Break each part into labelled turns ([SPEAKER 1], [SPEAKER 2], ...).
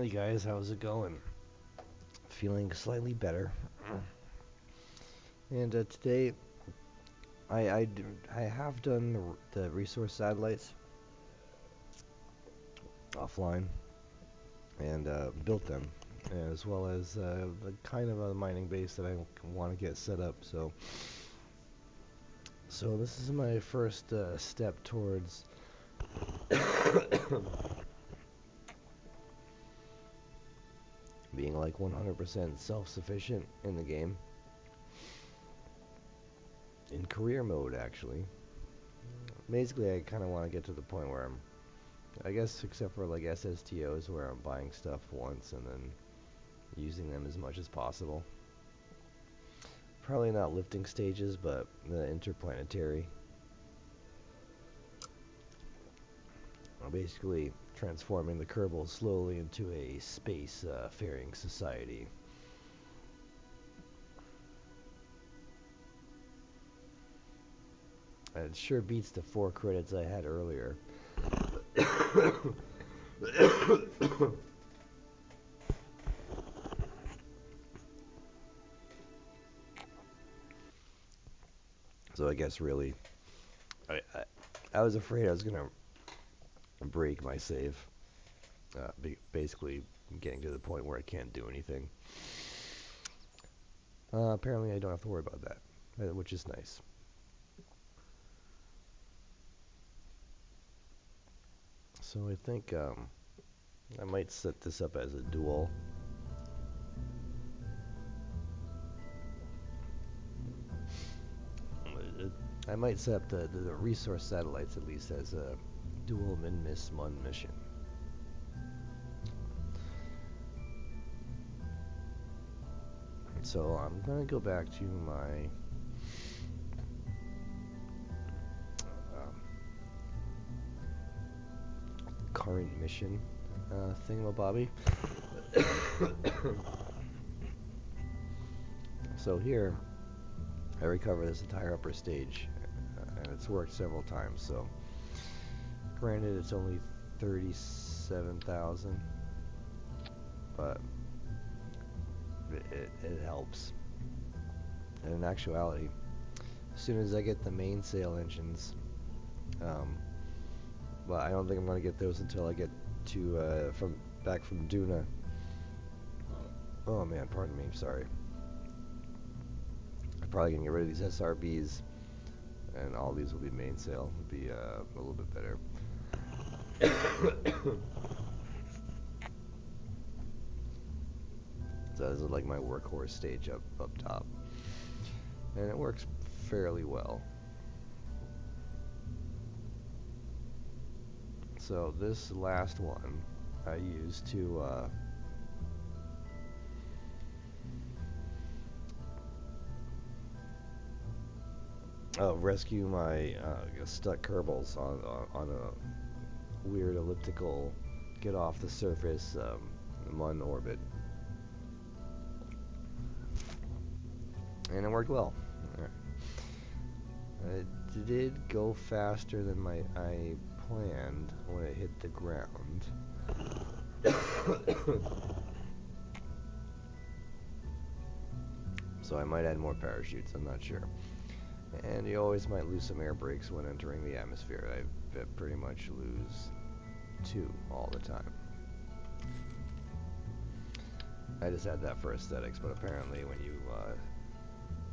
[SPEAKER 1] Hey guys, how's it going? Feeling slightly better. And today, I have done the resource satellites offline and built them, as well as the kind of a mining base that I want to get set up. So this is my first step towards being like 100% self-sufficient in the game. In career mode, actually. Basically, I kind of want to get to the point where I guess, except for like SSTOs, where I'm buying stuff once and then using them as much as possible. Probably not lifting stages, but the interplanetary. Basically, transforming the Kerbal slowly into a space-faring society. It sure beats the 4 credits I had earlier. So I guess really, I was afraid I was gonna break my save. Basically, getting to the point where I can't do anything. Apparently, I don't have to worry about that, which is nice. So I think I might set this up as a duel. I might set up the resource satellites at least as a dual min-miss mon mission. So I'm going to go back to my current mission thingamabobby. So here, I recover this entire upper stage, and it's worked several times, so granted it's only 37,000, but it helps. And in actuality, as soon as I get the mainsail engines, well, I don't think I'm going to get those until I get to back from Duna. Oh man, pardon me, sorry. I'm probably going to get rid of these SRBs, and all these will be mainsail. It'll be a little bit better. So this is like my workhorse stage up top, and it works fairly well. So this last one I used to rescue my stuck Kerbals on a weird elliptical get off the surface Mun orbit. And it worked well. It did go faster than I planned when it hit the ground. So I might add more parachutes, I'm not sure. And you always might lose some air brakes when entering the atmosphere. I pretty much lose 2 all the time. I just had that for aesthetics, but apparently when you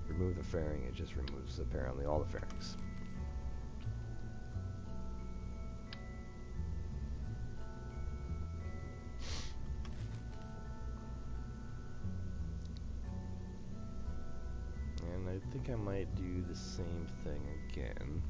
[SPEAKER 1] remove the fairing, it just removes apparently all the fairings. And I think I might do the same thing again.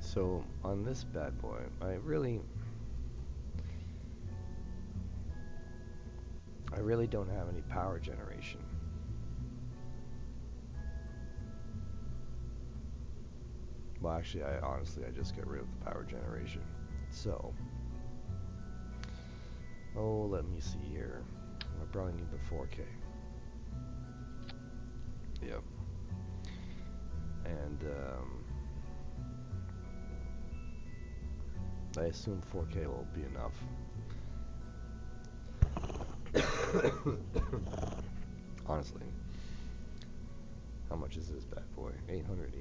[SPEAKER 1] So on this bad boy, I really don't have any power generation. Well, actually, honestly, I just get rid of the power generation. So, let me see here. I probably need the 4K. Yep. And I assume 4K will be enough. Honestly. How much is this bad boy? 880.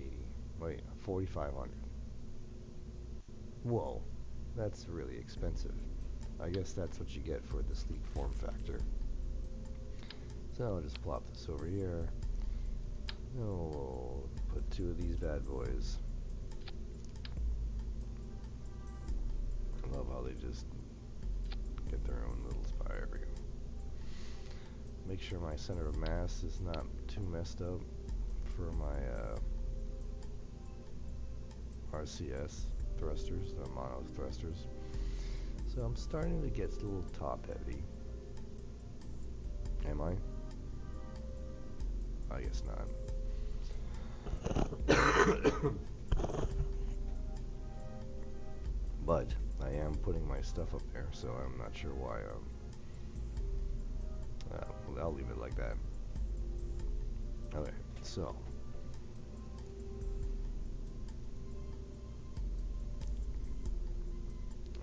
[SPEAKER 1] Wait, 4,500. Whoa, that's really expensive. I guess that's what you get for the sleek form factor. So I'll just plop this over here. Oh, put 2 of these bad boys. I love how they just get their own little spot. There we go. Make sure my center of mass is not too messed up for my RCS thrusters, the mono thrusters. So I'm starting to get a little top heavy. Am I? I guess not. But I am putting my stuff up there, so I'm not sure why. Well, I'll leave it like that. Okay, so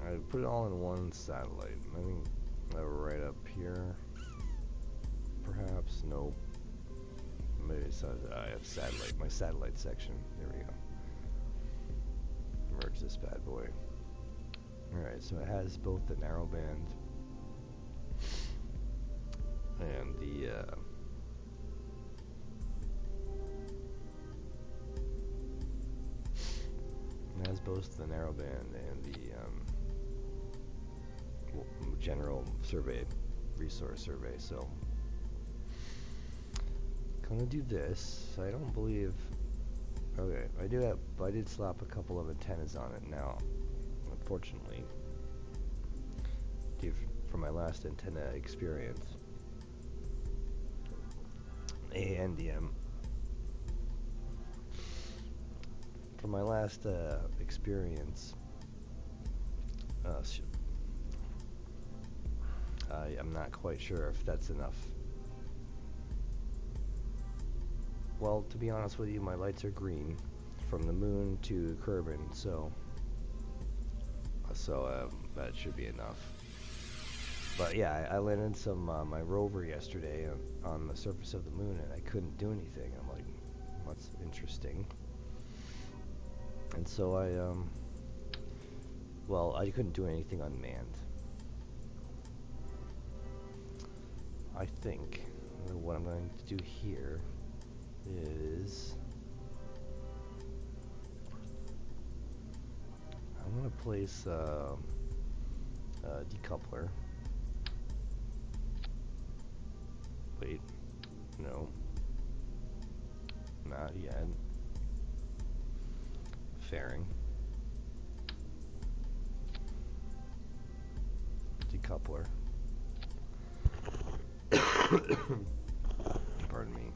[SPEAKER 1] I put it all in one satellite. I think right up here, perhaps. Nope. Maybe it's I have satellite. My satellite section. There we go. Merge this bad boy. All right. So it has both the narrowband and the it has both the narrowband and the general survey, resource survey. So gonna do this. I don't believe. Okay, I did slap a couple of antennas on it. Now, unfortunately, from my last antenna experience, and from my last experience, I'm not quite sure if that's enough. Well, to be honest with you, my lights are green from the moon to Kerbin, so that should be enough. But yeah, I landed my rover yesterday on the surface of the moon, and I couldn't do anything. I'm like, that's interesting. And so I couldn't do anything unmanned. I think what I'm going to do here is I'm going to place a decoupler. Wait, no, not yet. Fairing. Decoupler. Pardon me.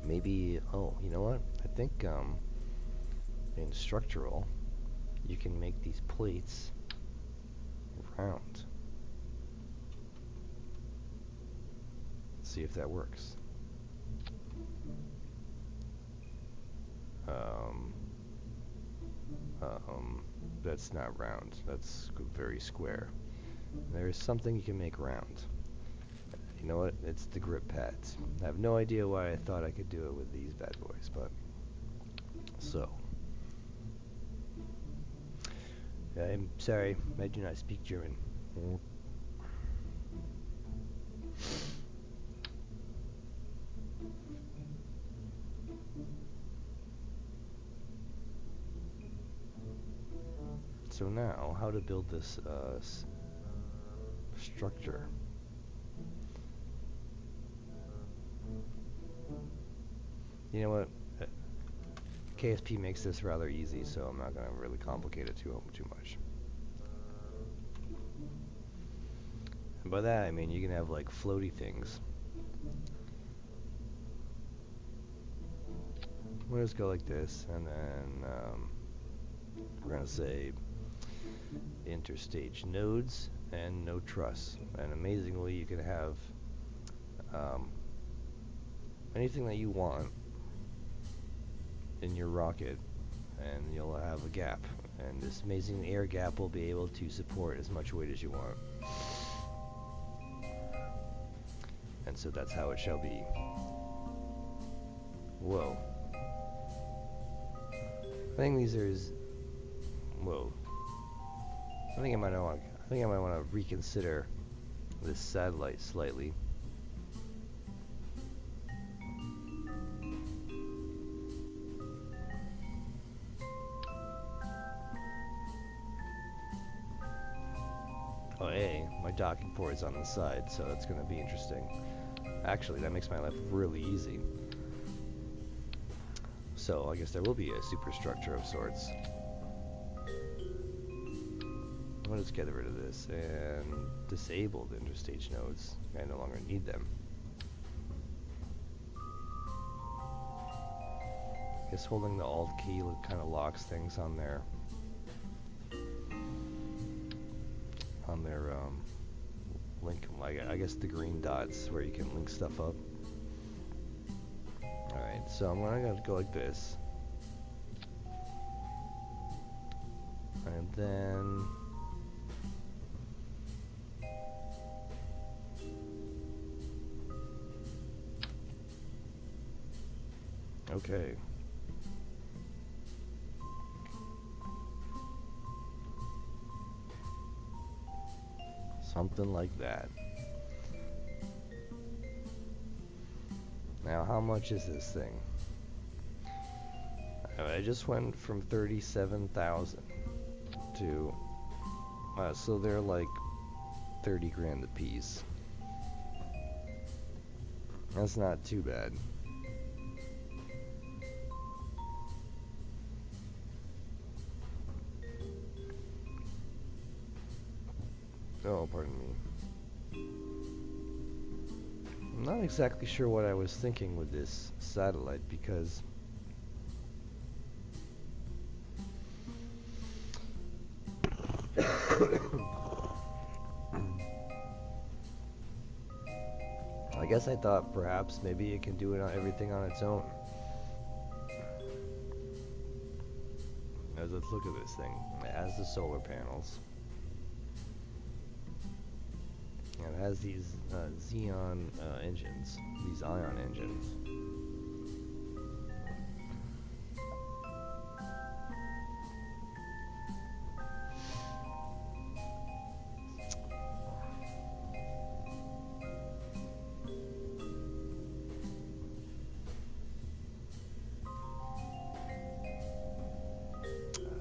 [SPEAKER 1] Maybe, oh, you know what? I think in structural, you can make these plates round. See if that works. That's not round. That's very square. There's something you can make round. You know what? It's the grip pads. I have no idea why I thought I could do it with these bad boys, but so. I'm sorry, I do not speak German. So now, how to build this structure? You know what? KSP makes this rather easy, so I'm not going to really complicate it too much. And by that, I mean you can have like floaty things. we'll just go like this, and then we're gonna say interstage nodes and no truss. And amazingly, you can have anything that you want in your rocket, and you'll have a gap. And this amazing air gap will be able to support as much weight as you want. And so that's how it shall be. Whoa. I think these are whoa. I think I might want to reconsider this satellite slightly. Oh, hey, my docking port is on the side, so that's going to be interesting. Actually, that makes my life really easy. So I guess there will be a superstructure of sorts. I'll just get rid of this and disable the interstage nodes. I no longer need them. I guess holding the Alt key kind of locks things on their link. I guess the green dots where you can link stuff up. Alright, so I'm gonna go like this. And then okay. Something like that. Now, how much is this thing? I just went from 37,000 to, so they're like 30 grand a piece. That's not too bad. Oh, pardon me. I'm not exactly sure what I was thinking with this satellite, because I guess I thought perhaps maybe it can do it on everything on its own. Let's look at this thing. It has the solar panels. And it has these Xeon engines, these ion engines.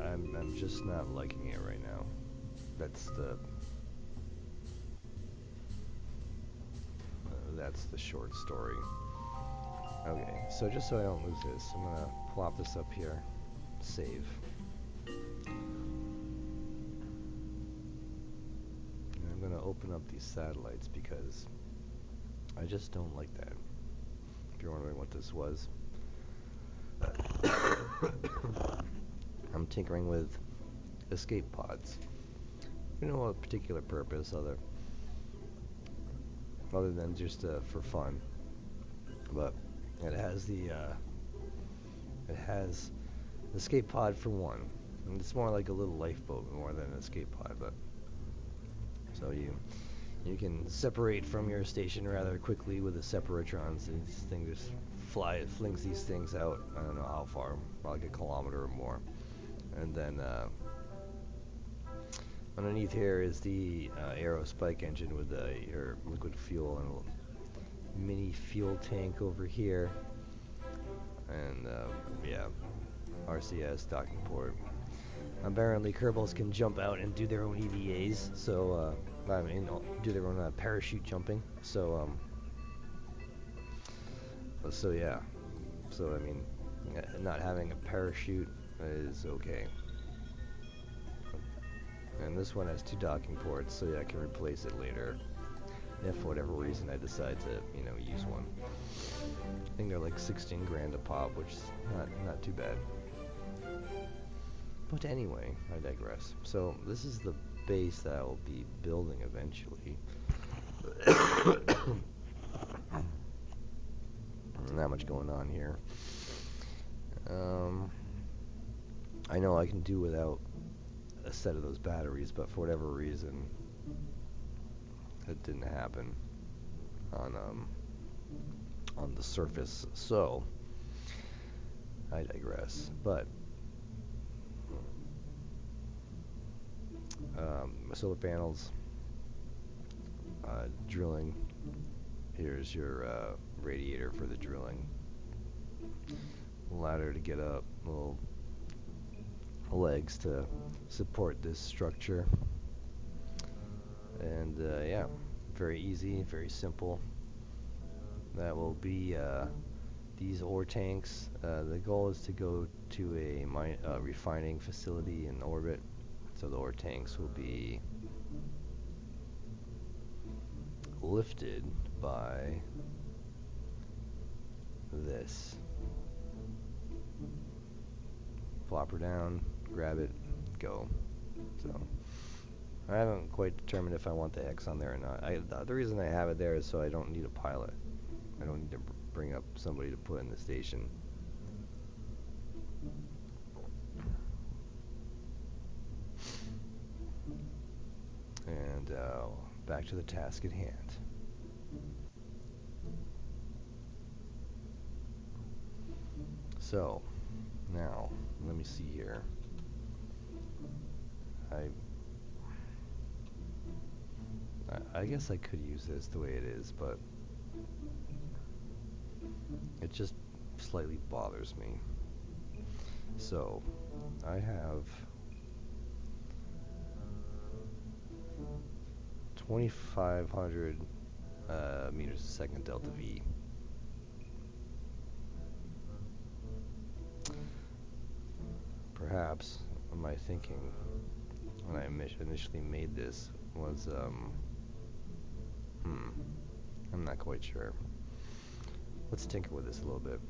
[SPEAKER 1] I'm just not liking it right now. That's the short story. Okay, so just so I don't lose this, I'm gonna plop this up here, save. And I'm gonna open up these satellites because I just don't like that. If you're wondering what this was, I'm tinkering with escape pods. You know, a particular purpose other than just for fun. But it has the escape pod for one. And it's more like a little lifeboat more than an escape pod, but so you can separate from your station rather quickly with the separatrons, and this thing just flings these things out. I don't know how far, like a kilometer or more. And then underneath here is the aero spike engine with your liquid fuel and a mini fuel tank over here. And yeah, RCS docking port. Apparently Kerbals can jump out and do their own EVAs, so I mean do their own parachute jumping. So so yeah, so I mean not having a parachute is okay. And this one has 2 docking ports, so yeah, I can replace it later. if for whatever reason I decide to, you know, use one. I think they're like 16 grand a pop, which is not too bad. But anyway, I digress. So this is the base that I will be building eventually. Not much going on here. I know I can do without a set of those batteries, but for whatever reason, it didn't happen on the Surface. So I digress. But solar panels, drilling. Here's your radiator for the drilling. Ladder to get up. Little legs to support this structure. And yeah, very easy, very simple. That will be these ore tanks. The goal is to go to a refining facility in orbit. So the ore tanks will be lifted by this. Flop her down, grab it, go. So I haven't quite determined if I want the X on there or not. The reason I have it there is so I don't need a pilot. I don't need to bring up somebody to put in the station. And back to the task at hand. So, now, let me see here. I guess I could use this the way it is, but it just slightly bothers me. So, I have 2,500 meters a second delta V. Perhaps my thinking when I initially made this was, I'm not quite sure. Let's tinker with this a little bit.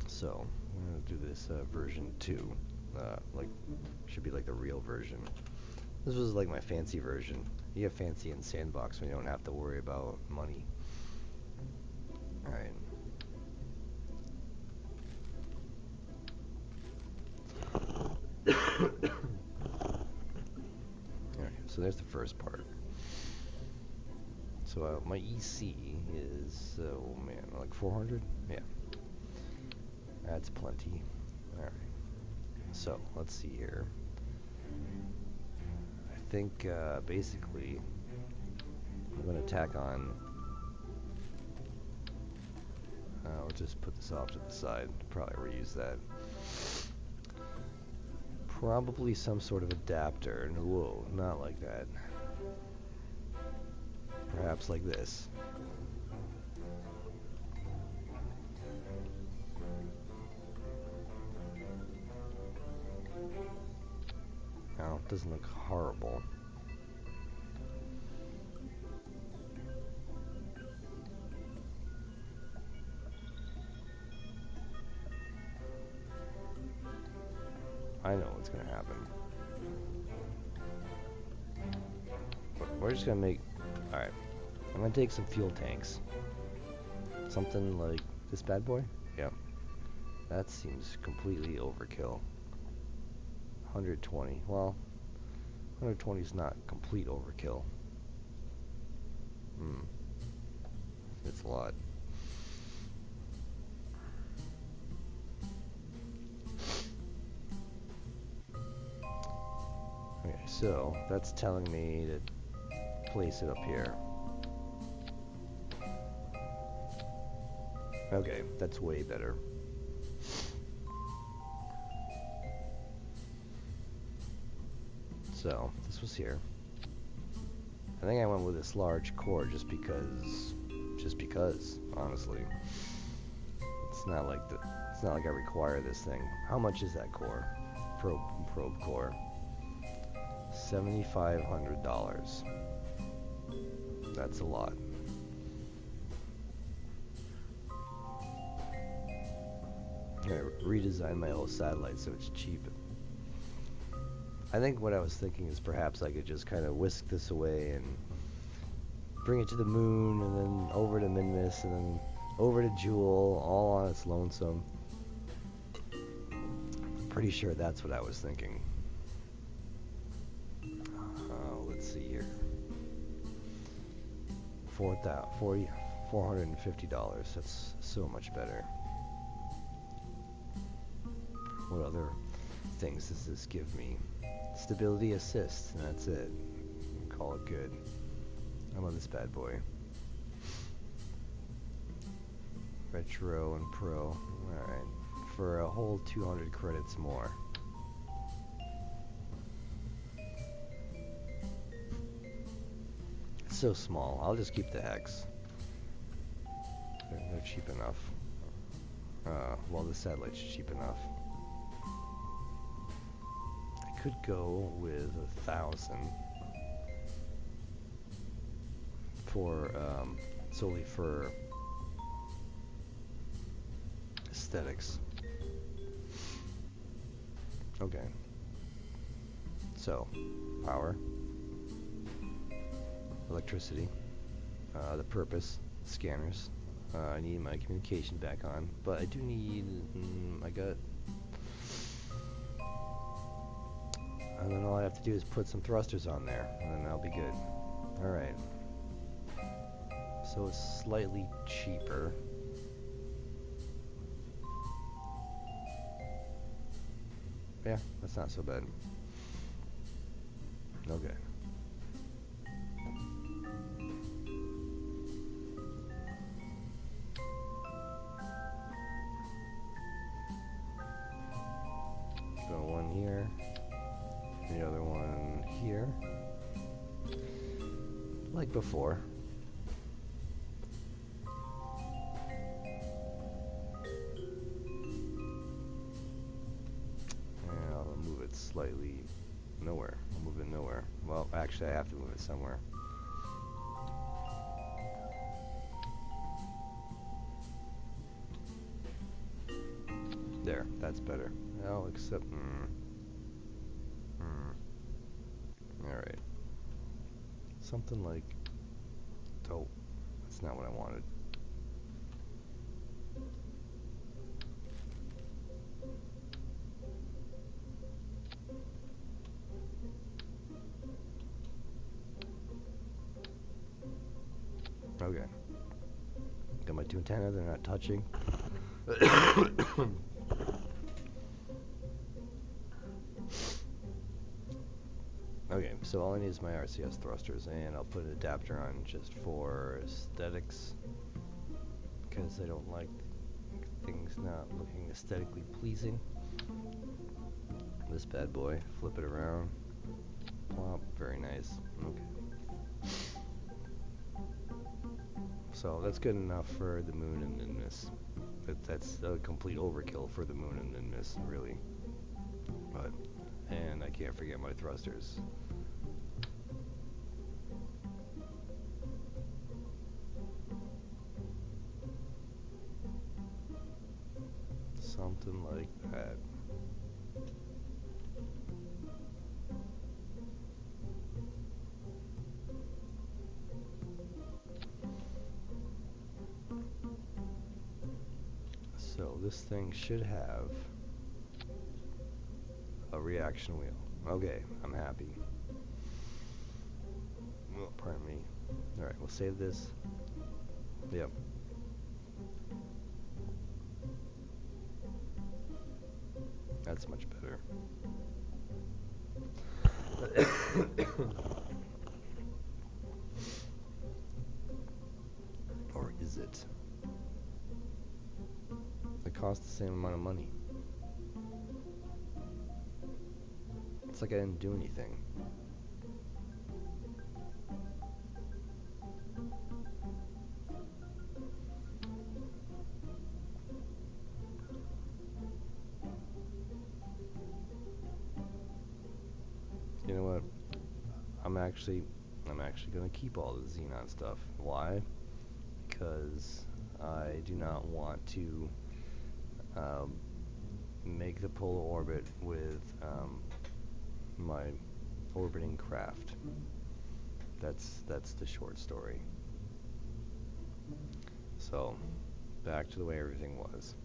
[SPEAKER 1] So, I'm going to do this version 2. Like, should be like the real version. This was like my fancy version. You get fancy in Sandbox when you don't have to worry about money. Alright. Alright, so there's the first part. So my EC is, oh man, like 400? Yeah. That's plenty. Alright. So, let's see here. I think, basically, I'm going to tack on, or just put this off to the side. Probably reuse that. Probably some sort of adapter. And whoa, not like that. Perhaps like this. No, it doesn't look horrible. I know what's gonna happen. We're just gonna make... Alright. I'm gonna take some fuel tanks. Something like this bad boy? Yep. That seems completely overkill. 120. Well, 120 is not complete overkill. It's a lot. Okay, so that's telling me to place it up here. Okay, that's way better. So, this was here. I think I went with this large core just because, honestly. It's not like I require this thing. How much is that core? Probe core. $7,500. That's a lot. I redesigned my whole satellite so it's cheap. I think what I was thinking is perhaps I could just kind of whisk this away and bring it to the moon, and then over to Minmus, and then over to Jewel, all on its lonesome. Pretty sure that's what I was thinking. Let's see here. $450. That's so much better. What other things does this give me? Stability assist, and that's it. Call it good. I love this bad boy. Retro and Pro. Alright. For a whole 200 credits more. It's so small. I'll just keep the hex. They're cheap enough. Well, the satellite's cheap enough. I could go with 1,000 for solely for aesthetics. Okay. So, power, electricity, the purpose, scanners. I need my communication back on, but I do need, and then all I have to do is put some thrusters on there, and then I'll be good. Alright. So it's slightly cheaper. Yeah, that's not so bad. Okay. So one here, the other one here, like before. And I'll move it slightly nowhere. I'll move it nowhere. Well, actually, I have to move it somewhere. There, that's better. Well, except, alright. Something like, oh, that's not what I wanted. Okay. Got my two antennas, they're not touching. Okay, so all I need is my RCS thrusters, and I'll put an adapter on just for aesthetics, because I don't like things not looking aesthetically pleasing. This bad boy, flip it around, plop, very nice. Okay. So that's good enough for the moon and Minmus. That's a complete overkill for the moon and Minmus, really. But, and I can't forget my thrusters. Something like that. So this thing should have a reaction wheel. Okay, I'm happy. Oh, pardon me. Alright, we'll save this. Yep. That's much better. Or is it? It costs the same amount of money. It's like I didn't do anything. You know what? I'm I'm actually going to keep all the xenon stuff. Why? Because I do not want to make the polar orbit with my orbiting craft. That's the short story. So, back to the way everything was.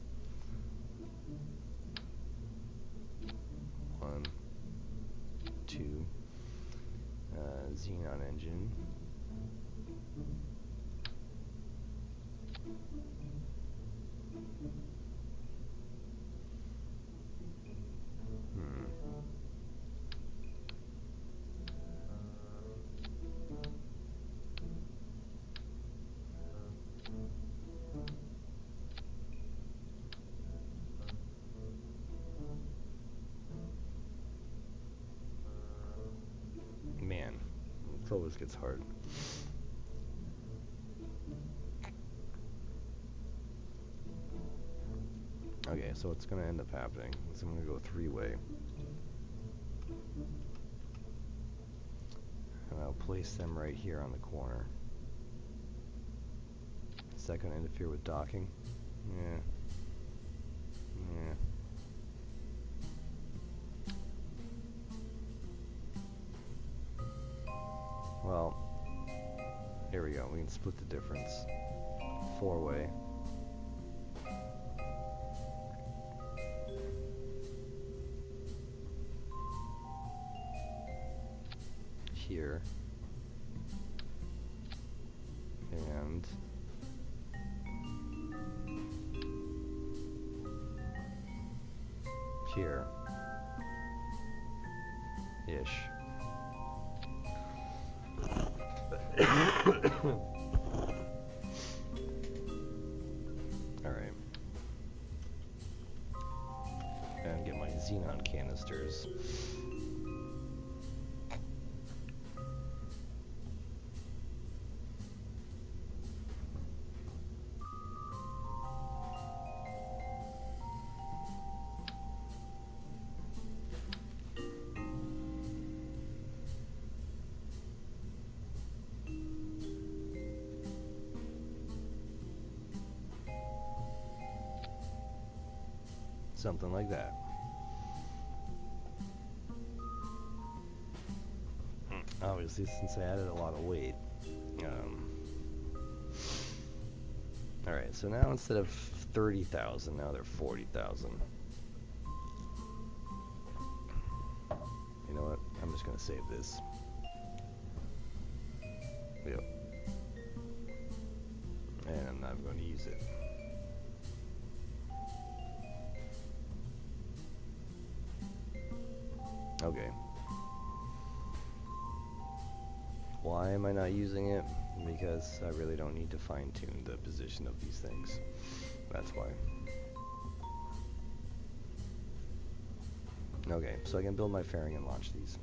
[SPEAKER 1] 1, 2, xenon engine. Man, it always gets hard. Okay, so what's going to end up happening is I'm going to go 3-way. And I'll place them right here on the corner. Is that going to interfere with docking? Yeah. Yeah. Well, here we go. We can split the difference. 4-way. Here. And here. Ish. Alright. And get my xenon canisters. Something like that. Obviously, since I added a lot of weight. Alright, so now instead of 30,000, now they're 40,000. You know what? I'm just going to save this. Yep. And I'm not going to use it. Okay. Why am I not using it? Because I really don't need to fine-tune the position of these things. That's why. Okay, so I can build my fairing and launch these.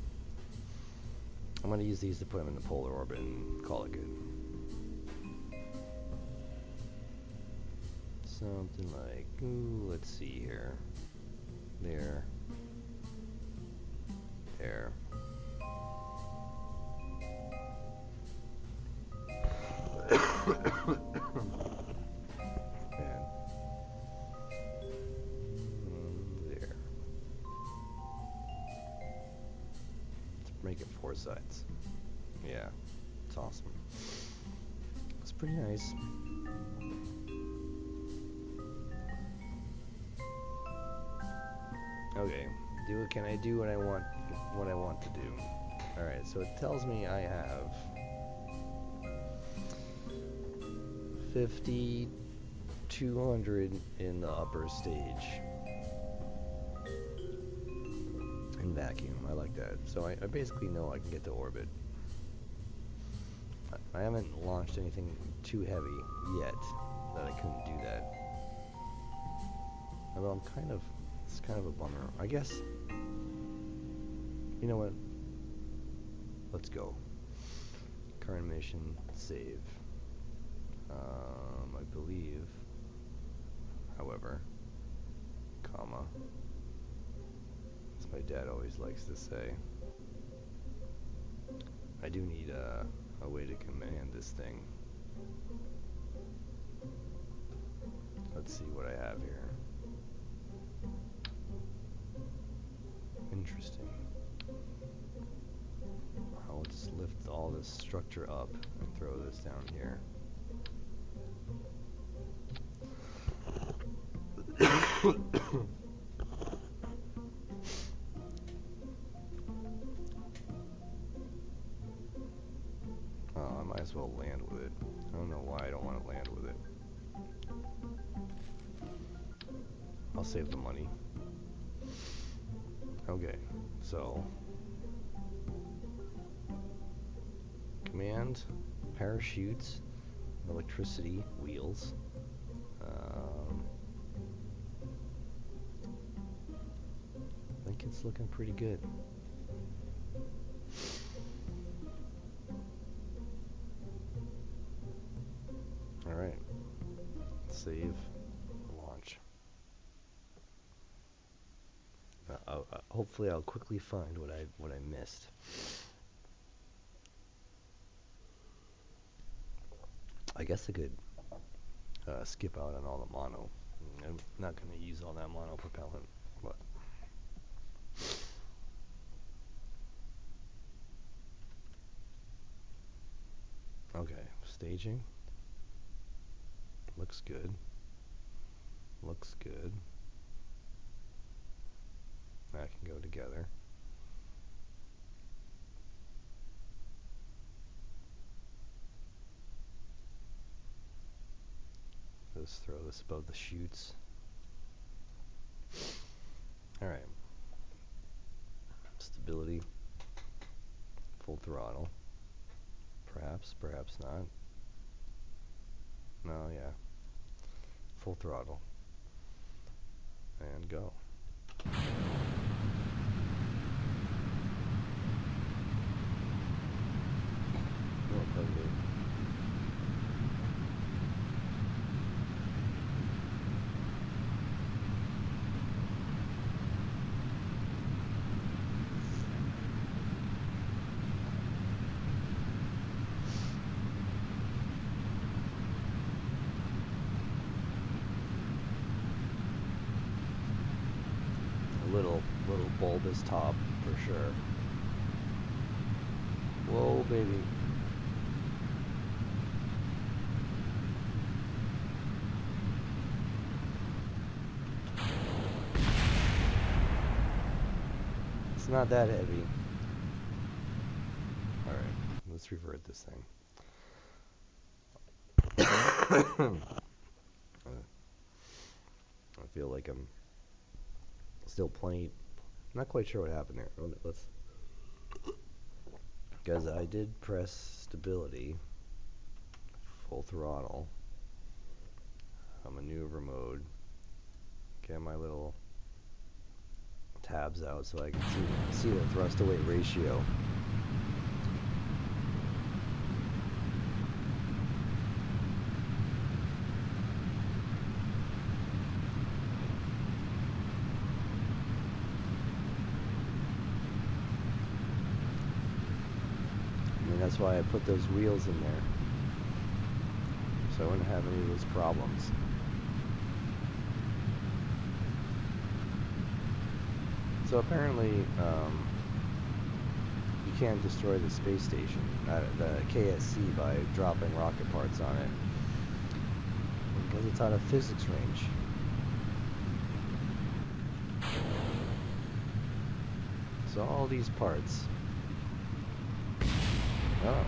[SPEAKER 1] I'm going to use these to put them in the polar orbit and call it good. Something like, ooh, let's see here. There. There. There. Let's make it 4 sides. Yeah, it's awesome. It's pretty nice. Okay, can I do what I want to do? Alright, so it tells me I have 5,200 in the upper stage. In vacuum, I like that. So I basically know I can get to orbit. I haven't launched anything too heavy yet that I couldn't do that. Although it's kind of a bummer. I guess, you know what? Let's go. Current mission, save. I believe, however, comma, as my dad always likes to say, I do need a way to command this thing. Let's see what I have here. Interesting. I'll just lift all this structure up and throw this down here. Oh, I might as well land with it. I don't know why I don't want to land with it. I'll save the money. Okay, so command, parachutes, electricity, wheels. I think it's looking pretty good. Alright, save, launch. Hopefully I'll quickly find what I missed. I guess I could skip out on all the mono. I'm not going to use all that mono propellant, but okay, staging. Looks good. Looks good. That can go together. Just throw this above the chutes. Alright. Stability. Full throttle. Perhaps, perhaps not. No, yeah. Full throttle. And go. Oh, okay. Little bulbous top for sure. Whoa, baby. It's not that heavy. Alright, let's revert this thing. I feel like I'm still plenty. Not quite sure what happened there. Let's, because I did press stability, full throttle, maneuver mode, get my little tabs out so I can see the thrust to weight ratio. That's why I put those wheels in there, so I wouldn't have any of those problems. So apparently, you can't destroy the space station, the KSC, by dropping rocket parts on it, because it's out of physics range. So all these parts. Oh.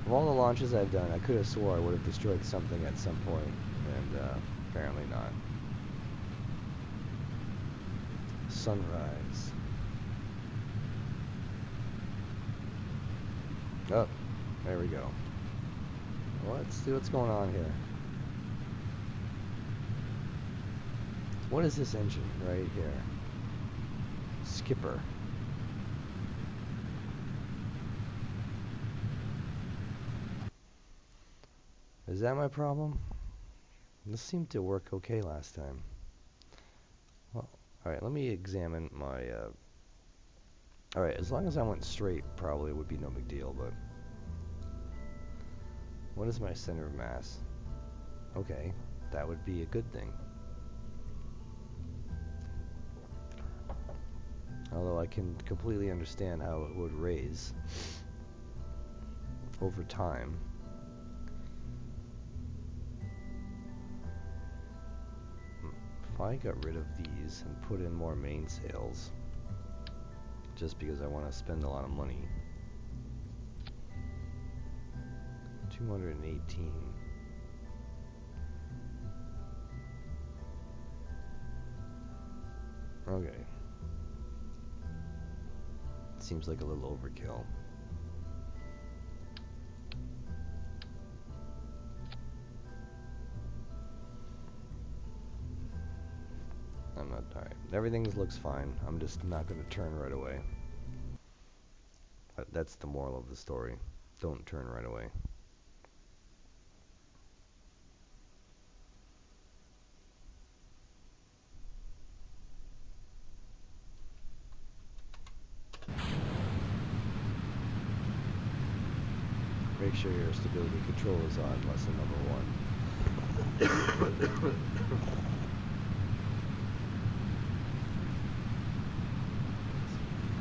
[SPEAKER 1] Of all the launches I've done, I could have swore I would have destroyed something at some point, and apparently not. Sunrise. Oh, there we go. Let's see what's going on here. What is this engine right here? Skipper. Is that my problem? This seemed to work okay last time. Well, alright, let me examine my Alright, as long as I went straight, probably it would be no big deal, but... What is my center of mass? Okay, that would be a good thing. Although I can completely understand how it would raise over time. If I got rid of these and put in more mainsails, just because I want to spend a lot of money. 218. Okay. Seems like a little overkill. I'm not, alright. Everything looks fine. I'm just not going to turn right away. That's the moral of the story. Don't turn right away. Make sure your stability control is on, lesson number 1.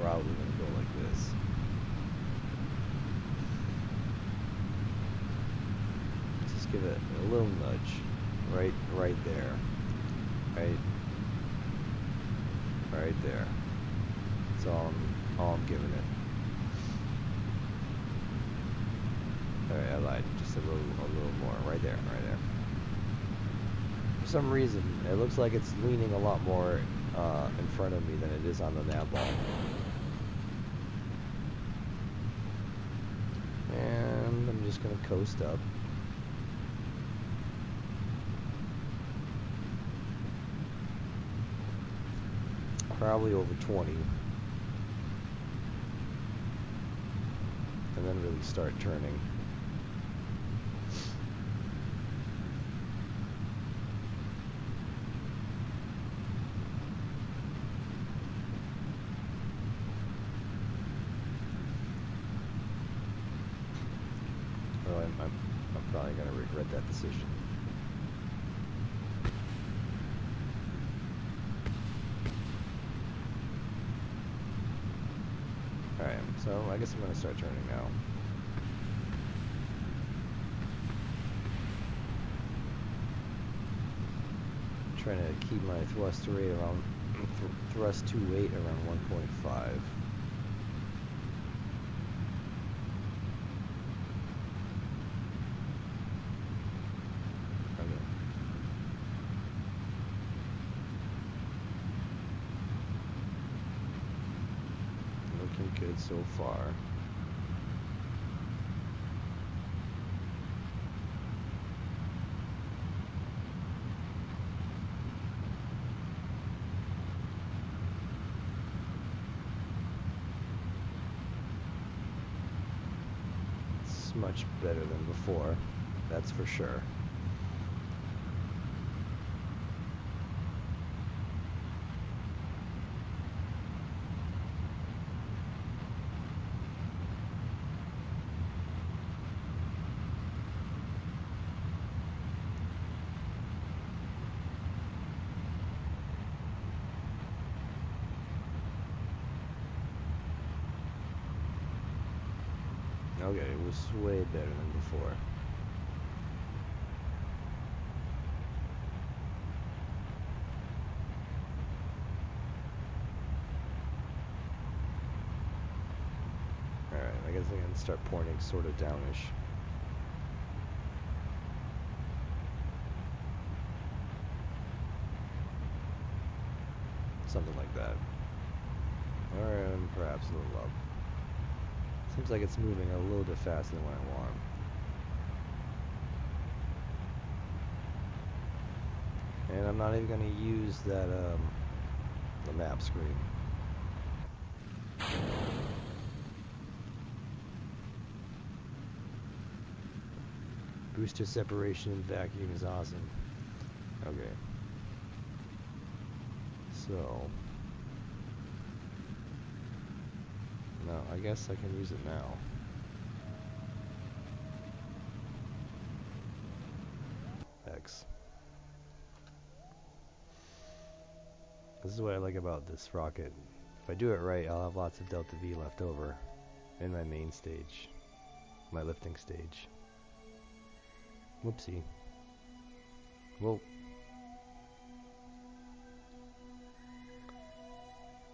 [SPEAKER 1] Probably gonna go like this. Just give it a little nudge, right there, right there. That's all I'm giving it. Alright, I lied. Just a little more. Right there. For some reason, it looks like it's leaning a lot more in front of me than it is on the nav ball. And I'm just going to coast up. Probably over 20. And then really start turning. I'm probably going to regret that decision. Alright, so I guess I'm going to start turning now. Trying to keep my thrust rate around, thrust to weight around 1.5. Good so far. It's much better than before, that's for sure. Okay, it was way better than before. Alright, I guess I can start pointing sort of downish. Something like that. Or perhaps a little up. Seems like it's moving a little bit faster than what I want. And I'm not even going to use that, the map screen. Booster separation in vacuum is awesome. Okay. So... No, I guess I can use it now. X. This is what I like about this rocket. If I do it right, I'll have lots of Delta V left over in my main stage. My lifting stage. Whoopsie. Whoa.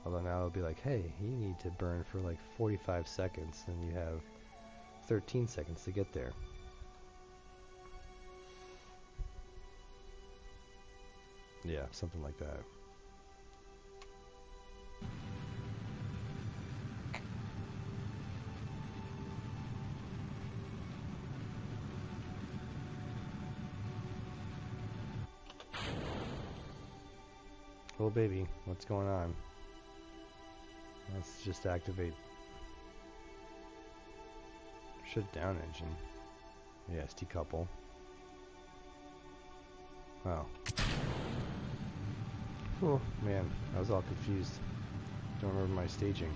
[SPEAKER 1] Although now it'll be like, hey, you need to burn for like 45 seconds, and you have 13 seconds to get there. Yeah, something like that. Oh baby, what's going on? Let's just activate. Shut down engine. Yes, decouple. Oh. Oh man, I was all confused. Don't remember my staging.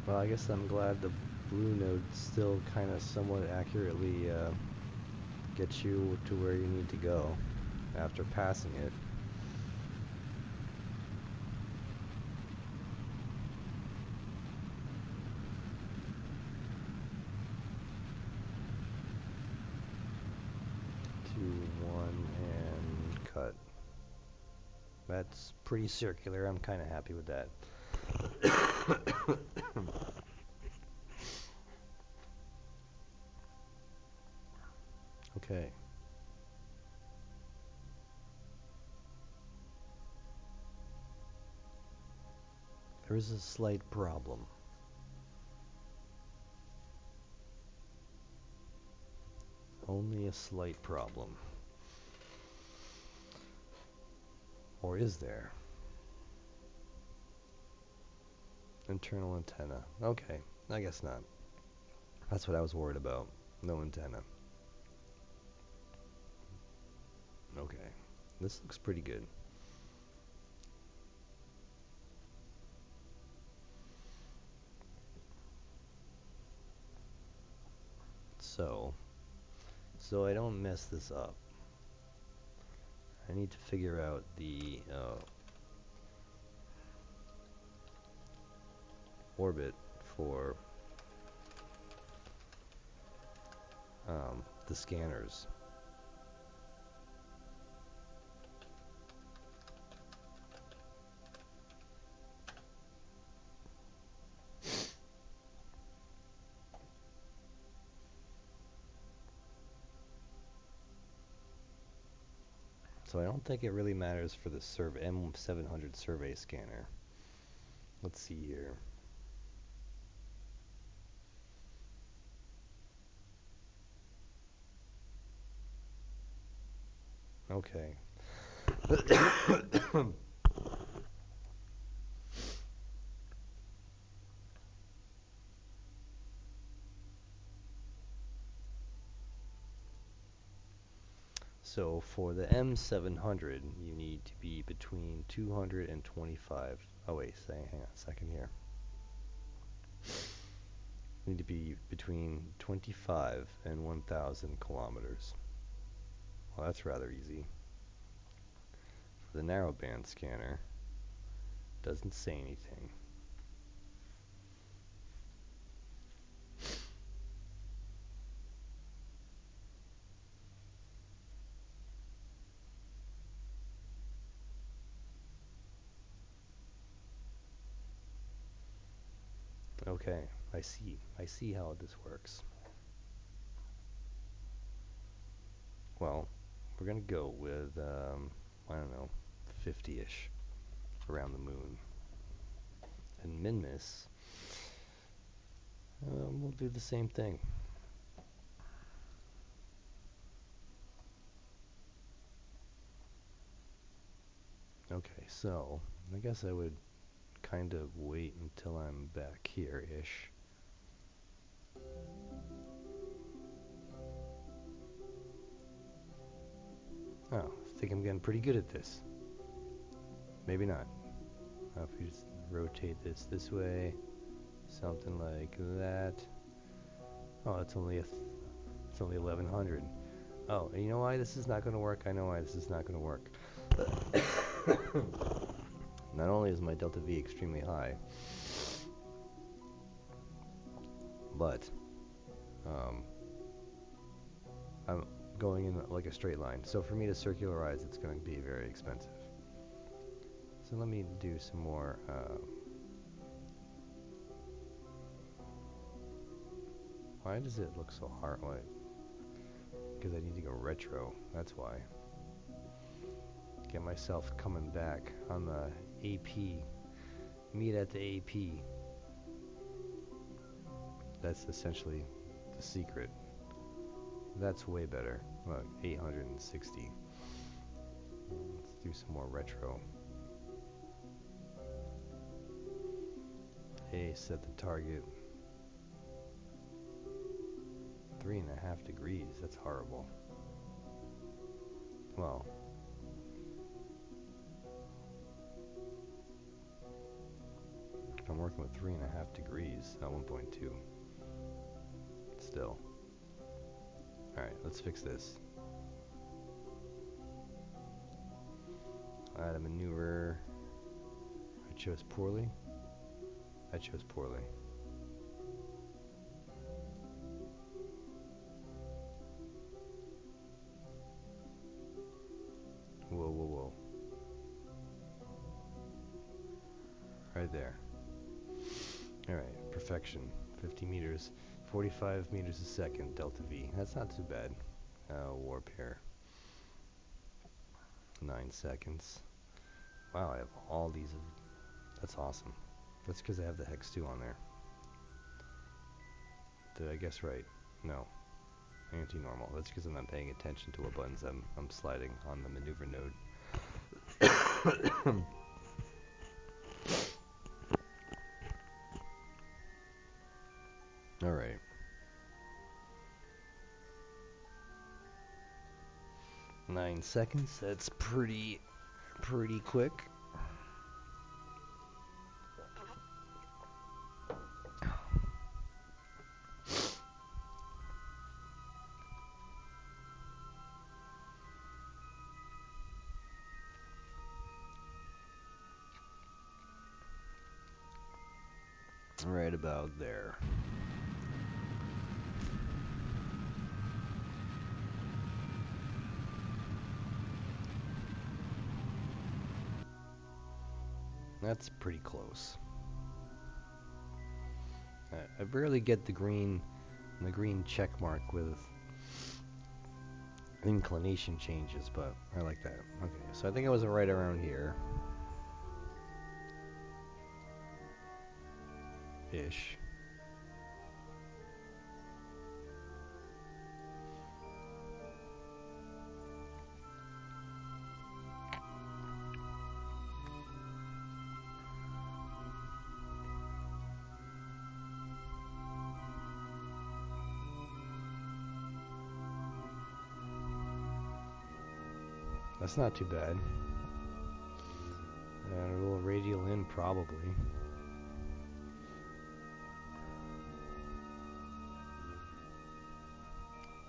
[SPEAKER 1] Well, I guess I'm glad the blue node still kind of somewhat accurately gets you to where you need to go after passing it. And cut. That's pretty circular. I'm kind of happy with that. Okay. There is a slight problem. Only a slight problem. Or is there? Internal antenna. Okay, I guess not. That's what I was worried about. No antenna. Okay. This looks pretty good. So I don't mess this up, I need to figure out the orbit for the scanners. So I don't think it really matters for the M700 survey scanner. Let's see here. Okay. So for the M700, you need to be between 225. Oh wait, hang on a second here. You need to be between 25 and 1,000 kilometers. Well, that's rather easy. For the narrowband scanner, doesn't say anything. Okay, I see how this works. Well, we're gonna go with I don't know, 50-ish around the moon. and min-miss, we'll do the same thing. Okay, so I guess I would kind of wait until I'm back here-ish. Oh, I think I'm getting pretty good at this. Maybe not. If we just rotate this way, something like that. Oh, it's only it's only 1100. Oh, and you know why this is not going to work? I know why this is not going to work. Not only is my delta V extremely high, but I'm going in like a straight line. So for me to circularize, it's going to be very expensive. So let me do some more. Why does it look so hard? Why? Because I need to go retro. That's why. Get myself coming back on the AP. Meet at the AP. That's essentially the secret. That's way better. Look, 860. Let's do some more retro. Hey, set the target. 3.5 degrees. That's horrible. Well, I'm working with 3.5 degrees, not 1.2. Still. Alright, let's fix this. Add a maneuver. I chose poorly. I chose poorly. Whoa, whoa, whoa. Right there. Alright, perfection. 50 meters. 45 meters a second, delta V. That's not too bad. Warp here. 9 seconds. Wow, I have all these. That's awesome. That's because I have the hex 2 on there. Did I guess right? No. Anti-normal. That's because I'm not paying attention to what buttons I'm sliding on the maneuver node. Alright. Nine seconds. That's pretty quick. Right about there. That's pretty close. I rarely get the green check mark with inclination changes, but I like that. Okay, so I think I was right around here. Ish. That's not too bad. A little radial in, probably.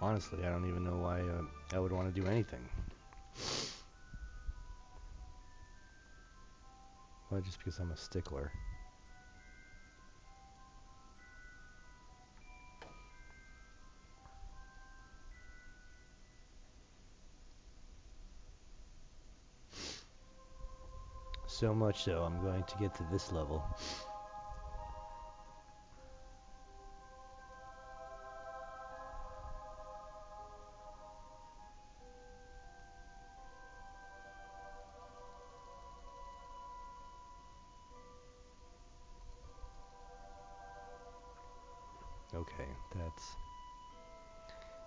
[SPEAKER 1] Honestly, I don't even know why I would want to do anything. Well, just because I'm a stickler. So much so, I'm going to get to this level. Okay,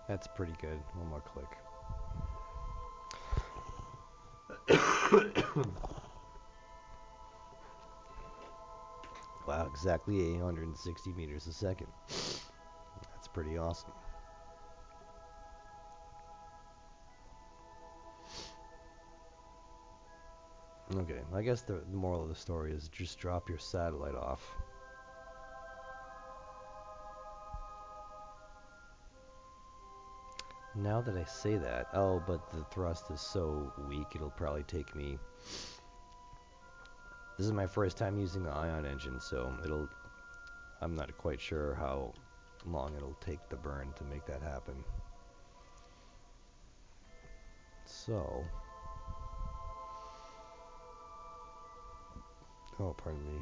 [SPEAKER 1] that's pretty good. One more click. Wow, exactly 860 meters a second. That's pretty awesome. Okay, I guess the moral of the story is just drop your satellite off. Now that I say that, oh, but the thrust is so weak, it'll probably take me... This is my first time using the ion engine, so I'm not quite sure how long it'll take the burn to make that happen. So... Oh, pardon me.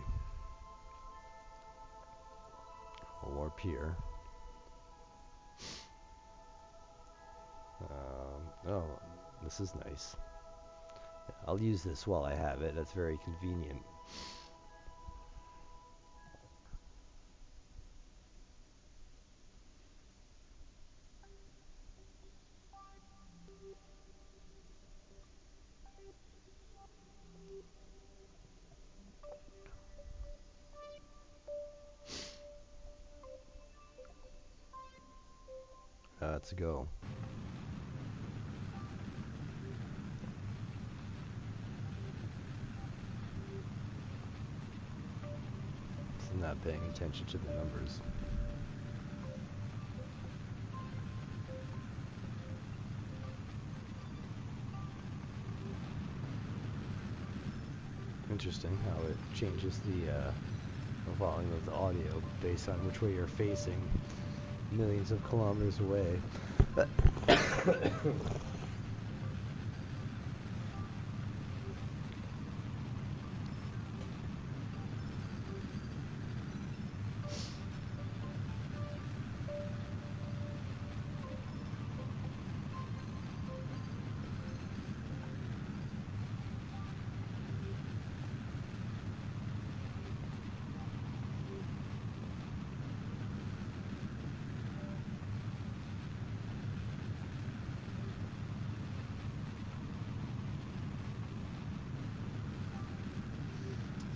[SPEAKER 1] We'll warp here. Oh, this is nice. I'll use this while I have it. That's very convenient. Let's go. I'm not paying attention to the numbers. Interesting how it changes the volume of the audio based on which way you're facing millions of kilometers away.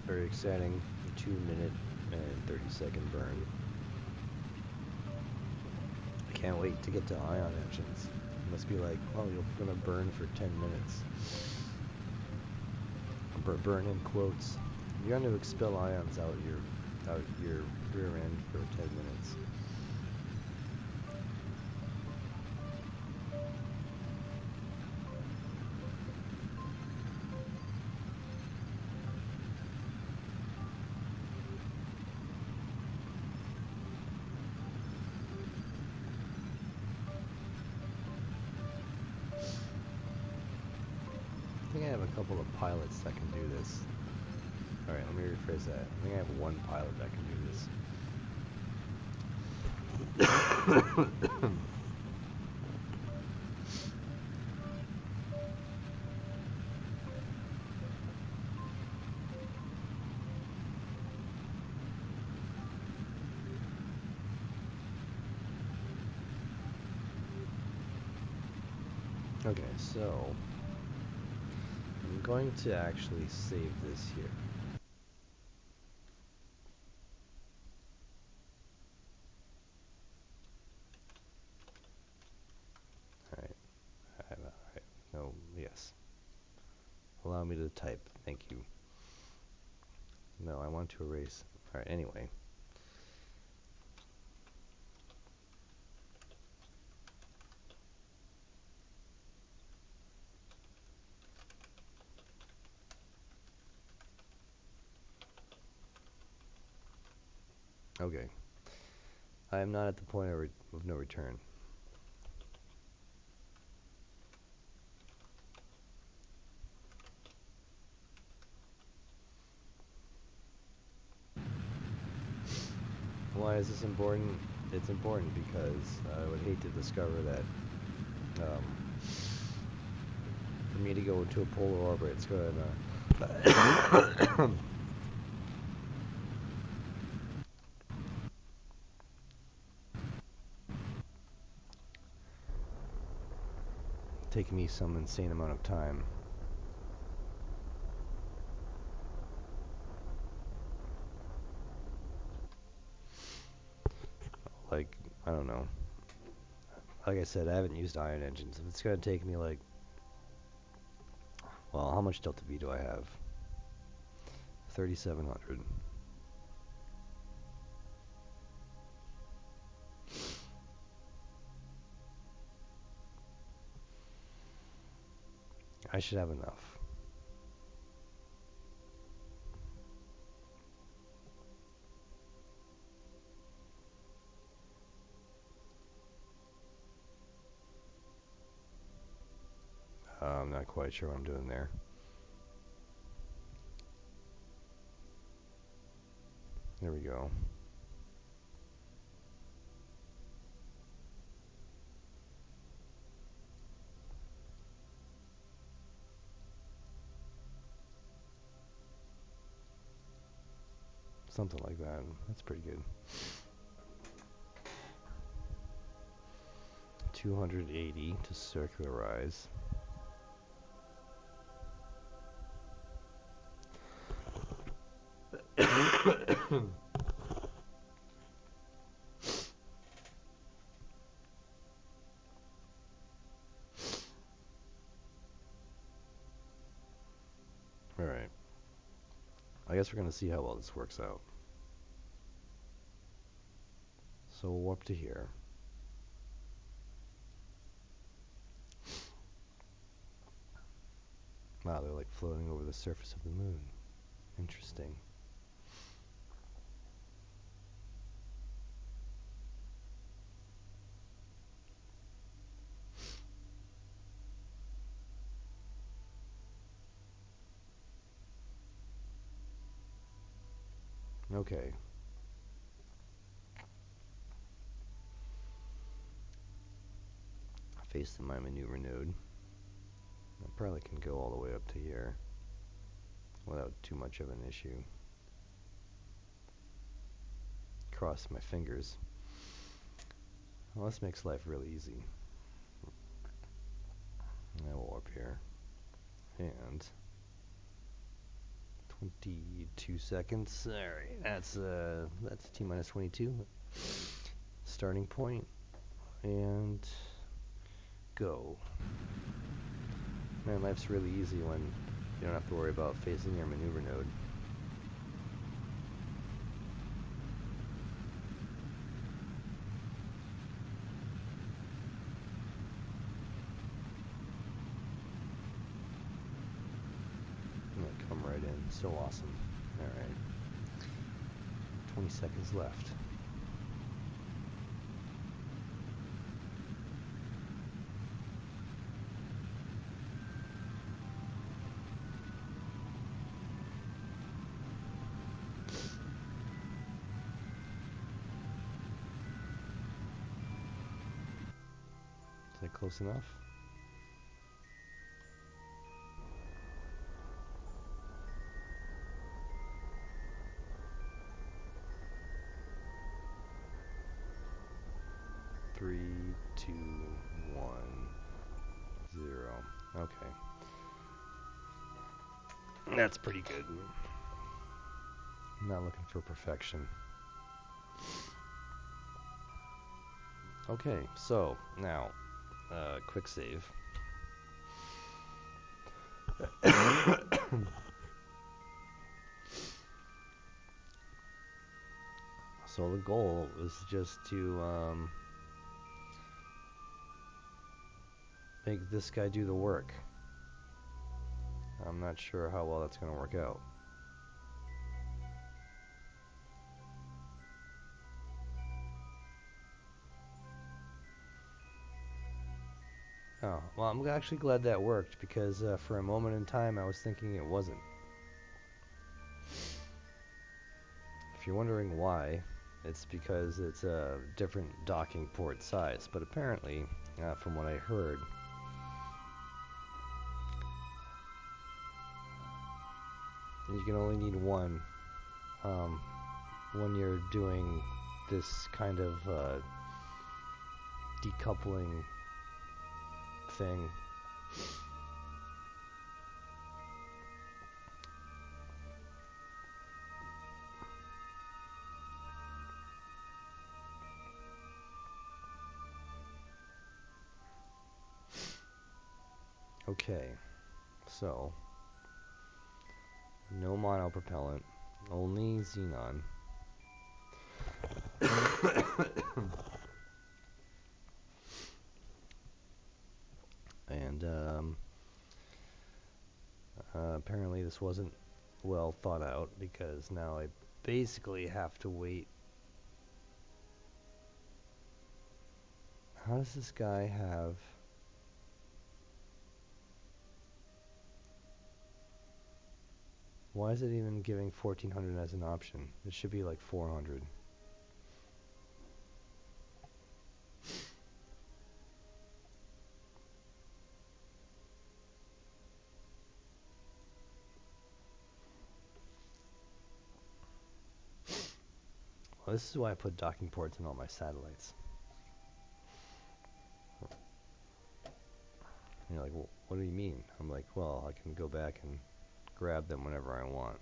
[SPEAKER 1] Very exciting 2-minute and 30-second burn. I can't wait to get to ion engines. It must be like, oh, you're gonna burn for 10 minutes. Burn in quotes. You're going to expel ions out your rear end for 10 minutes. I think I have a couple of pilots that can do this. Alright, let me rephrase that. I think I have one pilot that can do this. Okay, so I'm going to actually save this here. Alright. Alright. No, yes. Allow me to type. Thank you. No, I want to erase. Alright, anyway. Okay. I am not at the point of no return. Why is this important? It's important because I would hate to discover that for me to go into a polar orbit, it's going to taking me some insane amount of time. Like, I don't know. Like I said, I haven't used ion engines. If it's gonna take me like, well, how much delta V do I have? 3,700. I should have enough. I'm not quite sure what I'm doing there. There we go. Something like that. That's pretty good. 280 to circularize. Alright. I guess we're going to see how well this works out. So we'll warp to here. Wow, they're like floating over the surface of the moon. Interesting. Okay. Facing my maneuver node. I probably can go all the way up to here without too much of an issue. Cross my fingers. Well, this makes life really easy. Now we'll up here. And 22 seconds. Alright, that's T minus 22. Starting point. And go. Man, life's really easy when you don't have to worry about facing your maneuver node. Come right in. So awesome. Alright. 20 seconds left. Is that close enough? Three, two, 1, 0. Okay. That's pretty good. I'm not looking for perfection. Okay, so now, quick save. So the goal is just to make this guy do the work. I'm not sure how well that's going to work out. Oh, well, I'm actually glad that worked, because for a moment in time I was thinking it wasn't. If you're wondering why, it's because it's a different docking port size, but apparently, from what I heard, you can only need one when you're doing this kind of decoupling thing. Okay, so no monopropellant, only xenon. And apparently this wasn't well thought out, because now I basically have to wait. How does this guy have... Why is it even giving 1400 as an option? It should be like 400. Well, this is why I put docking ports in all my satellites. You're like, well, what do you mean? I'm like, well, I can go back and grab them whenever I want.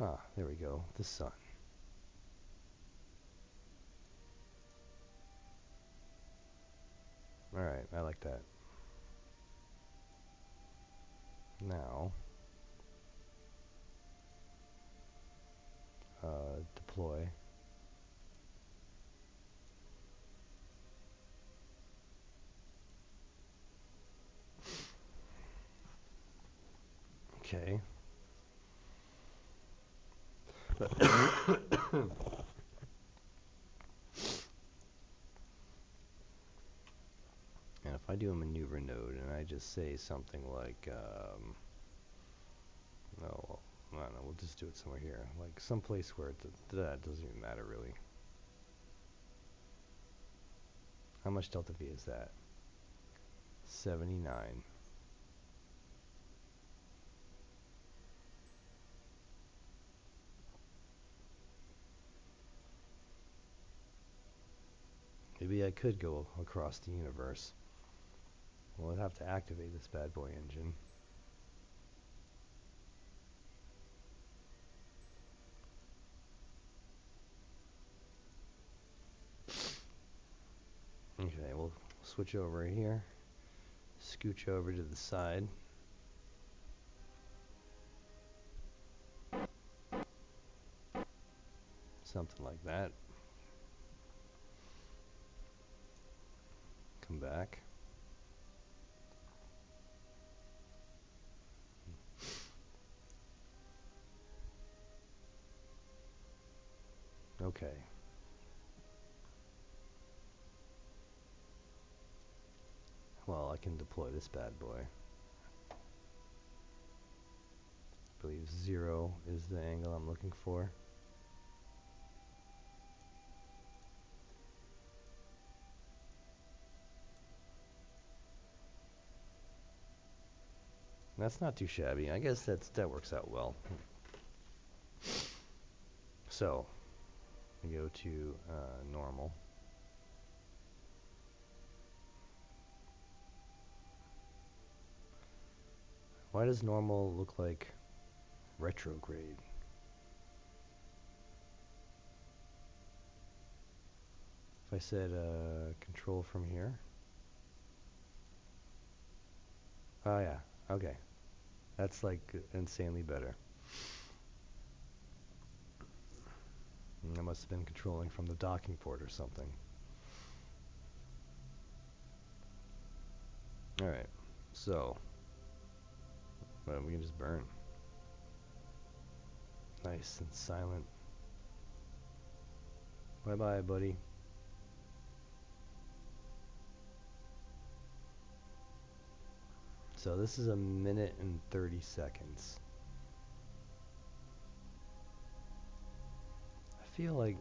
[SPEAKER 1] Ah, there we go. The sun. Alright, I like that. Now, deploy. Okay. And if I do a maneuver node and I just say something like, no, I don't know, we'll just do it somewhere here. Like someplace where that doesn't even matter really. How much delta V is that? 79. Maybe I could go across the universe. Well, I'd have to activate this bad boy engine. Okay, we'll switch over here. Scooch over to the side. Something like that. Come back. Okay. Well, I can deploy this bad boy. I believe 0 is the angle I'm looking for. That's not too shabby. I guess that works out well. So, we go to normal. Why does normal look like retrograde? If I said control from here. Oh yeah, okay. That's like insanely better. I must have been controlling from the docking port or something. Alright, so we can just burn. Nice and silent. Bye bye, buddy. So this is 1 minute and 30 seconds. I feel like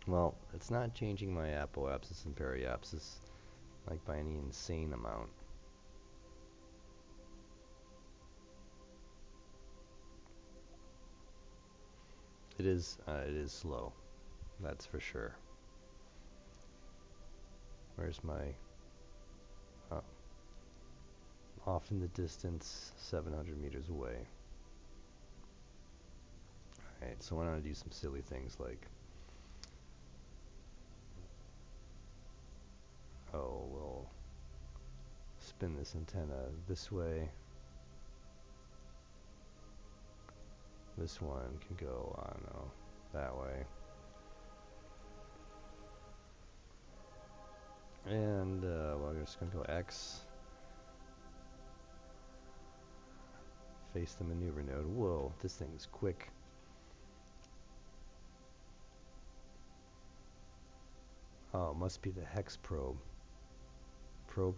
[SPEAKER 1] well, it's not changing my apoapsis and periapsis like by any insane amount. It is slow. That's for sure. Where's my off in the distance, 700 meters away. Alright, so why don't I do some silly things like, oh, we'll spin this antenna this way. This one can go, I don't know, that way. And, well, we're just going to go X. Face the maneuver node. Whoa, this thing is quick. Oh, it must be the hex probe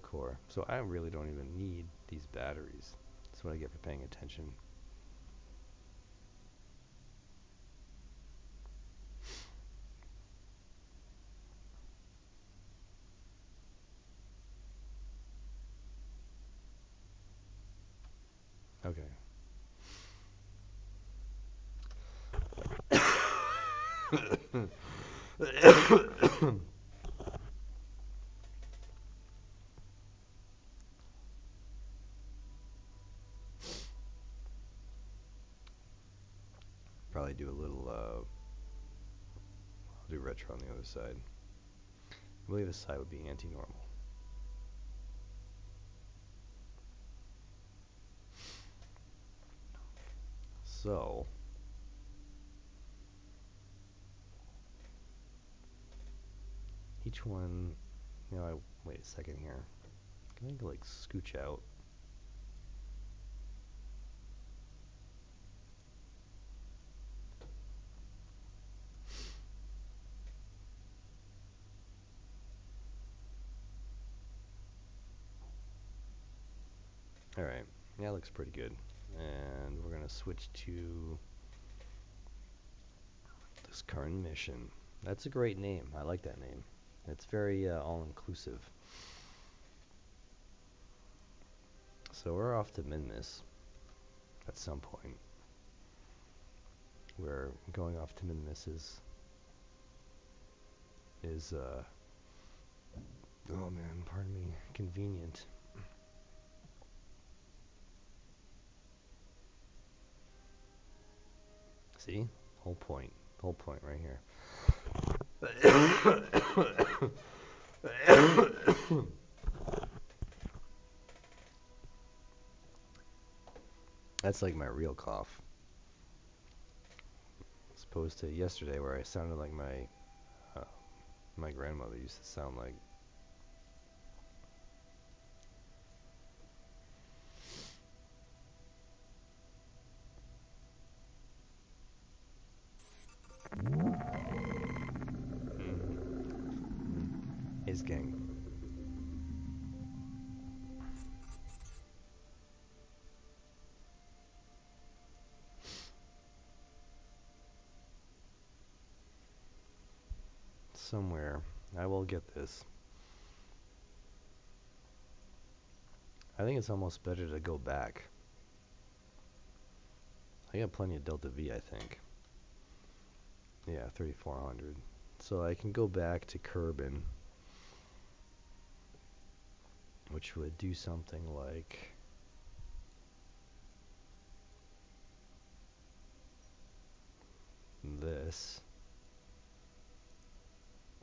[SPEAKER 1] core. So I really don't even need these batteries. That's what I get for paying attention. Okay. Probably do a little, I'll do retro on the other side. I believe this side would be anti-normal. So, each one, wait a second here. Can I like scooch out? Alright, yeah, that looks pretty good. And we're going to switch to this current mission. That's a great name. I like that name. It's very all-inclusive. So we're off to Minmus at some point. We're going off to Minmus is oh man, pardon me, convenient. See? Whole point right here. That's like my real cough. As opposed to yesterday where I sounded like my grandmother used to sound like. His gang. Somewhere. I will get this. I think it's almost better to go back. I got plenty of Delta V, I think. Yeah, 3400. So I can go back to Kerbin, which would do something like this.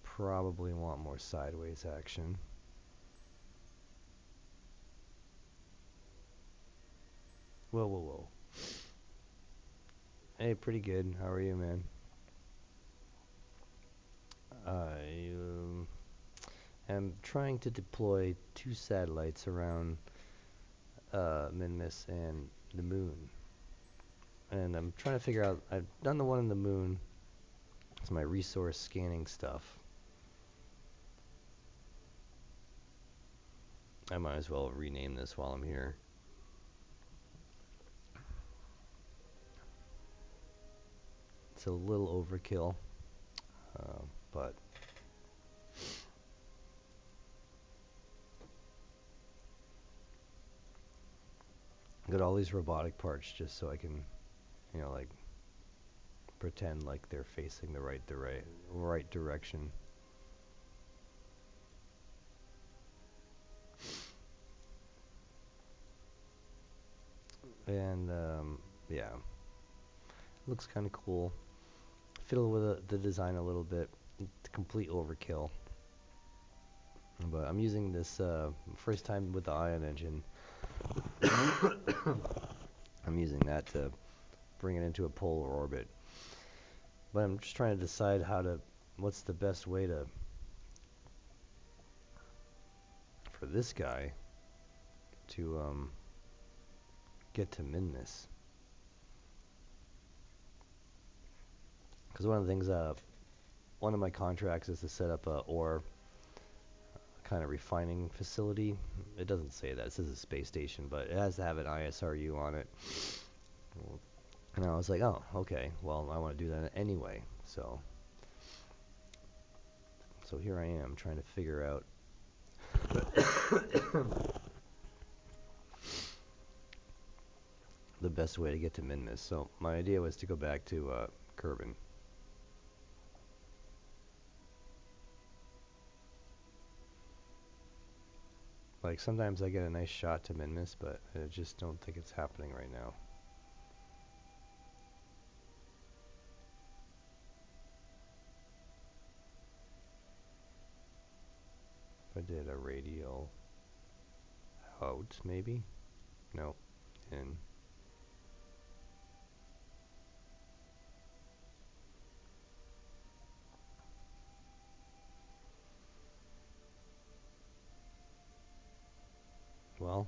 [SPEAKER 1] Probably want more sideways action. Whoa, whoa, whoa. Hey, pretty good. How are you, man? I am trying to deploy 2 satellites around Minmus and the moon. And I'm trying to figure out, I've done the one on the moon. It's my resource scanning stuff. I might as well rename this while I'm here. It's a little overkill, but I got all these robotic parts just so I can, like pretend like they're facing the right direction. And yeah, looks kind of cool. Fiddle with the design a little bit. Complete overkill. But I'm using this first time with the ion engine. I'm using that to bring it into a polar orbit. But I'm just trying to decide what's the best way for this guy to get to min-miss. Because one of the things, one of my contracts is to set up a ore kind of refining facility. It doesn't say that. It says a space station, but it has to have an ISRU on it. And I was like, oh, okay. Well, I want to do that anyway. So here I am trying to figure out the best way to get to min-miss. So my idea was to go back to Kerbin. Like, sometimes I get a nice shot to min-miss, but I just don't think it's happening right now. If I did a radial out, maybe? No. In. Well,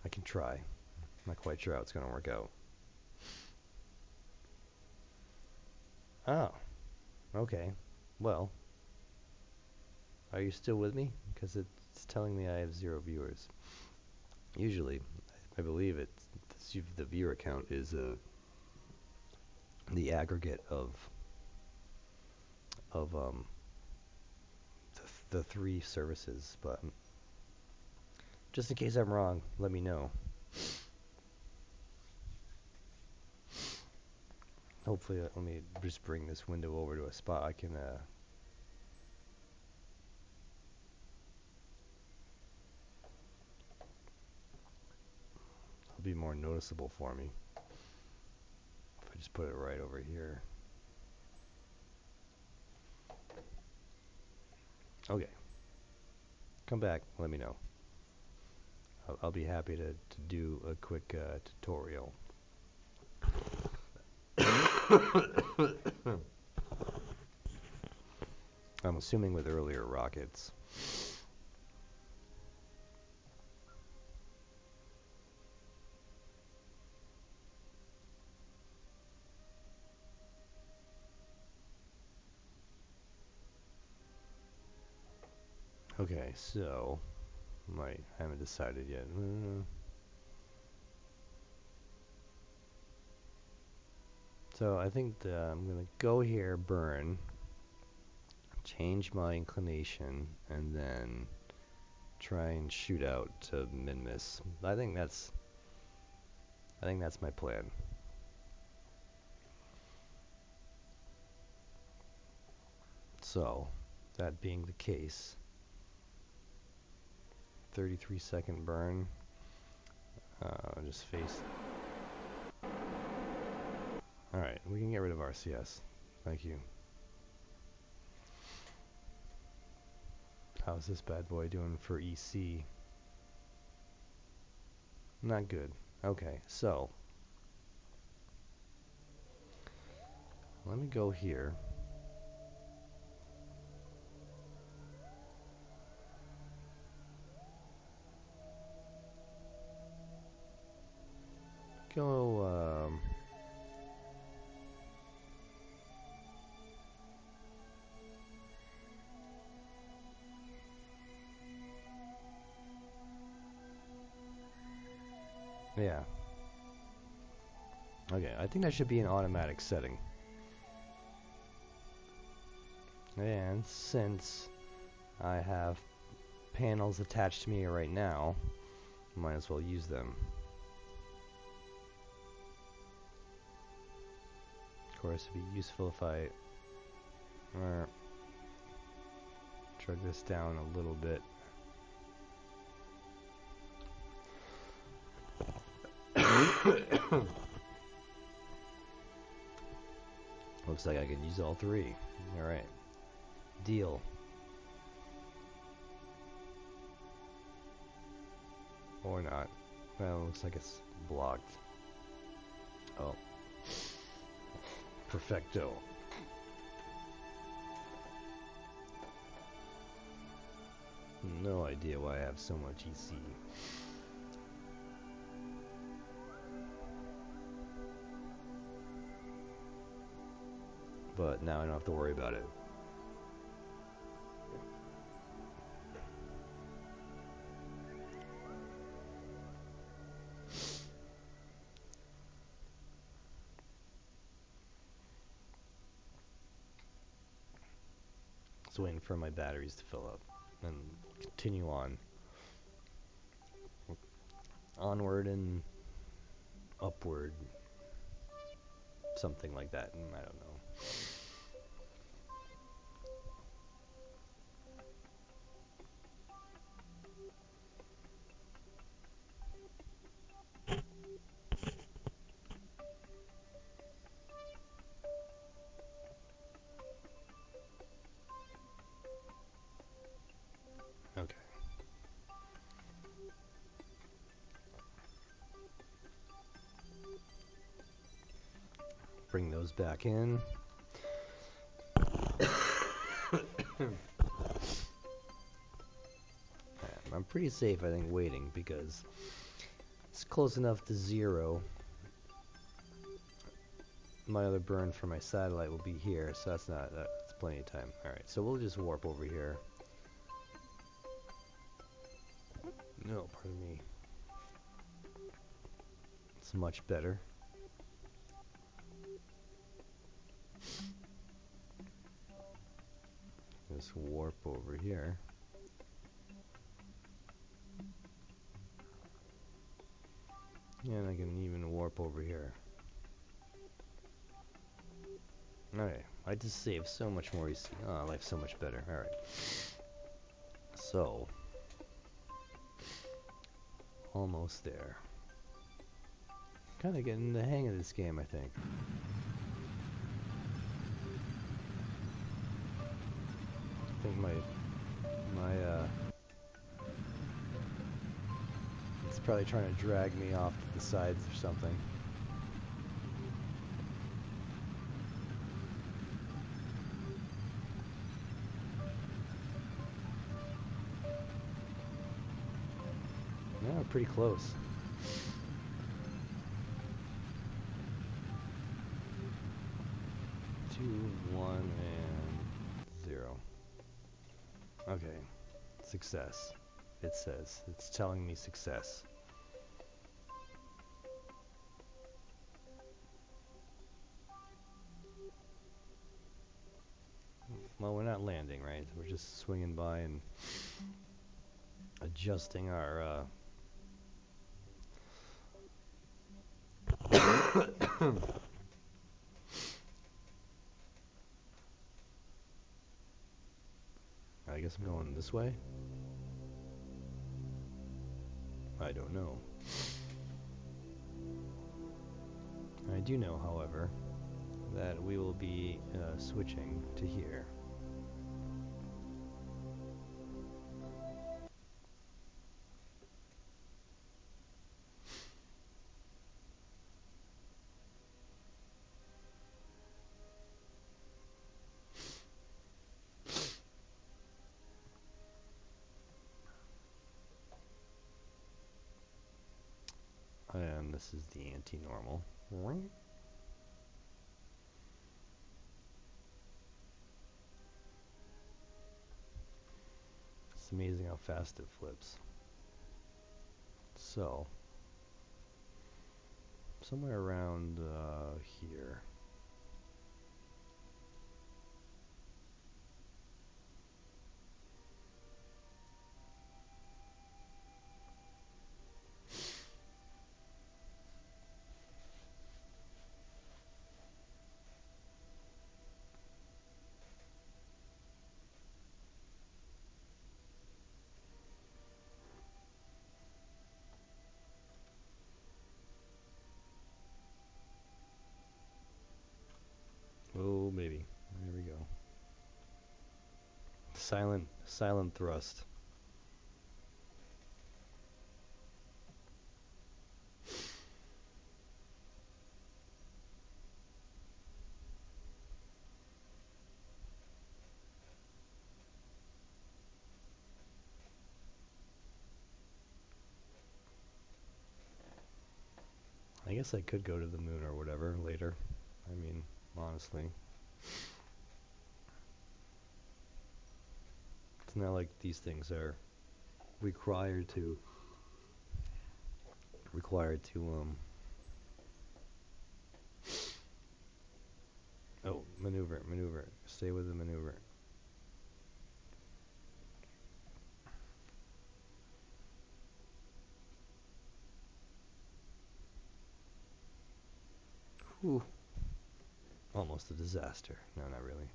[SPEAKER 1] I can try. I'm not quite sure how it's going to work out. Oh, okay. Well, are you still with me? Because it's telling me I have 0 viewers. Usually, I believe the viewer count is the aggregate of the 3 services, but just in case I'm wrong, let me know. Hopefully, let me just bring this window over to a spot I can it'll be more noticeable for me if I just put it right over here. Okay. Come back, let me know. I'll be happy to do a quick tutorial. I'm assuming with earlier rockets. Okay, so I haven't decided yet. So I think I'm gonna go here, burn, change my inclination, and then try and shoot out to min-miss. I think that's my plan. So, that being the case, 33-second burn. Just face. Alright, we can get rid of RCS. Thank you. How's this bad boy doing for EC? Not good. Okay, so let me go here. Go, yeah. Okay, I think that should be an automatic setting. And since I have panels attached to me right now, might as well use them. Of course, it'd be useful if I drag this down a little bit. Looks like I can use all three. Alright. Deal. Or not. Well, looks like it's blocked. Oh. Perfecto. No idea why I have so much EC. But now I don't have to worry about it. Just waiting for my batteries to fill up and continue on. Onward and upward. Something like that. I don't know. Okay. Bring those back in. I'm pretty safe, I think, waiting because it's close enough to 0. My other burn for my satellite will be here, so that's plenty of time. Alright, so we'll just warp over here. No, pardon me. It's much better. Just warp over here. And I can even warp over here. Alright, I just saved so much more EC. Oh, life's so much better. Alright. So, almost there. Kind of getting the hang of this game, I think. I think my it's probably trying to drag me off to the sides or something. Yeah, pretty close. Two, 1, and 0. Okay. Success. It says. It's telling me success. Well, we're not landing, right? We're just swinging by and adjusting our, I guess I'm going this way? I don't know. I do know, however, that we will be switching to here. And this is the anti-normal. It's amazing how fast it flips. So, somewhere around here. Silent thrust. I guess I could go to the moon or whatever later. I mean, honestly. It's not like these things are required to oh, maneuver. Stay with the maneuver. Whew. Almost a disaster. No, not really.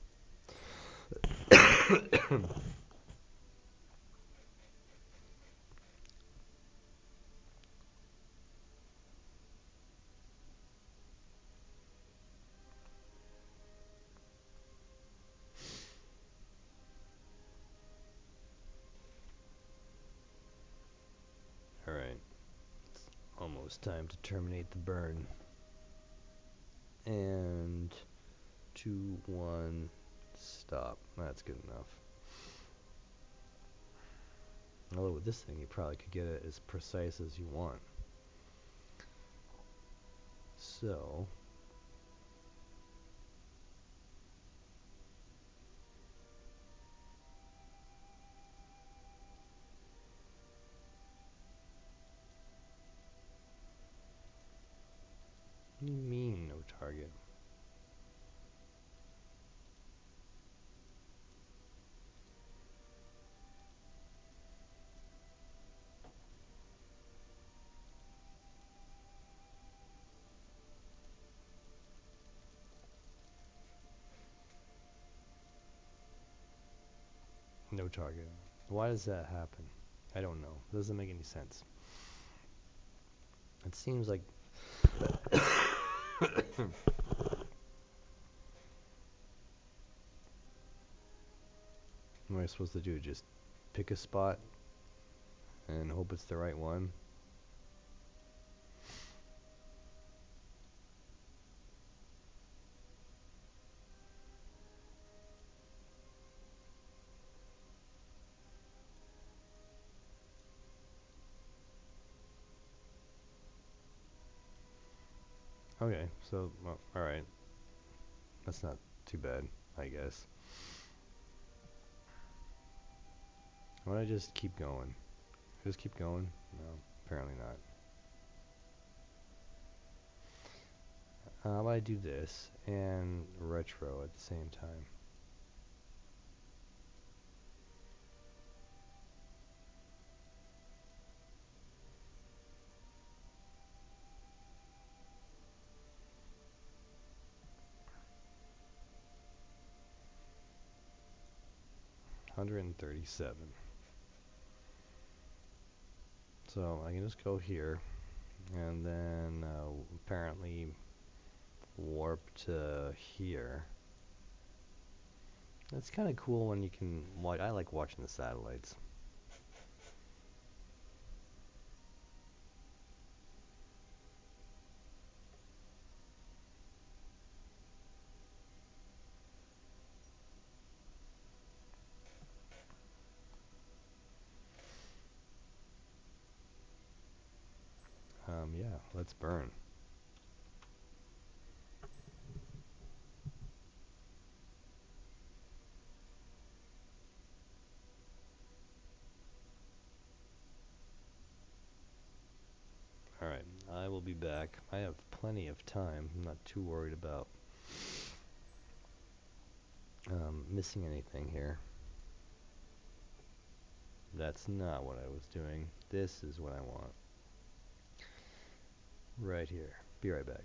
[SPEAKER 1] Alright. It's almost time to terminate the burn. And 2, 1, stop. That's good enough. Although with this thing, you probably could get it as precise as you want. So, what do you mean, no target? No target. Why does that happen? I don't know. It doesn't make any sense. It seems like what am I supposed to do? Just pick a spot and hope it's the right one? Okay, so, well, alright. That's not too bad, I guess. Why don't I just keep going? Just keep going? No, apparently not. How about I do this and retro at the same time? $137. So I can just go here and then apparently warp to here. It's kind of cool when you can watch. I like watching the satellites. Yeah, let's burn. Alright, I will be back. I have plenty of time. I'm not too worried about missing anything here. That's not what I was doing. This is what I want. Right here. Be right back.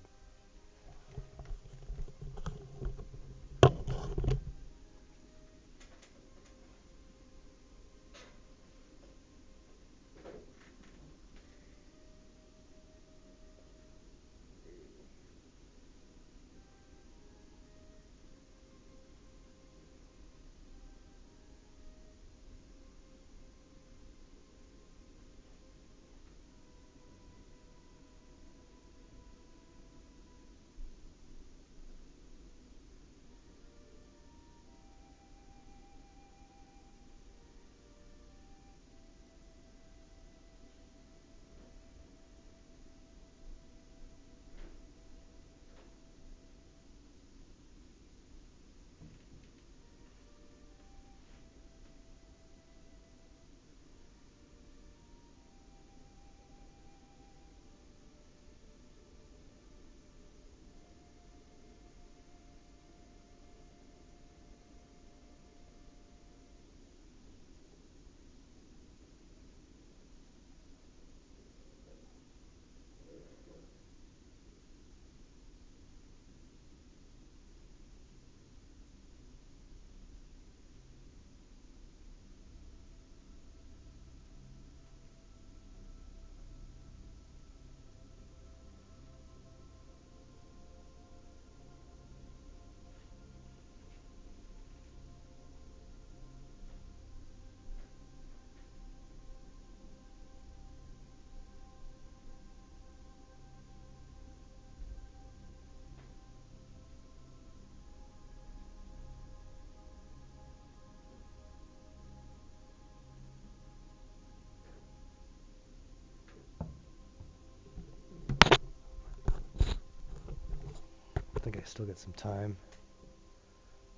[SPEAKER 1] think I still got some time.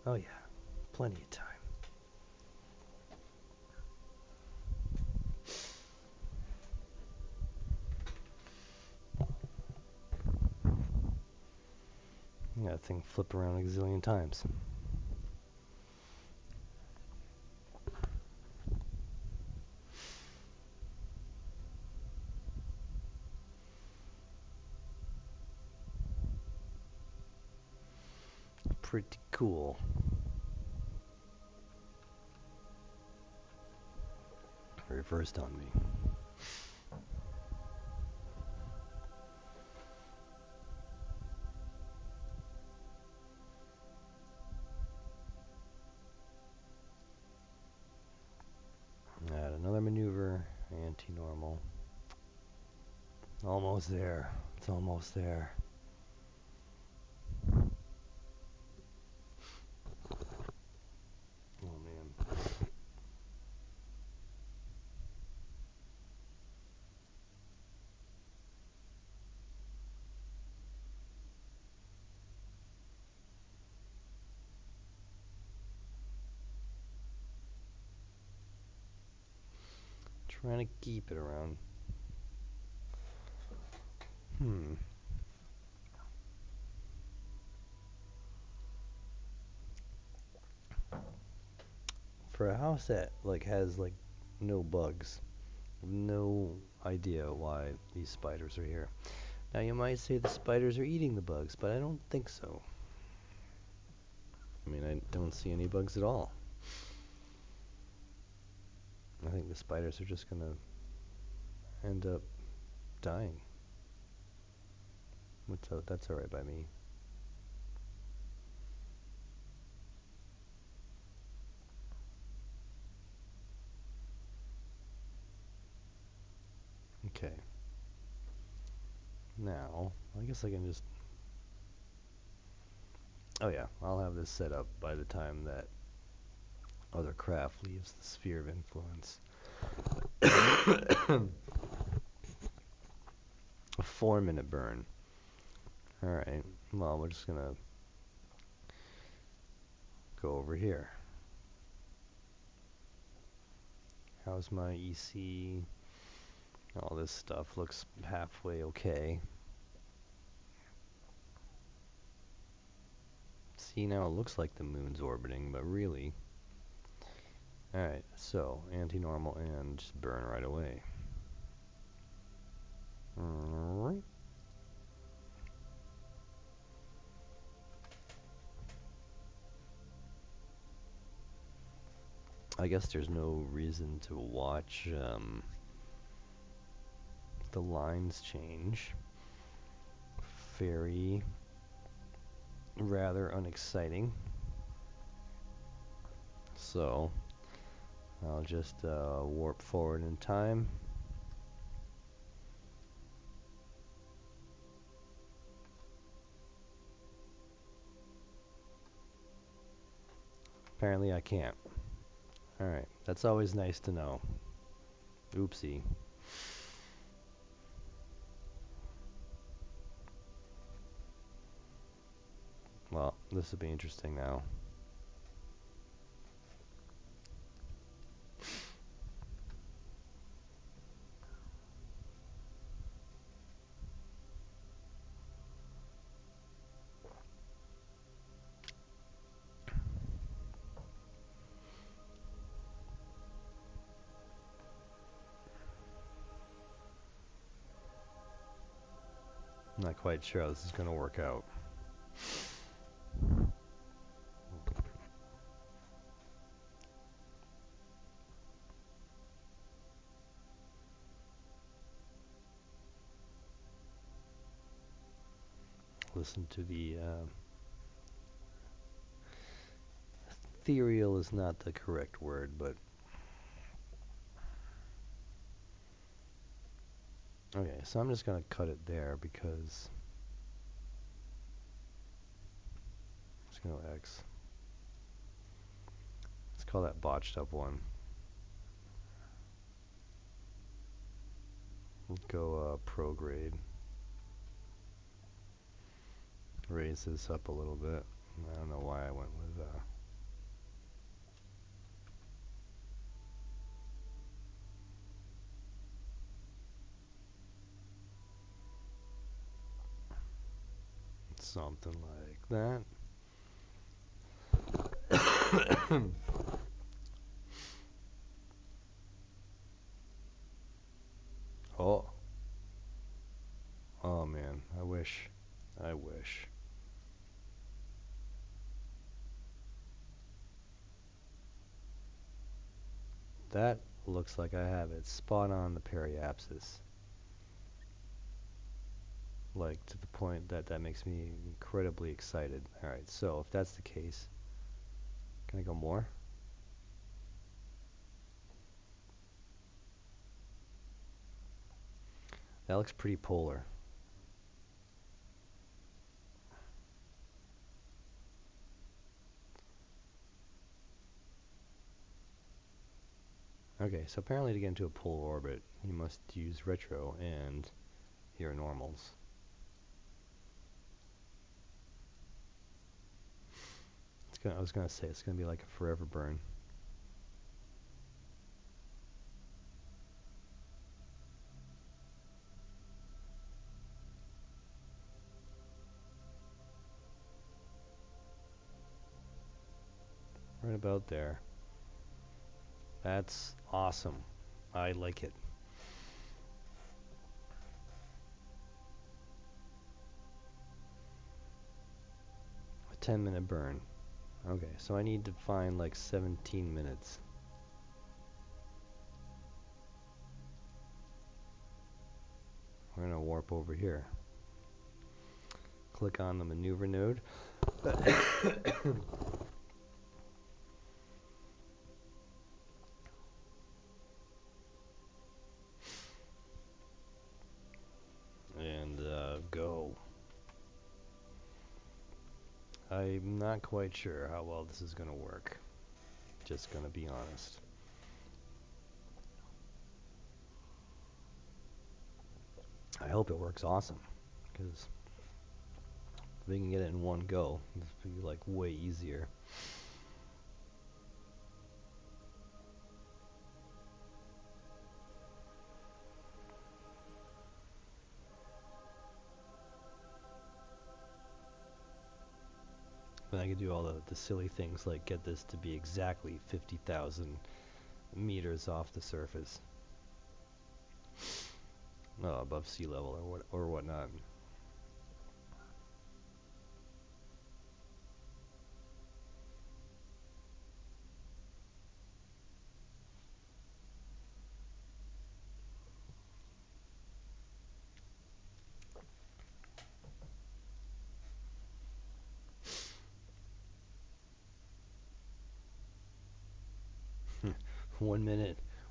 [SPEAKER 1] Oh yeah, plenty of time. That thing flip around a gazillion times. Pretty cool. Reversed on me. Add another maneuver, anti-normal. Almost there. It's almost there. Oh man. Trying to keep it around. For a house that has no bugs, no idea why these spiders are here. Now you might say the spiders are eating the bugs, but I don't think so. I mean, I don't see any bugs at all. I think the spiders are just gonna end up dying. That's alright by me. Okay. Now, I guess I can just... Oh yeah, I'll have this set up by the time that other craft leaves the sphere of influence. A 4-minute burn. Alright, well, we're just gonna go over here. How's my EC? All this stuff looks halfway okay. See, now it looks like the moon's orbiting, but really... Alright, so, anti-normal and just burn right away. Alright. I guess there's no reason to watch the lines change. Very rather unexciting. So I'll just warp forward in time. Apparently I can't. Alright, that's always nice to know. Oopsie. Well, this will be interesting now. I'm not quite sure how this is going to work out. Listen to the ethereal is not the correct word, but okay, so I'm just gonna cut it there because let's go X. Let's call that botched up one. We'll go pro grade. raise this up a little bit. I don't know why I went with something like that. Oh. Oh man, I wish. That looks like I have it spot on the periapsis. Like, to the point that that makes me incredibly excited. Alright, so if that's the case, can I go more? That looks pretty polar. Okay, so apparently to get into a polar orbit, you must use retro and your normals. I was gonna say, it's gonna be like a forever burn. Right about there. That's awesome. I like it. A 10-minute burn. Okay, so I need to find like 17 minutes. We're gonna warp over here. Click on the maneuver node. And go. I'm not quite sure how well this is gonna work. Just gonna be honest. I hope it works awesome, because if we can get it in one go, this would be like way easier. Then I could do all the silly things like get this to be exactly 50,000 meters off the surface. Above sea level or whatnot.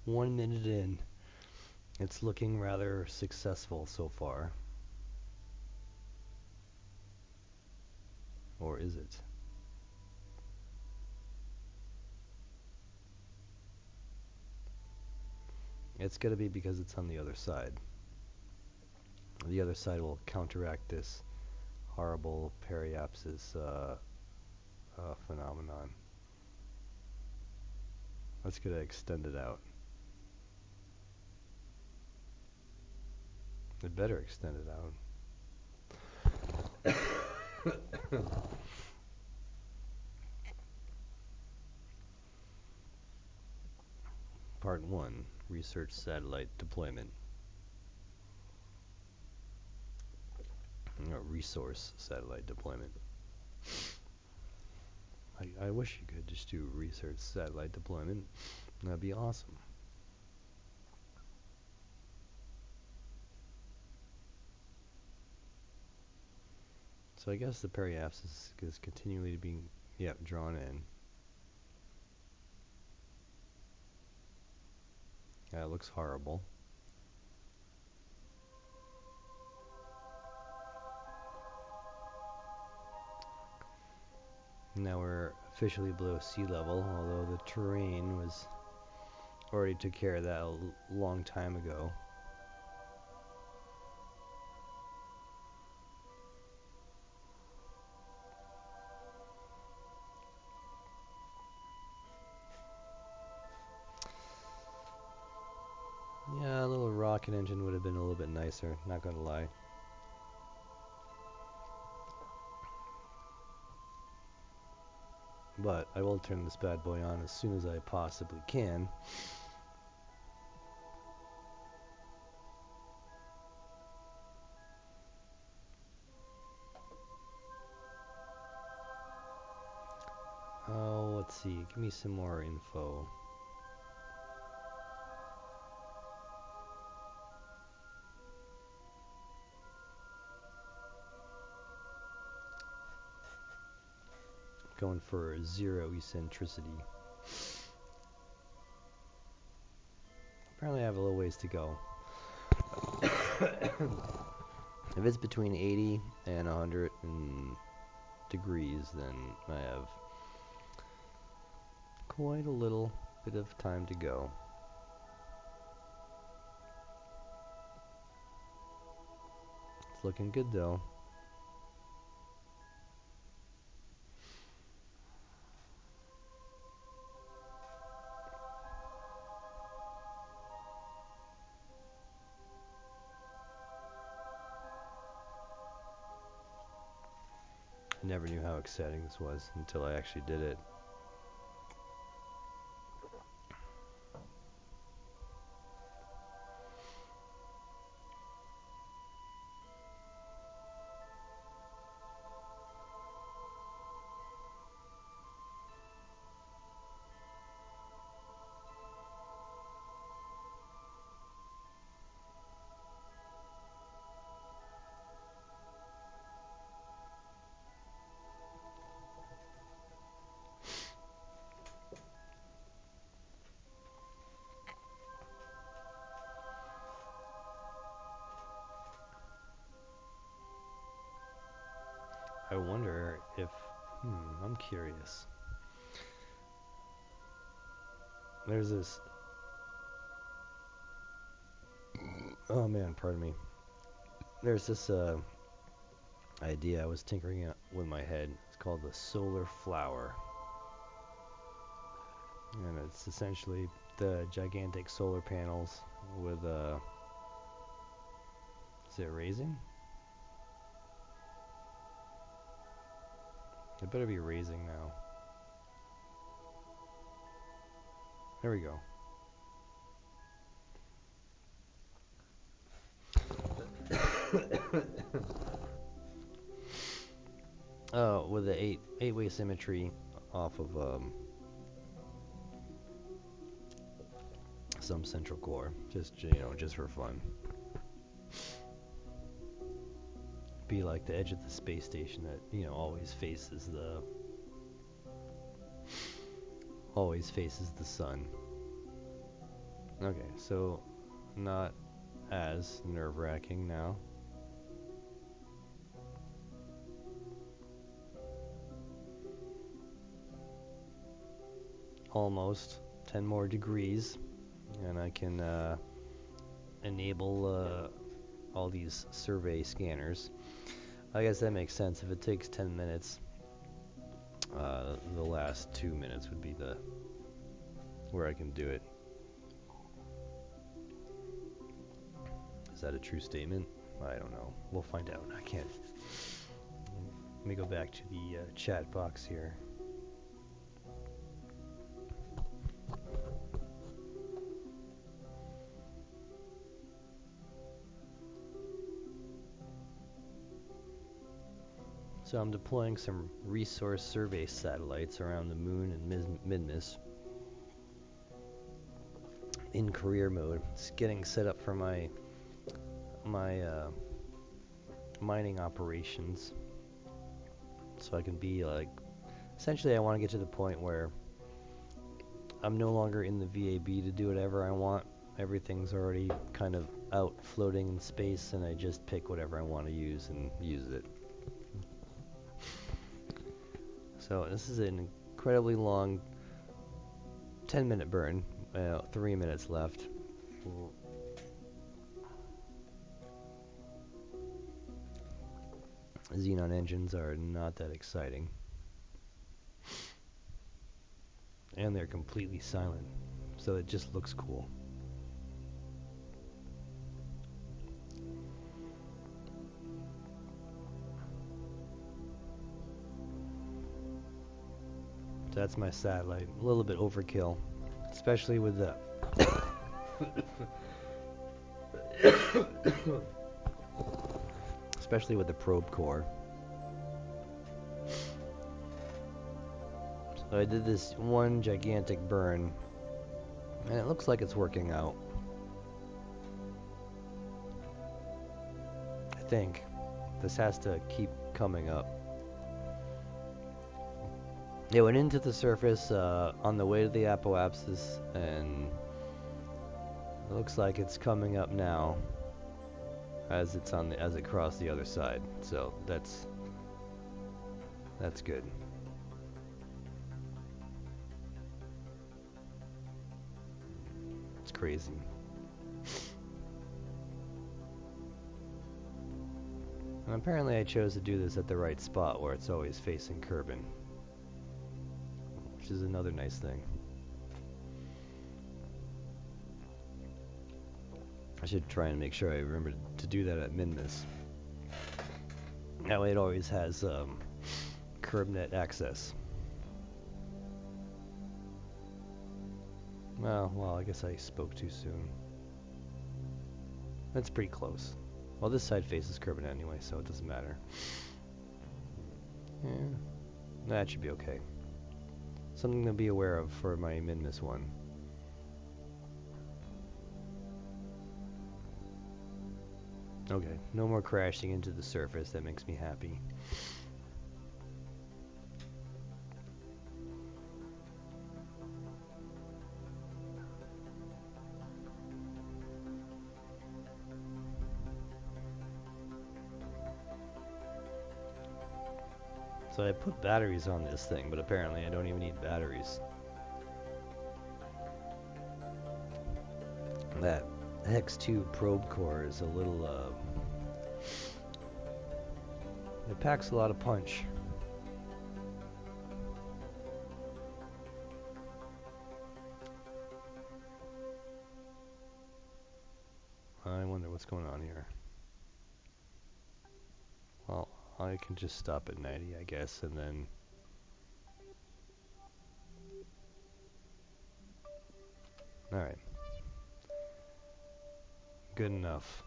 [SPEAKER 1] One minute in. It's looking rather successful so far. Or is it? It's gonna be because it's on the other side. The other side will counteract this horrible periapsis phenomenon. Let's get it extended out. It better extend it out. Part 1, Research Satellite Deployment. Resource Satellite Deployment. I wish you could just do Research Satellite Deployment. That'd be awesome. So I guess the periapsis is continually being, drawn in. Yeah, it looks horrible. Now we're officially below sea level, although the terrain was already took care of that a long time ago. rocket engine would have been a little bit nicer, not gonna lie. But I will turn this bad boy on as soon as I possibly can. Oh, let's see. Give me some more info. Going for 0 eccentricity. Apparently I have a little ways to go. If it's between 80 and 100 degrees, then I have quite a little bit of time to go. It's looking good though. I never knew how exciting this was until I actually did it. I wonder if, I'm curious. There's this, oh man, pardon me. There's this idea I was tinkering with my head. It's called the solar flower. And it's essentially the gigantic solar panels with, is it raising? It better be raising now. There we go. Oh, with the eight-way symmetry off of some central core, just just for fun. Be like the edge of the space station that always faces the sun. Okay, so not as nerve-wracking now. Almost 10 more degrees, and I can enable all these survey scanners. I guess that makes sense. If it takes 10 minutes, the last 2 minutes would be where I can do it. Is that a true statement? I don't know. We'll find out. I can't. Let me go back to the chat box here. So I'm deploying some resource survey satellites around the moon and Midmas in career mode. It's getting set up for my mining operations, so I can be like, essentially I want to get to the point where I'm no longer in the VAB to do whatever I want. Everything's already kind of out floating in space, and I just pick whatever I want to use and use it. So this is an incredibly long 10-minute burn. 3 minutes left. Xenon engines are not that exciting. And they're completely silent, so it just looks cool. that's my satellite. A little bit overkill, especially with the especially with the probe core. So I did this one gigantic burn, and it looks like it's working out. I think this has to keep coming up. It went into the surface on the way to the apoapsis, and it looks like it's coming up now as it crossed the other side. So that's good. It's crazy. And apparently I chose to do this at the right spot where it's always facing Kerbin, which is another nice thing. I should try and make sure I remember to do that at Minmus. That way it always has KerbNet access. Well, I guess I spoke too soon. That's pretty close. Well, this side faces KerbNet anyway, so it doesn't matter. Yeah, that should be okay. Something to be aware of for my Minmus one. Okay, no more crashing into the surface. That makes me happy. So I put batteries on this thing, but apparently I don't even need batteries. That Hex 2 probe core is a little, it packs a lot of punch. I wonder what's going on here. Well, I can just stop at 90, I guess, and then... Alright. Good enough.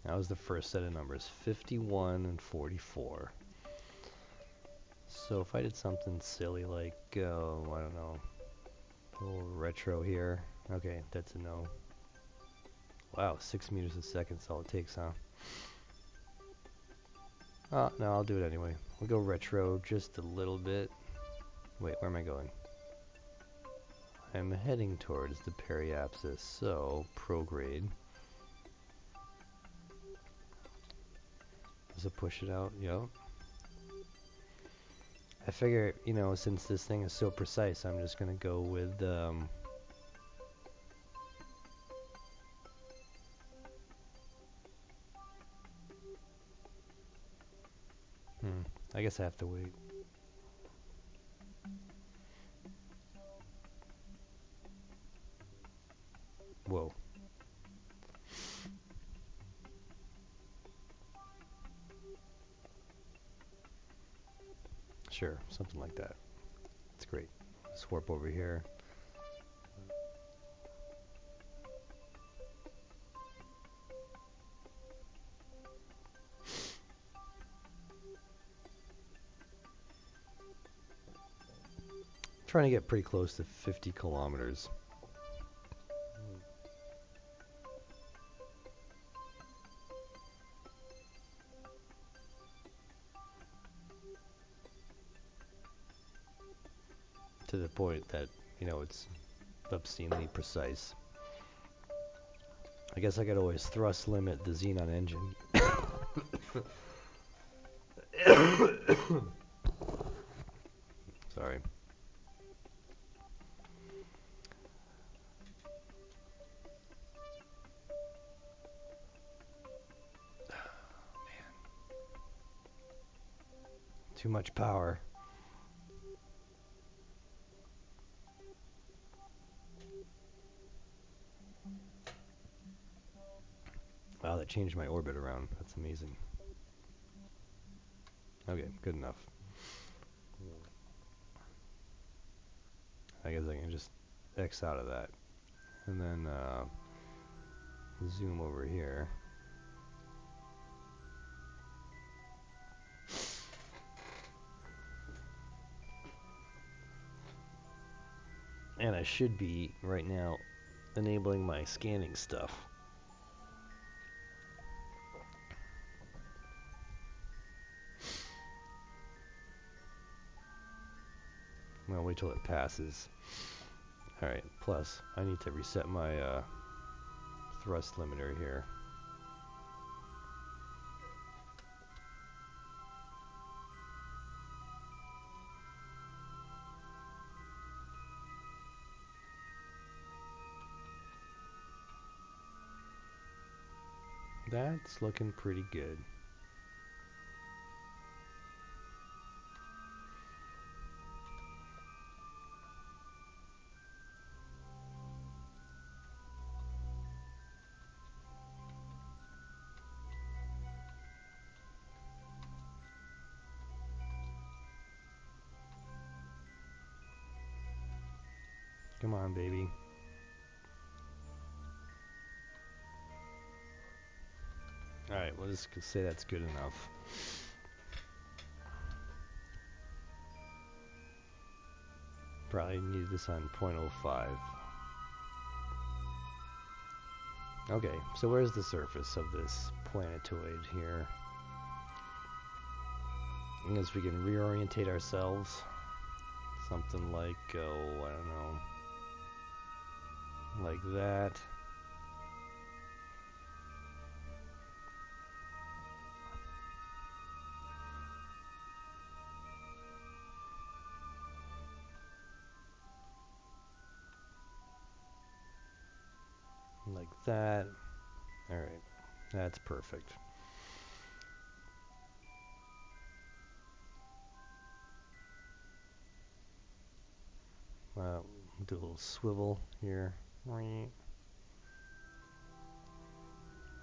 [SPEAKER 1] That was the first set of numbers, 51 and 44. So if I did something silly like, I don't know, a little retro here. Okay, that's a no. Wow, 6 meters a second is all it takes, huh? Oh, no, I'll do it anyway. We'll go retro just a little bit. Wait, where am I going? I'm heading towards the periapsis, so prograde. Does it push it out? Yep. I figure, you know, since this thing is so precise, I'm just gonna go with, I guess I have to wait. Whoa. Sure, something like that. That's great. Let's warp over here. Trying to get pretty close to 50 kilometers. To the point that, you know, it's obscenely precise. I guess I could always thrust limit the Xenon engine. Sorry. Man. Too much power. Wow, that changed my orbit around. That's amazing. Okay, good enough. I guess I can just X out of that. And then zoom over here. And I should be, right now, enabling my scanning stuff. Well, wait till it passes. Alright, plus, I need to reset my thrust limiter here. That's looking pretty good. Come on, baby. Alright, we'll just say that's good enough. Probably need this on 0.05. Okay, so where's the surface of this planetoid here? I guess we can reorientate ourselves. Something like, oh, I don't know. Like that. Like that. Alright, that's perfect. Do a little swivel here.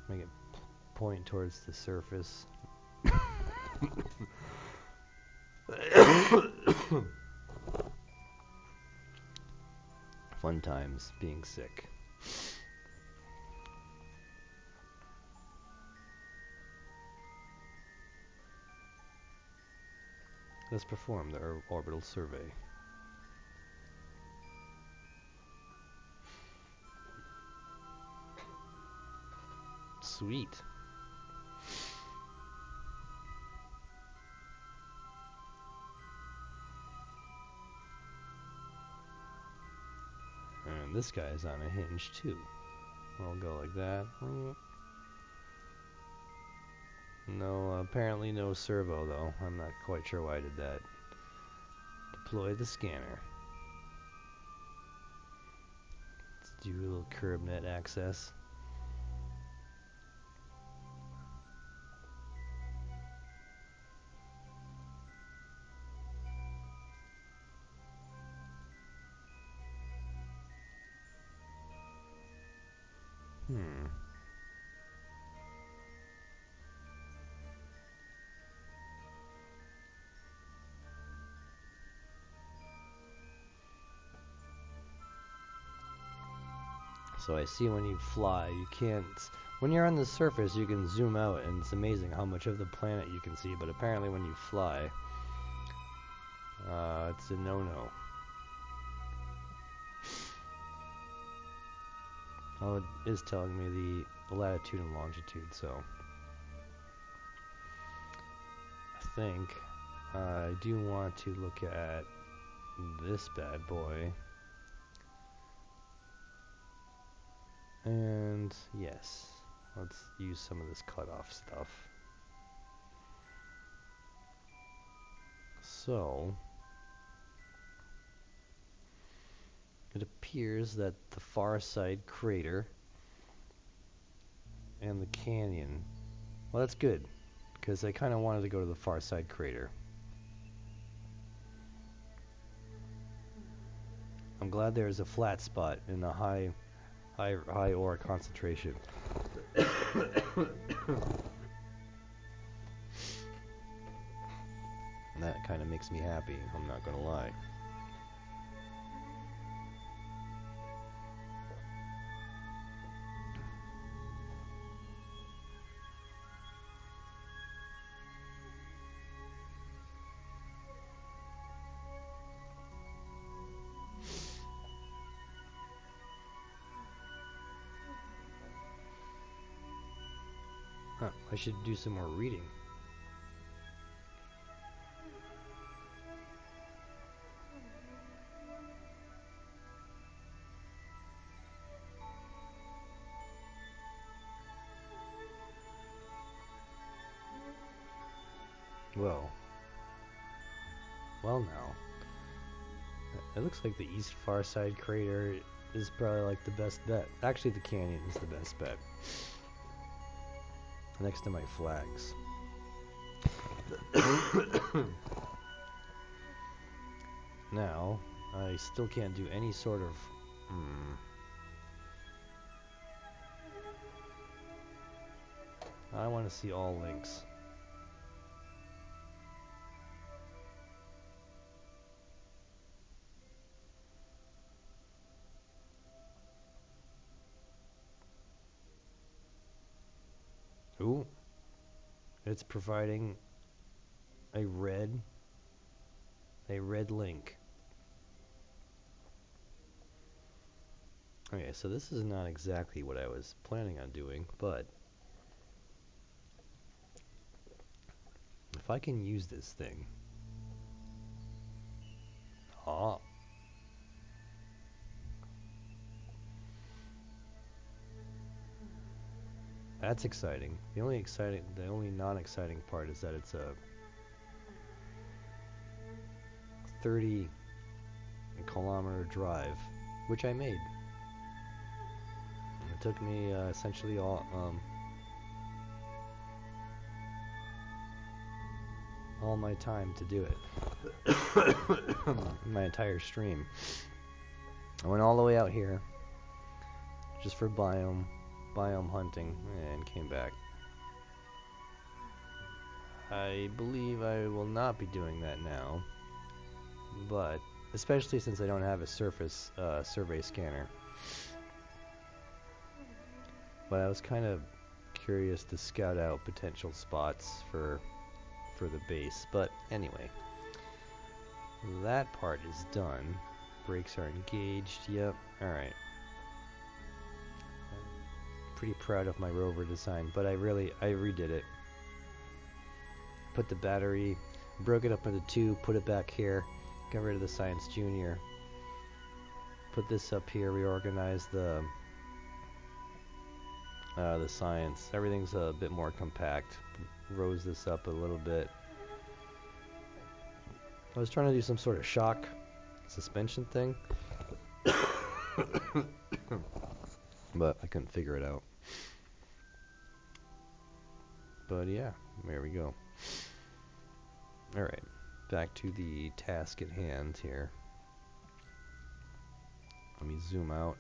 [SPEAKER 1] Make it point towards the surface. Fun times being sick. Let's perform the orbital survey. Sweet. And this guy's on a hinge too. I'll go like that. No, apparently no servo though. I'm not quite sure why I did that. Deploy the scanner. Let's do a little curb net access. So I see when you fly, you can't... When you're on the surface, you can zoom out, and it's amazing how much of the planet you can see, but apparently when you fly, it's a no-no. Oh, it is telling me the latitude and longitude, so... I think I do want to look at this bad boy. And yes, let's use some of this cutoff stuff. So, it appears that the far side crater and the canyon, well, that's good, because I kind of wanted to go to the far side crater. I'm glad there's a flat spot in a high ore concentration. And that kind of makes me happy, I'm not gonna lie. Huh, I should do some more reading. Well now. It looks like the East Far Side crater is probably like the best bet. Actually, the canyon is the best bet. Next to my flags. Now, I still can't do any sort of... I want to see all links. Ooh. It's providing a red link. Okay, so this is not exactly what I was planning on doing, but if I can use this thing. Ah. That's exciting. The only non-exciting part is that it's a 30-kilometer drive, which I made. It took me essentially all my time to do it. My entire stream. I went all the way out here just for biome hunting and came back. I believe I will not be doing that now, but especially since I don't have a surface survey scanner. But I was kind of curious to scout out potential spots for the base. But anyway, that part is done. Brakes are engaged. Yep. All right. Pretty proud of my rover design, but I redid it. Put the battery, broke it up into two, put it back here, got rid of the Science Junior. Put this up here, reorganized the Science. Everything's a bit more compact. Rose this up a little bit. I was trying to do some sort of shock suspension thing, but I couldn't figure it out. But yeah, there we go. Alright, back to the task at hand here. Let me zoom out.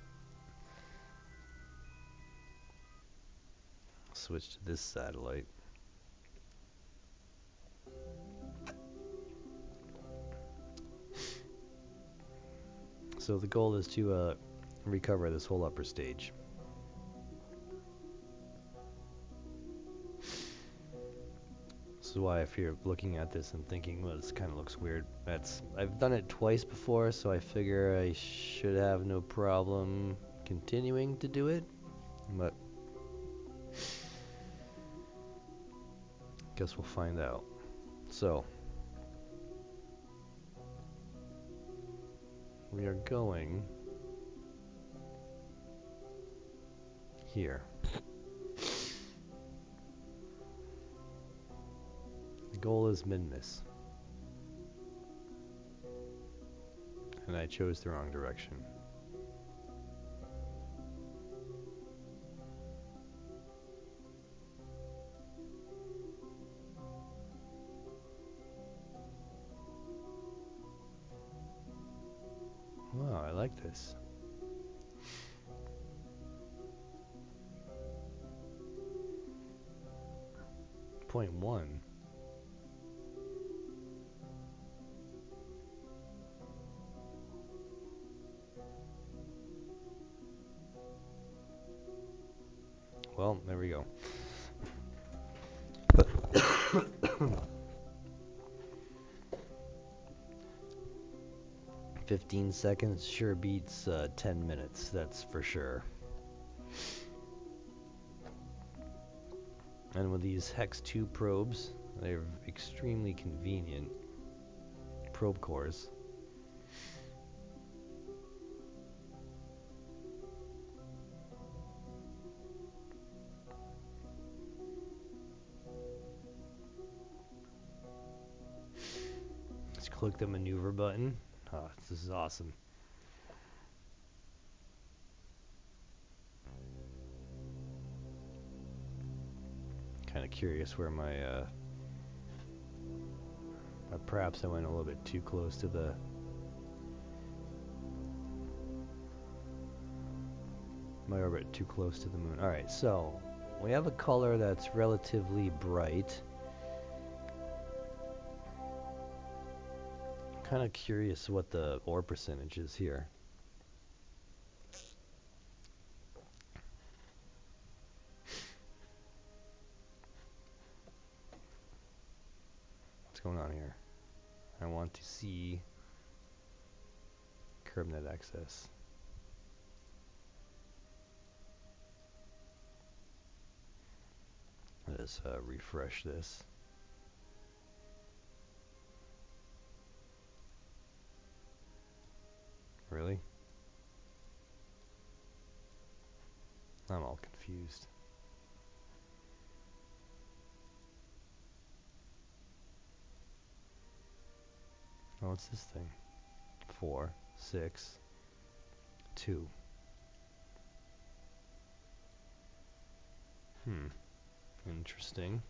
[SPEAKER 1] Switch to this satellite. So the goal is to recover this whole upper stage. This is why if you're looking at this and thinking, well, this kind of looks weird, I've done it twice before, so I figure I should have no problem continuing to do it, but guess we'll find out. So we are going here. The goal is Minmus. And I chose the wrong direction. Wow, I like this. 0.1. Well, there we go. 15 seconds sure beats 10 minutes, that's for sure. And with these Hex 2 probes, they're extremely convenient probe cores. Just click the maneuver button. Oh, this is awesome. Kind of curious where my perhaps I went a little bit too close to the my orbit, too close to the moon. Alright, so we have a color that's relatively bright. I'm kind of curious what the ore percentage is here. What's going on here? I want to see curve net access. Let us refresh this. Really? I'm all confused. Oh, what's this thing? 4, 6, 2. Interesting.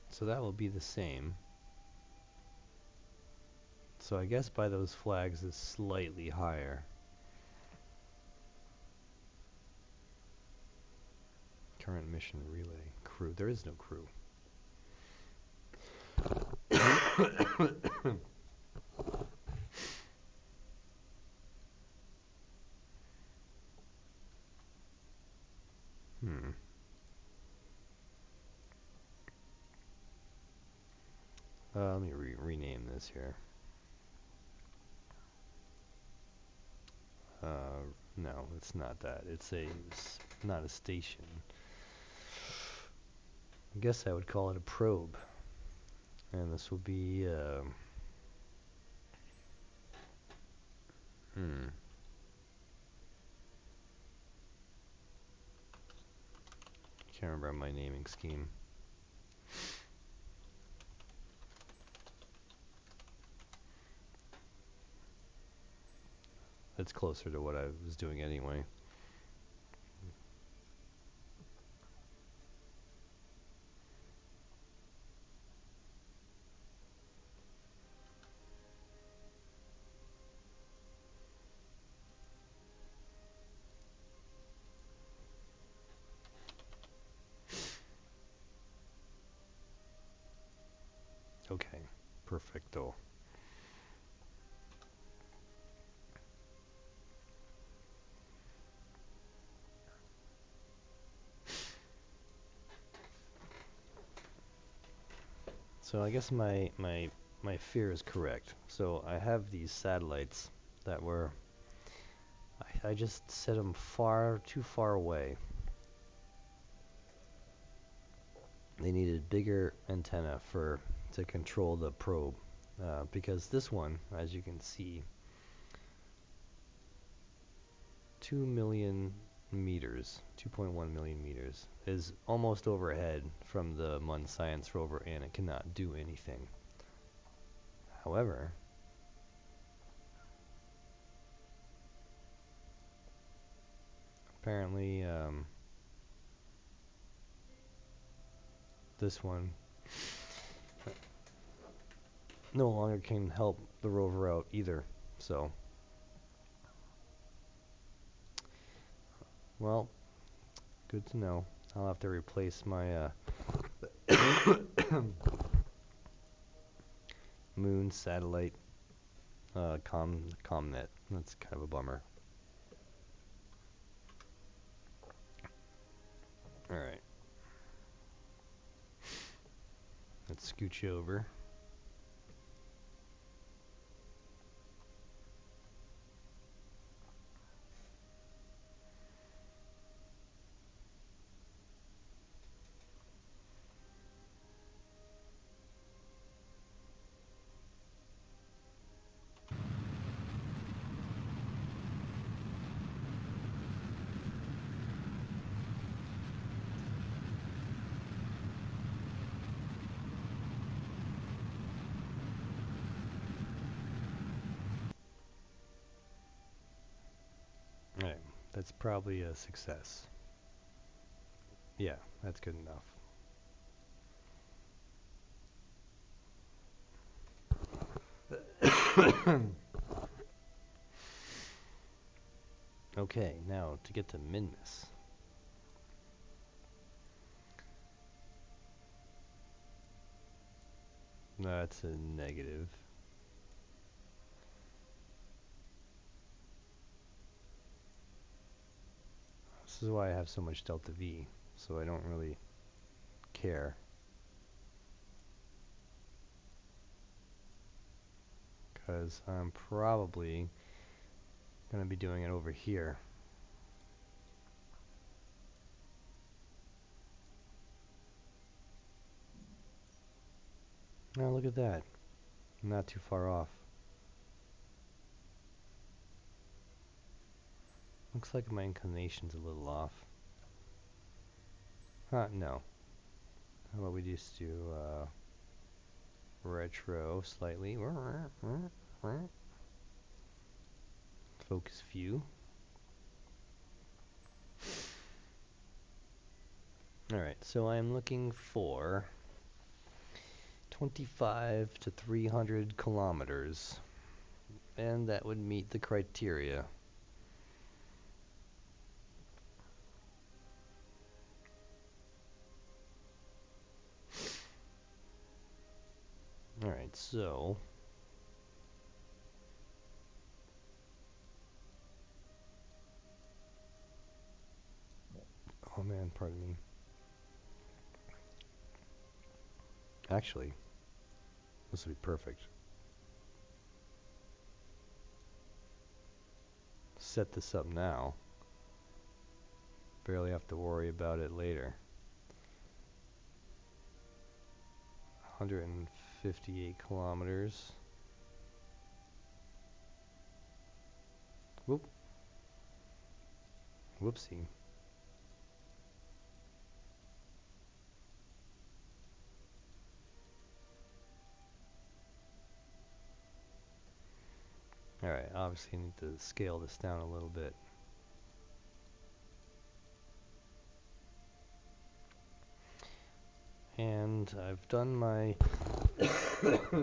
[SPEAKER 1] So that will be the same. So I guess by those flags is slightly higher. Current mission relay. Crew. There is no crew. Let me rename this here. No, it's not that. It's not a station. I guess I would call it a probe. And this will be, can't remember my naming scheme. It's closer to what I was doing anyway. Okay, perfecto. So I guess my fear is correct. So I have these satellites that were, I just set them too far away. They needed bigger antenna to control the probe, because this one, as you can see, 2 million meters, 2.1 million meters, is almost overhead from the MUN science rover, and it cannot do anything. However, apparently this one no longer can help the rover out either. So Well, good to know. I'll have to replace my moon satellite comnet. That's kind of a bummer. Alright. Let's scooch over. Alright, that's probably a success. Yeah, that's good enough. Okay, now to get to Minmus. That's a negative. This is why I have so much delta V, so I don't really care. Because I'm probably going to be doing it over here. Now look at that. Not too far off. Looks like my inclination's a little off. No. How about we just do retro slightly. Focus view. Alright, so I'm looking for 25 to 300 kilometers. And that would meet the criteria. Alright, so oh man, pardon me. Actually, this would be perfect. Set this up now. Barely have to worry about it later. 158 kilometers. Whoop. Whoopsie. Alright, obviously I need to scale this down a little bit. And I've done my if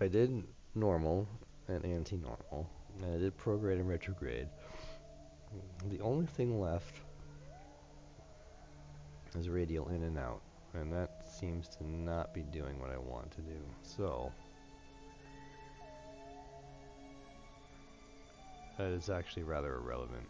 [SPEAKER 1] I did normal and anti-normal, and I did prograde and retrograde, the only thing left is radial in and out, and that seems to not be doing what I want to do. So that is actually rather irrelevant.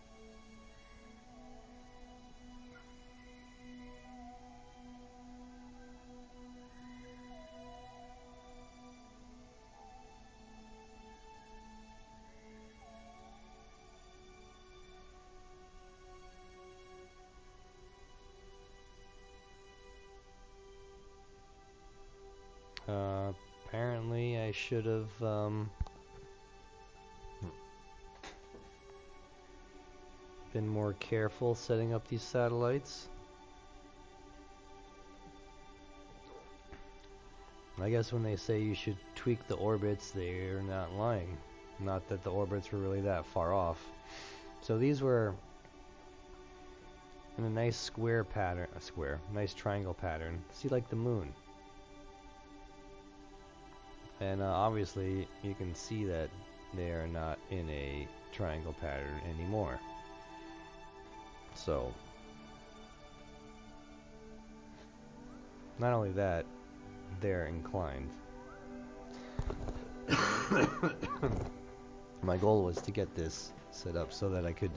[SPEAKER 1] Apparently I should have been more careful setting up these satellites. I guess when they say you should tweak the orbits, they're not lying. Not that the orbits were really that far off. So these were in a nice square pattern, nice triangle pattern. See, like the moon. And obviously you can see that they are not in a triangle pattern anymore. So, not only that, they're inclined. My goal was to get this set up so that I could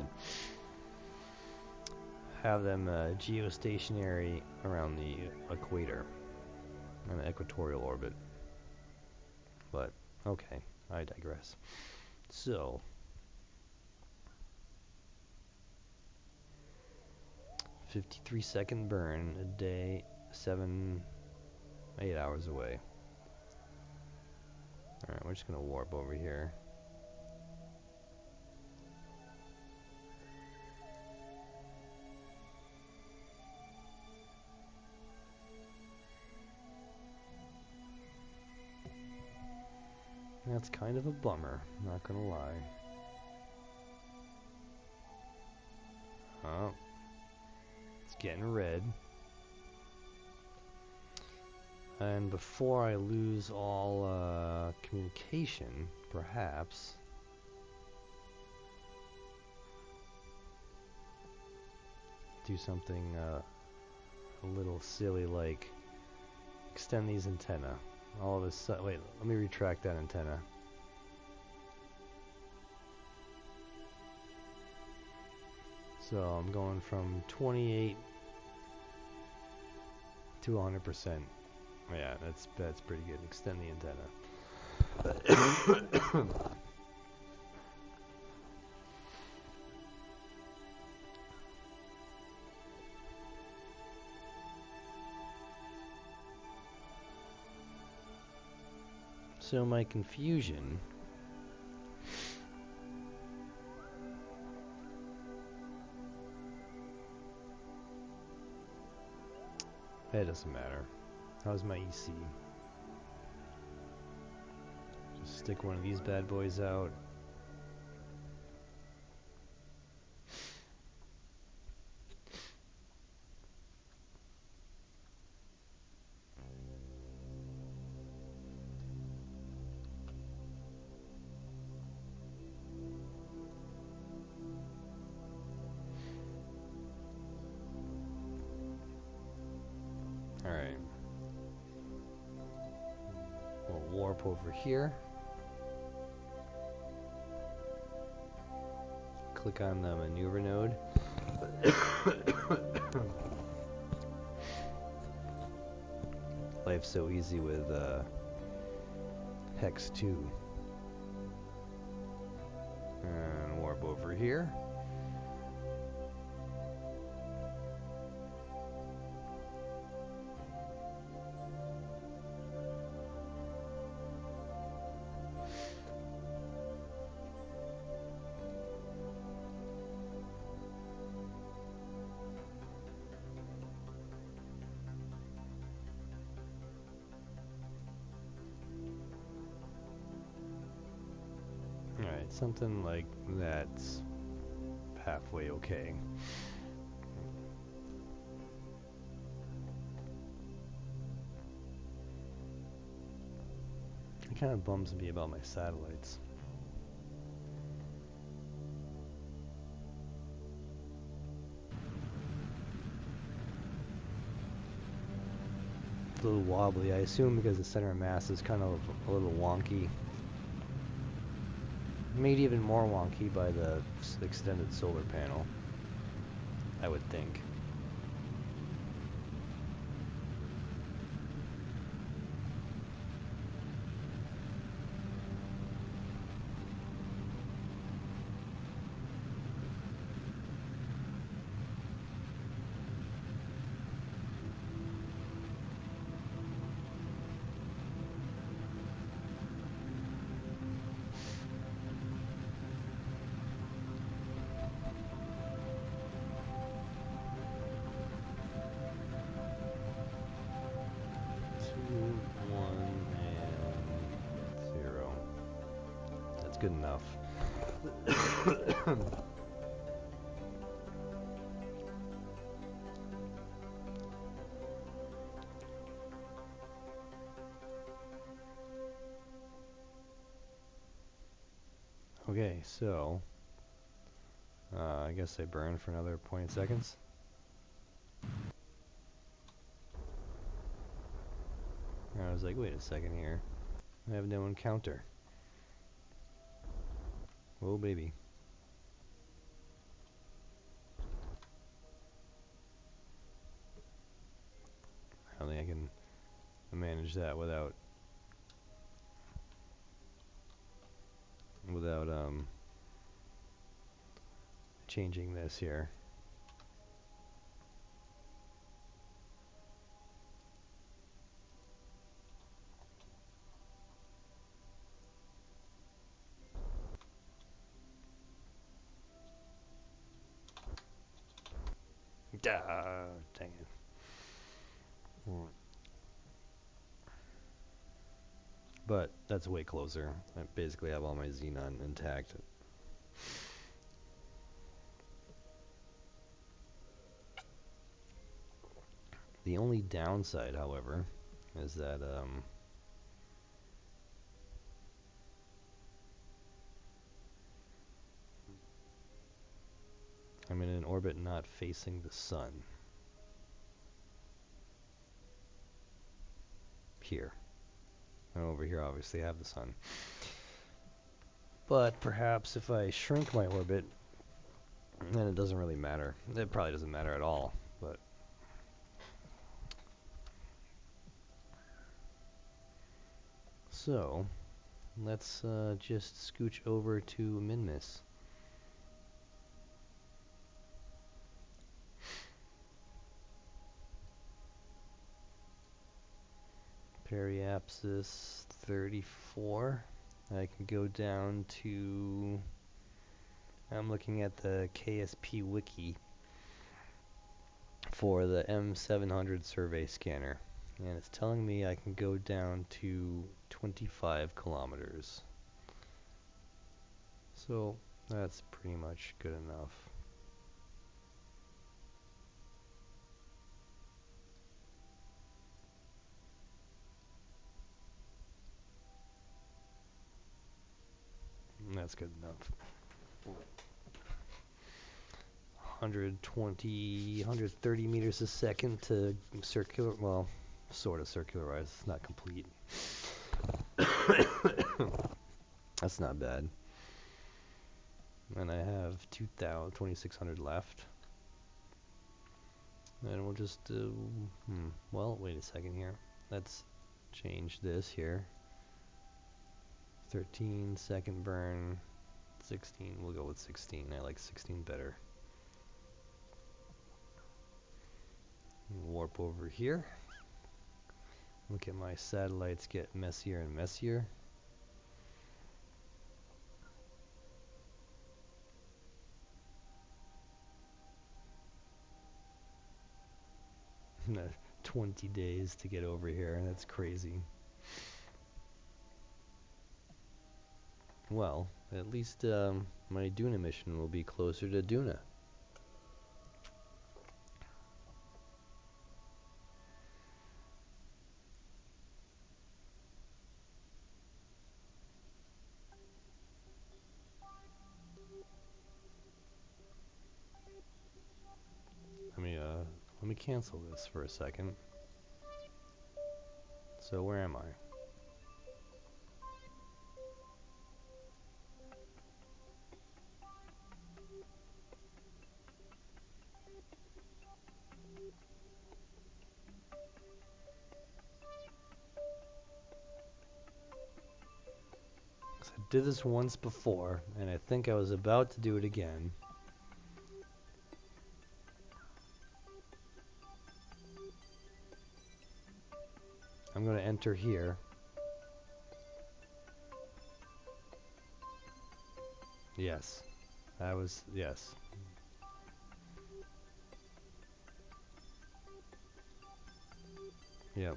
[SPEAKER 1] have them geostationary around the equator, on the equatorial orbit. But, okay, I digress. So, 53-second burn a day, 8 hours away. Alright, we're just gonna warp over here. That's kind of a bummer, not gonna lie. Oh, it's getting red. And before I lose all communication, perhaps do something a little silly like extend these antennae. All of a sudden, wait, let me retract that antenna. So I'm going from 28 to 100%. Yeah, that's pretty good. Extend the antenna. So my confusion it doesn't matter. How's my EC? Just stick one of these bad boys out. Alright. We'll warp over here. Click on the maneuver node. Life's so easy with Hex 2. And warp over here. Alright, something like that's halfway okay. It kind of bums me about my satellites. It's a little wobbly, I assume because the center of mass is kind of a little wonky. Made even more wonky by the extended solar panel, I would think. Good enough. Okay, so I guess I burn for another 20 seconds. I was like, wait a second here. I have no encounter. Oh, baby. I don't think I can manage that without changing this here. Dang it. But that's way closer. I basically have all my xenon intact. The only downside, however, is that I'm in an orbit not facing the sun. Here. And over here, obviously, I have the sun. But perhaps if I shrink my orbit, then it doesn't really matter. It probably doesn't matter at all, but... So, let's just scooch over to Minmus. Periapsis 34. I can go down to... I'm looking at the KSP wiki for the M700 survey scanner, and it's telling me I can go down to 25 kilometers. So that's pretty much good enough. That's good enough. 120, 130 meters a second to circular, well, sort of circularize. It's not complete. That's not bad. And I have 2,600 left. And we'll just do, well, wait a second here. Let's change this here. 13 second burn, 16, we'll go with 16. I like 16 better. Warp over here. Look at my satellites get messier and messier. No, 20 days to get over here. That's crazy. Well, at least my Duna mission will be closer to Duna. Let me cancel this for a second. So where am I? So I did this once before, and I think I was about to do it again. I'm going to enter here. Yes. Yes. Yep.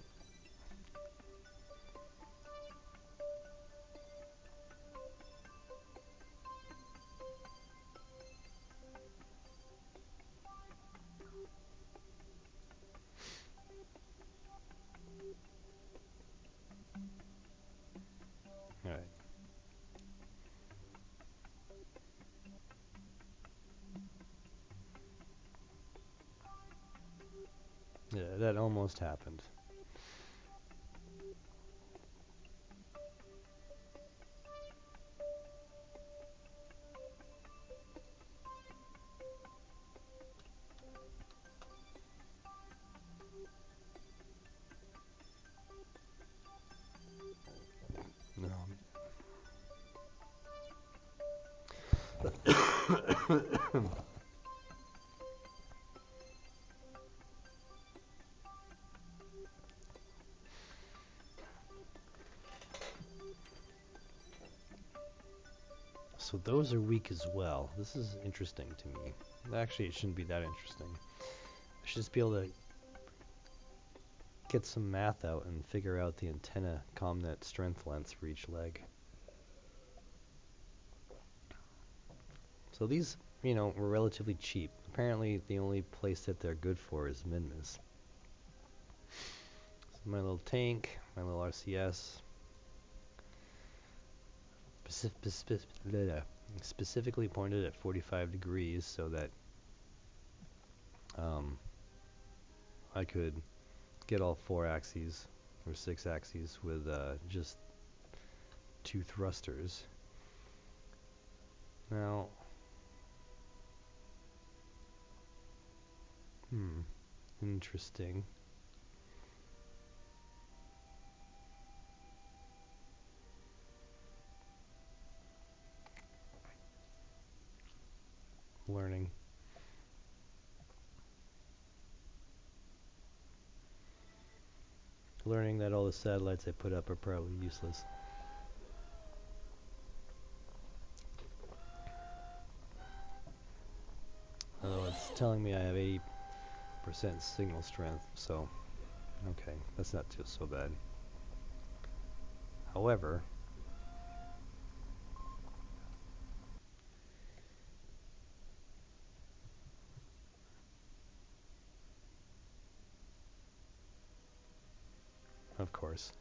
[SPEAKER 1] Alright.
[SPEAKER 2] almost happened. No. So those are weak as well. This is interesting to me. Actually, it shouldn't be that interesting. I should just be able to get some math out and figure out the antenna ComNet strength lengths for each leg. So these, were relatively cheap. Apparently, the only place that they're good for is Minmus. So my little tank, my little RCS, specifically pointed at 45 degrees so that I could get all 4 axes or 6 axes with just 2 thrusters. Now, interesting. Learning. Learning that all the satellites I put up are probably useless. Although it's telling me I have 80% signal strength, so okay, that's not too so bad. However, of course.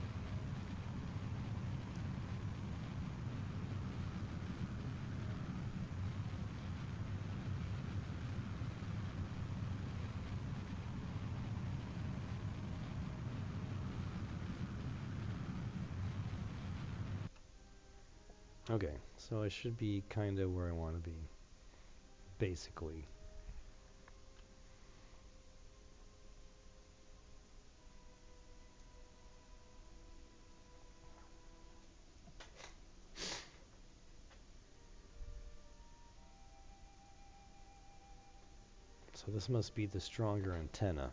[SPEAKER 2] Okay, so I should be kind of where I want to be, basically. So this must be the stronger antenna,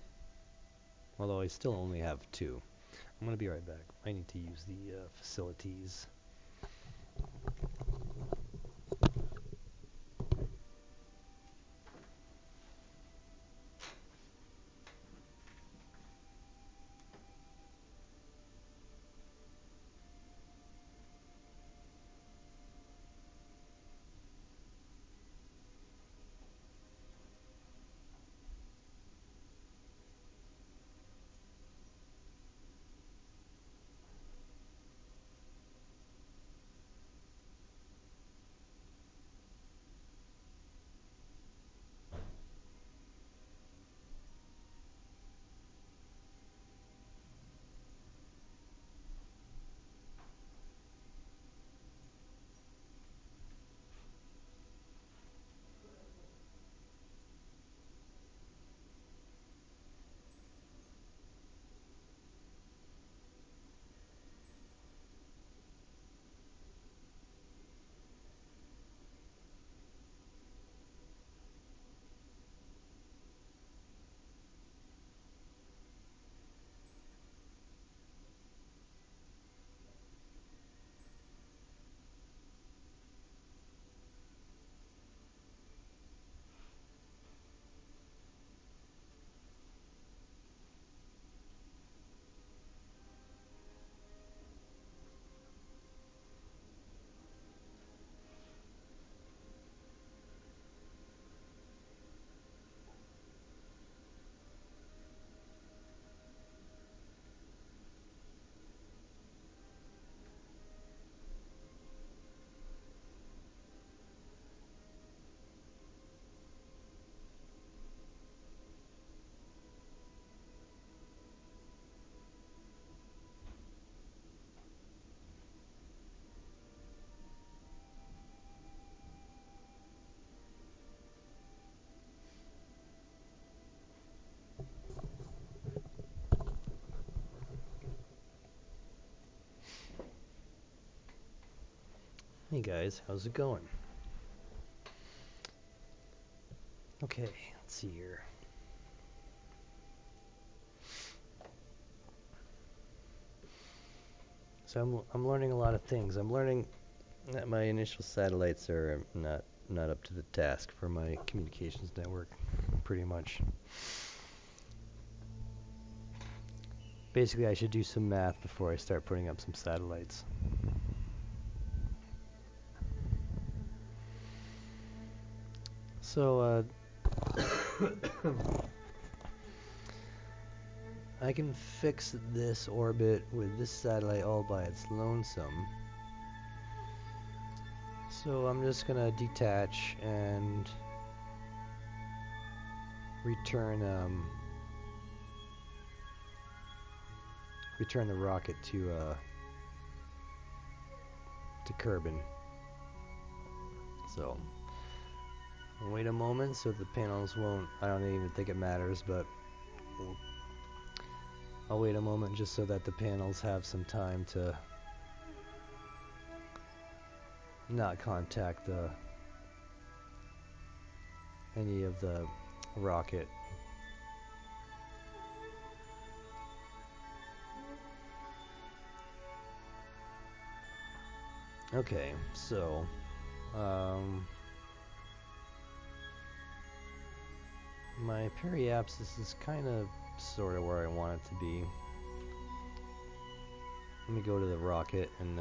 [SPEAKER 2] although I still only have 2. I'm going to be right back. I need to use the facilities. Hey guys, how's it going? Okay, let's see here. So I'm learning a lot of things. I'm learning that my initial satellites are not up to the task for my communications network, pretty much. Basically, I should do some math before I start putting up some satellites. So, I can fix this orbit with this satellite all by its lonesome. So I'm just gonna detach and return the rocket to Kerbin. So I'll wait a moment so the panels won't. I don't even think it matters, but I'll wait a moment just so that the panels have some time to not contact any of the rocket. Okay, so my periapsis is kind of sort of where I want it to be. Let me go to the rocket and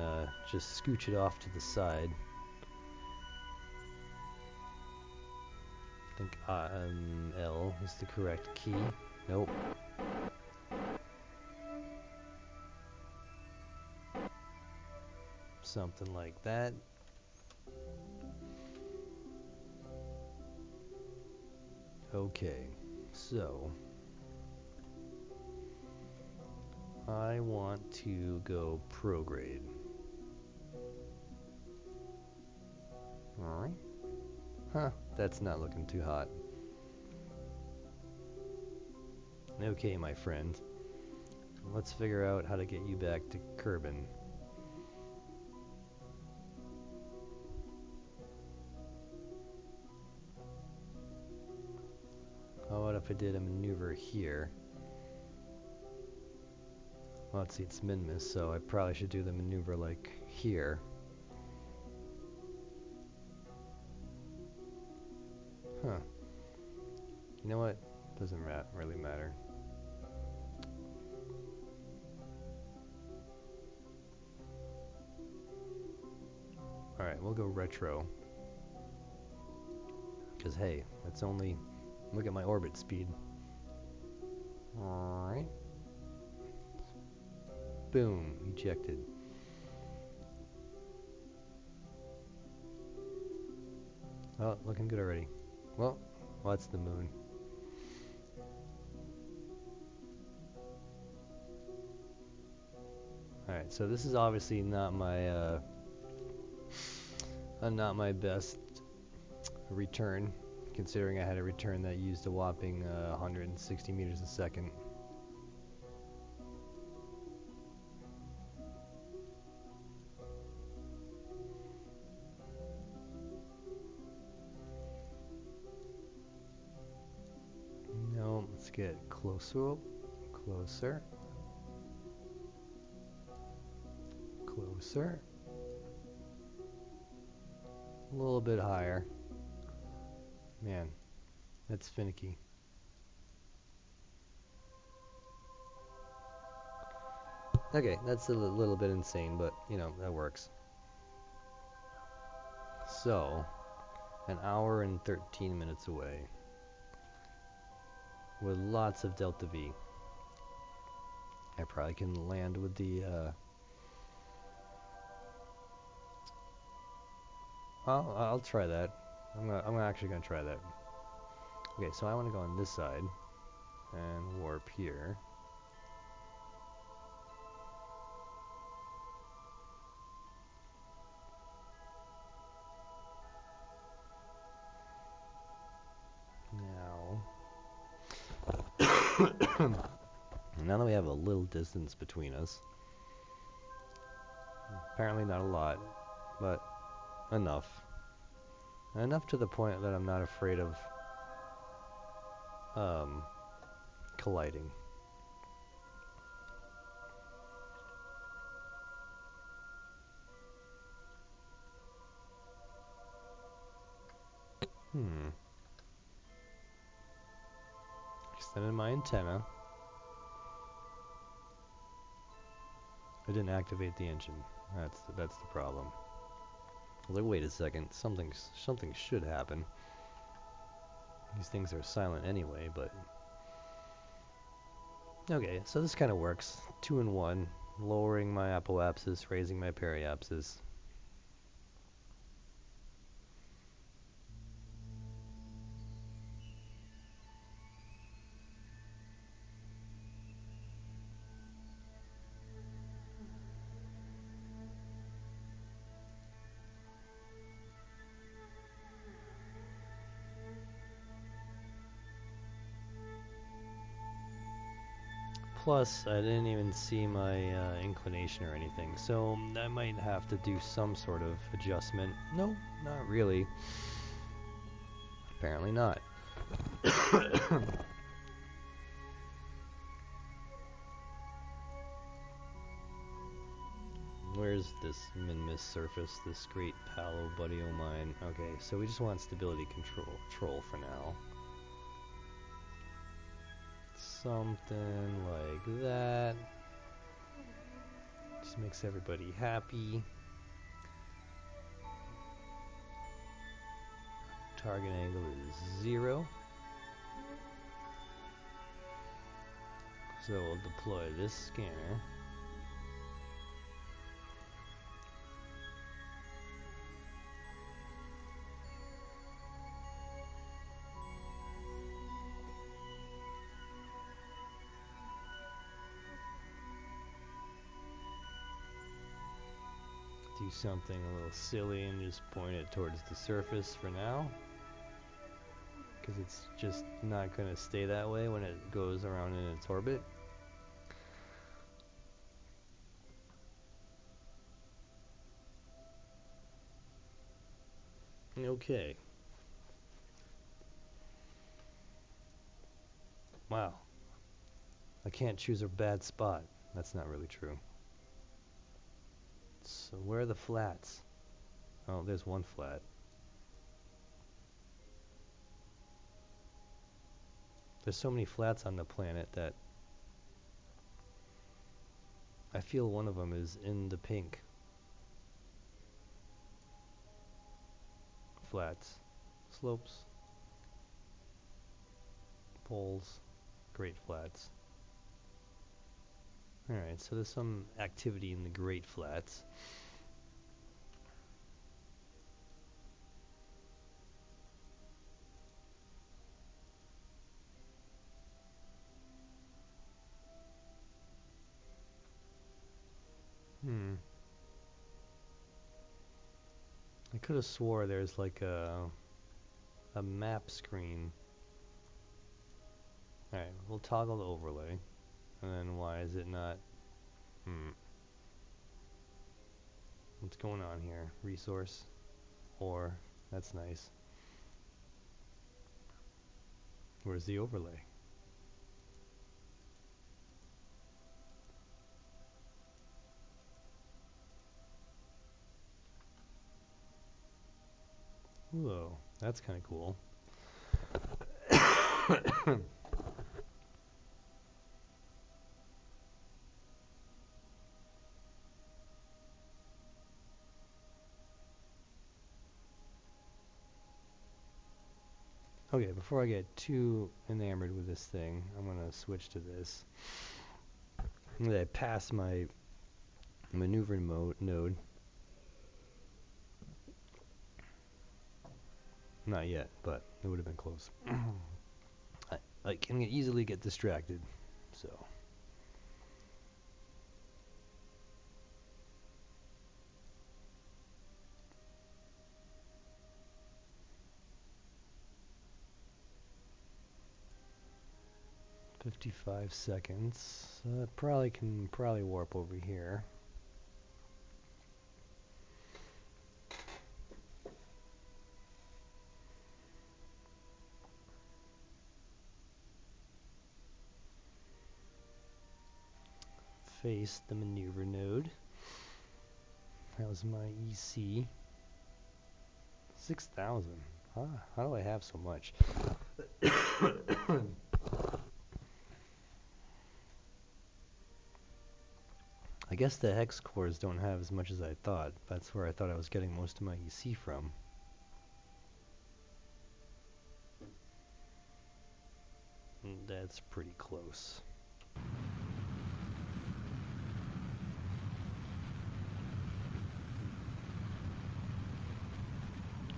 [SPEAKER 2] just scooch it off to the side. I think L is the correct key. Nope. Something like that. Okay, so I want to go prograde. Alright. Huh, that's not looking too hot. Okay, my friend. Let's figure out how to get you back to Kerbin. How about if I did a maneuver here? Well, let's see, it's min-miss, so I probably should do the maneuver like here. Huh. You know what? Doesn't really matter. Alright, we'll go retro. Because, hey, that's only... Look at my orbit speed. Alright. Boom. Ejected. Oh, looking good already. Well, that's the moon. Alright, so this is obviously not my best return, considering I had a return that used a whopping 160 meters a second. No, let's get closer. Closer. Closer. A little bit higher. Man, that's finicky. Okay, that's a little bit insane, but, you know, that works. So, an hour and 13 minutes away. With lots of delta V. I probably can land with the, I'll try that. I'm actually gonna try that. Okay, so I want to go on this side and warp here. Now that we have a little distance between us, apparently not a lot, but enough. Enough to the point that I'm not afraid of colliding. Extended my antenna. I didn't activate the engine. That's the problem. I was like, wait a second, something should happen. These things are silent anyway, but okay. So this kind of works. 2 in 1, lowering my apoapsis, raising my periapsis. Plus, I didn't even see my inclination or anything, so I might have to do some sort of adjustment. No, not really. Apparently not. Where's this min-miss surface, this great palo buddy o' mine? Okay, so we just want stability control for now. Something like that. Just makes everybody happy. Target angle is 0. So we'll deploy this scanner. Do something a little silly and just point it towards the surface for now, because it's just not going to stay that way when it goes around in its orbit. Okay. Wow. I can't choose a bad spot. That's not really true. So where are the flats? Oh, there's one flat. There's so many flats on the planet that I feel one of them is in the pink. Flats. Slopes. Poles. Great flats. Alright, so there's some activity in the Great Flats. I could have swore there's like a map screen. Alright, we'll toggle the overlay. And then why is it not? What's going on here? Resource. Or, that's nice. Where's the overlay? Whoa, that's kind of cool. Okay, before I get too enamored with this thing, I'm going to switch to this. I'm going to pass my maneuvering node. Not yet, but it would have been close. I can easily get distracted, so. "55 seconds. Probably can warp over here. face the maneuver node. That was my EC. 6,000. Huh? How do I have so much? I guess the hex cores don't have as much as I thought. That's where I thought I was getting most of my EC from. And that's pretty close.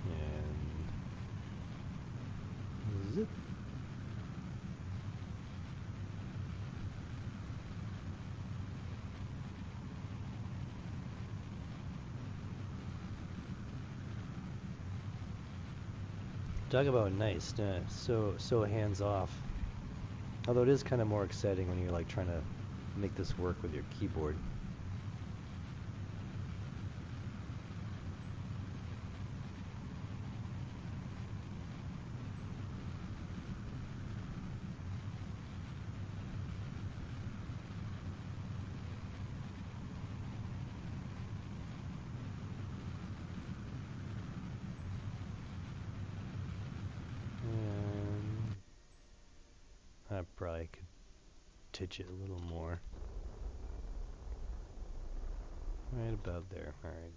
[SPEAKER 2] And zip. Talk about nice, so hands off. Although it is kind of more exciting when you're like trying to make this work with your keyboard. I probably could titch it a little more. Right about there. Alright.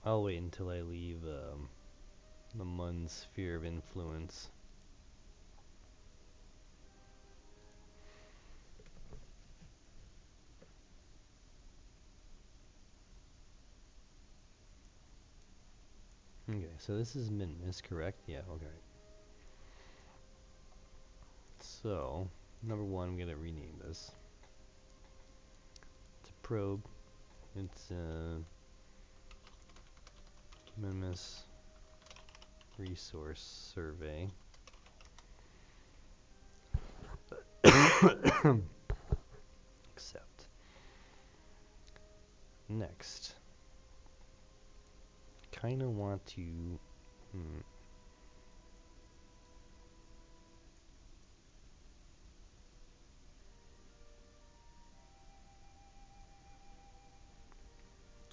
[SPEAKER 2] I'll wait until I leave the Mun sphere of influence. Okay, so this is min-miss, correct? Yeah, okay. So, number one, I'm going to rename this. It's a probe. It's a min-miss resource survey. Accept. Next. Kinda want to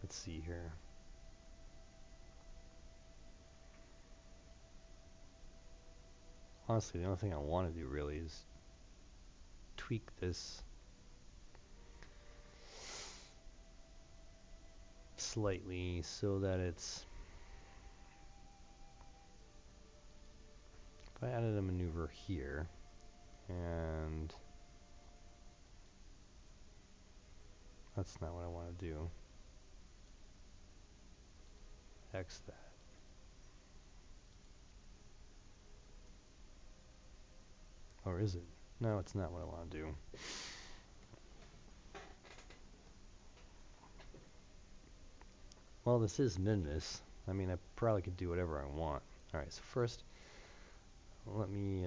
[SPEAKER 2] let's see here. Honestly, the only thing I want to do really is tweak this slightly so that it's, if I added a maneuver here and that's not what I want to do. X that. Or is it? No, it's not what I want to do. Well, this is min-miss. I mean, I probably could do whatever I want. Alright, so first, let me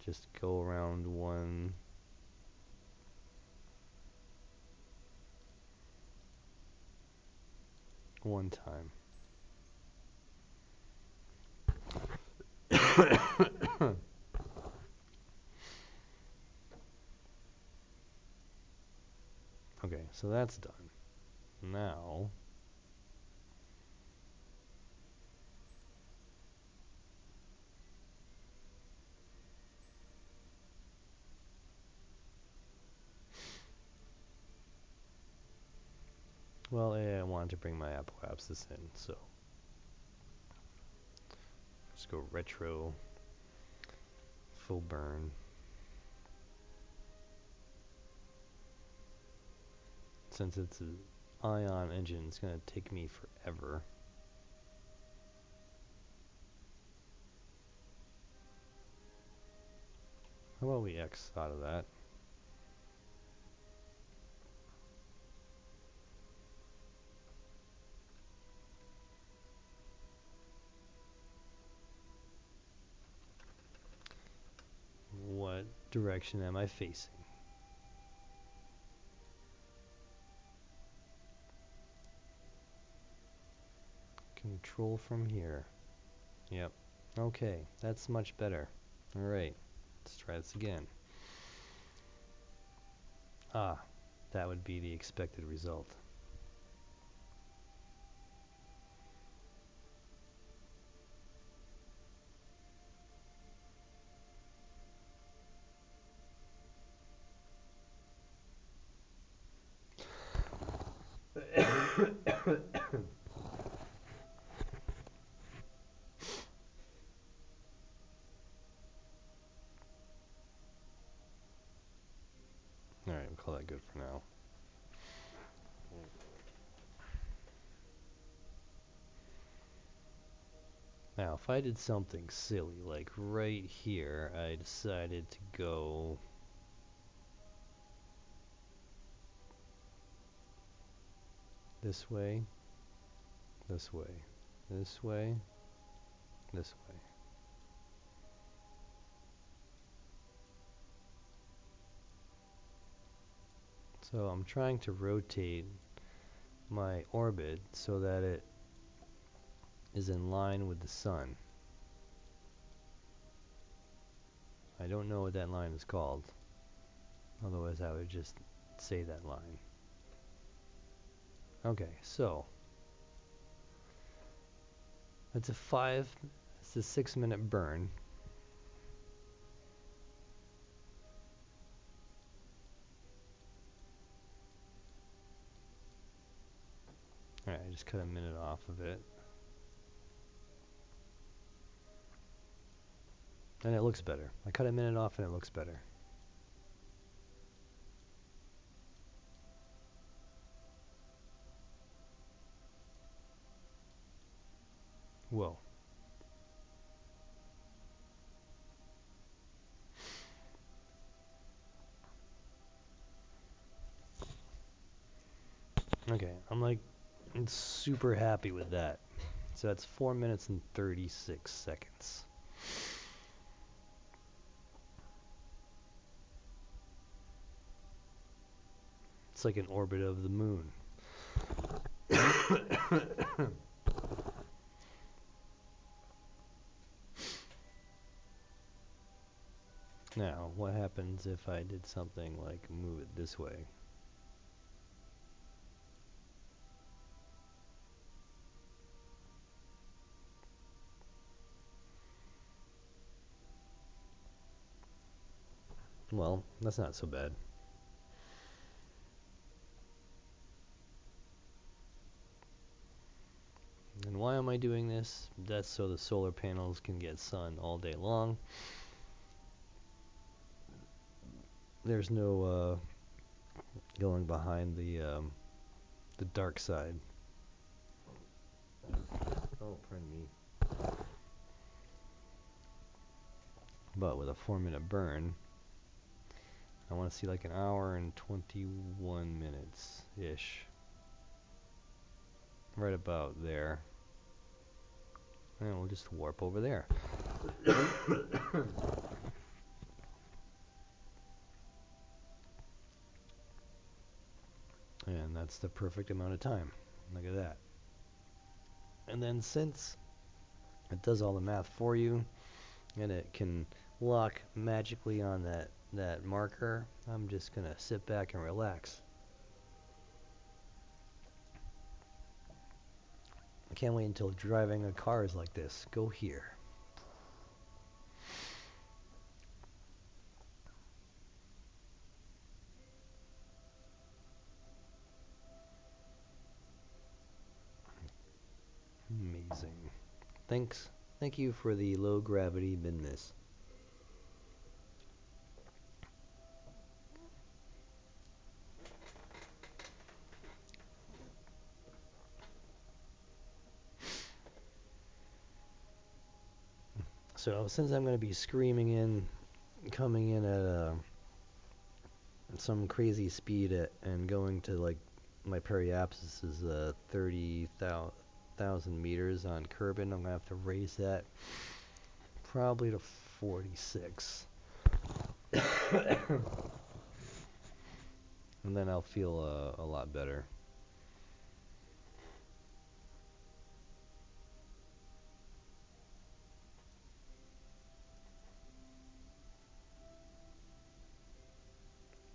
[SPEAKER 2] just go around one time. Okay, so that's done. Now, well, I wanted to bring my apoapsis in, so let's go retro, full burn. Since it's an ion engine, it's going to take me forever. How about we X out of that? What direction am I facing? Control from here. Yep. Okay, that's much better. Alright, let's try this again. Ah, that would be the expected result. Alright, we'll call that good for now. Now, if I did something silly, like right here, I decided to go this way, this way, this way, this way. So I'm trying to rotate my orbit so that it is in line with the sun. I don't know what that line is called. Otherwise I would just say that line. Okay, so it's a 6-minute burn. Alright, I just cut a minute off of it. And it looks better. I cut a minute off and it looks better. Whoa. Okay, I'm like super happy with that. So that's 4 minutes and 36 seconds. It's like an orbit of the moon. Now, what happens if I did something like move it this way? Well, that's not so bad. And why am I doing this? That's so the solar panels can get sun all day long. There's no going behind the dark side. Oh, pardon me. But with a 4-minute burn, I want to see like an hour and 21 minutes-ish. Right about there. And we'll just warp over there. And that's the perfect amount of time. Look at that. And then since it does all the math for you, and it can lock magically on that marker, I'm just going to sit back and relax. I can't wait until driving a car is like this. Go here. Amazing. Thanks. Thank you for the low gravity midness. So since I'm going to be screaming in, coming in at some crazy speed and going to like my periapsis is 30,000 meters on Kerbin, I'm going to have to raise that probably to 46. And then I'll feel a lot better.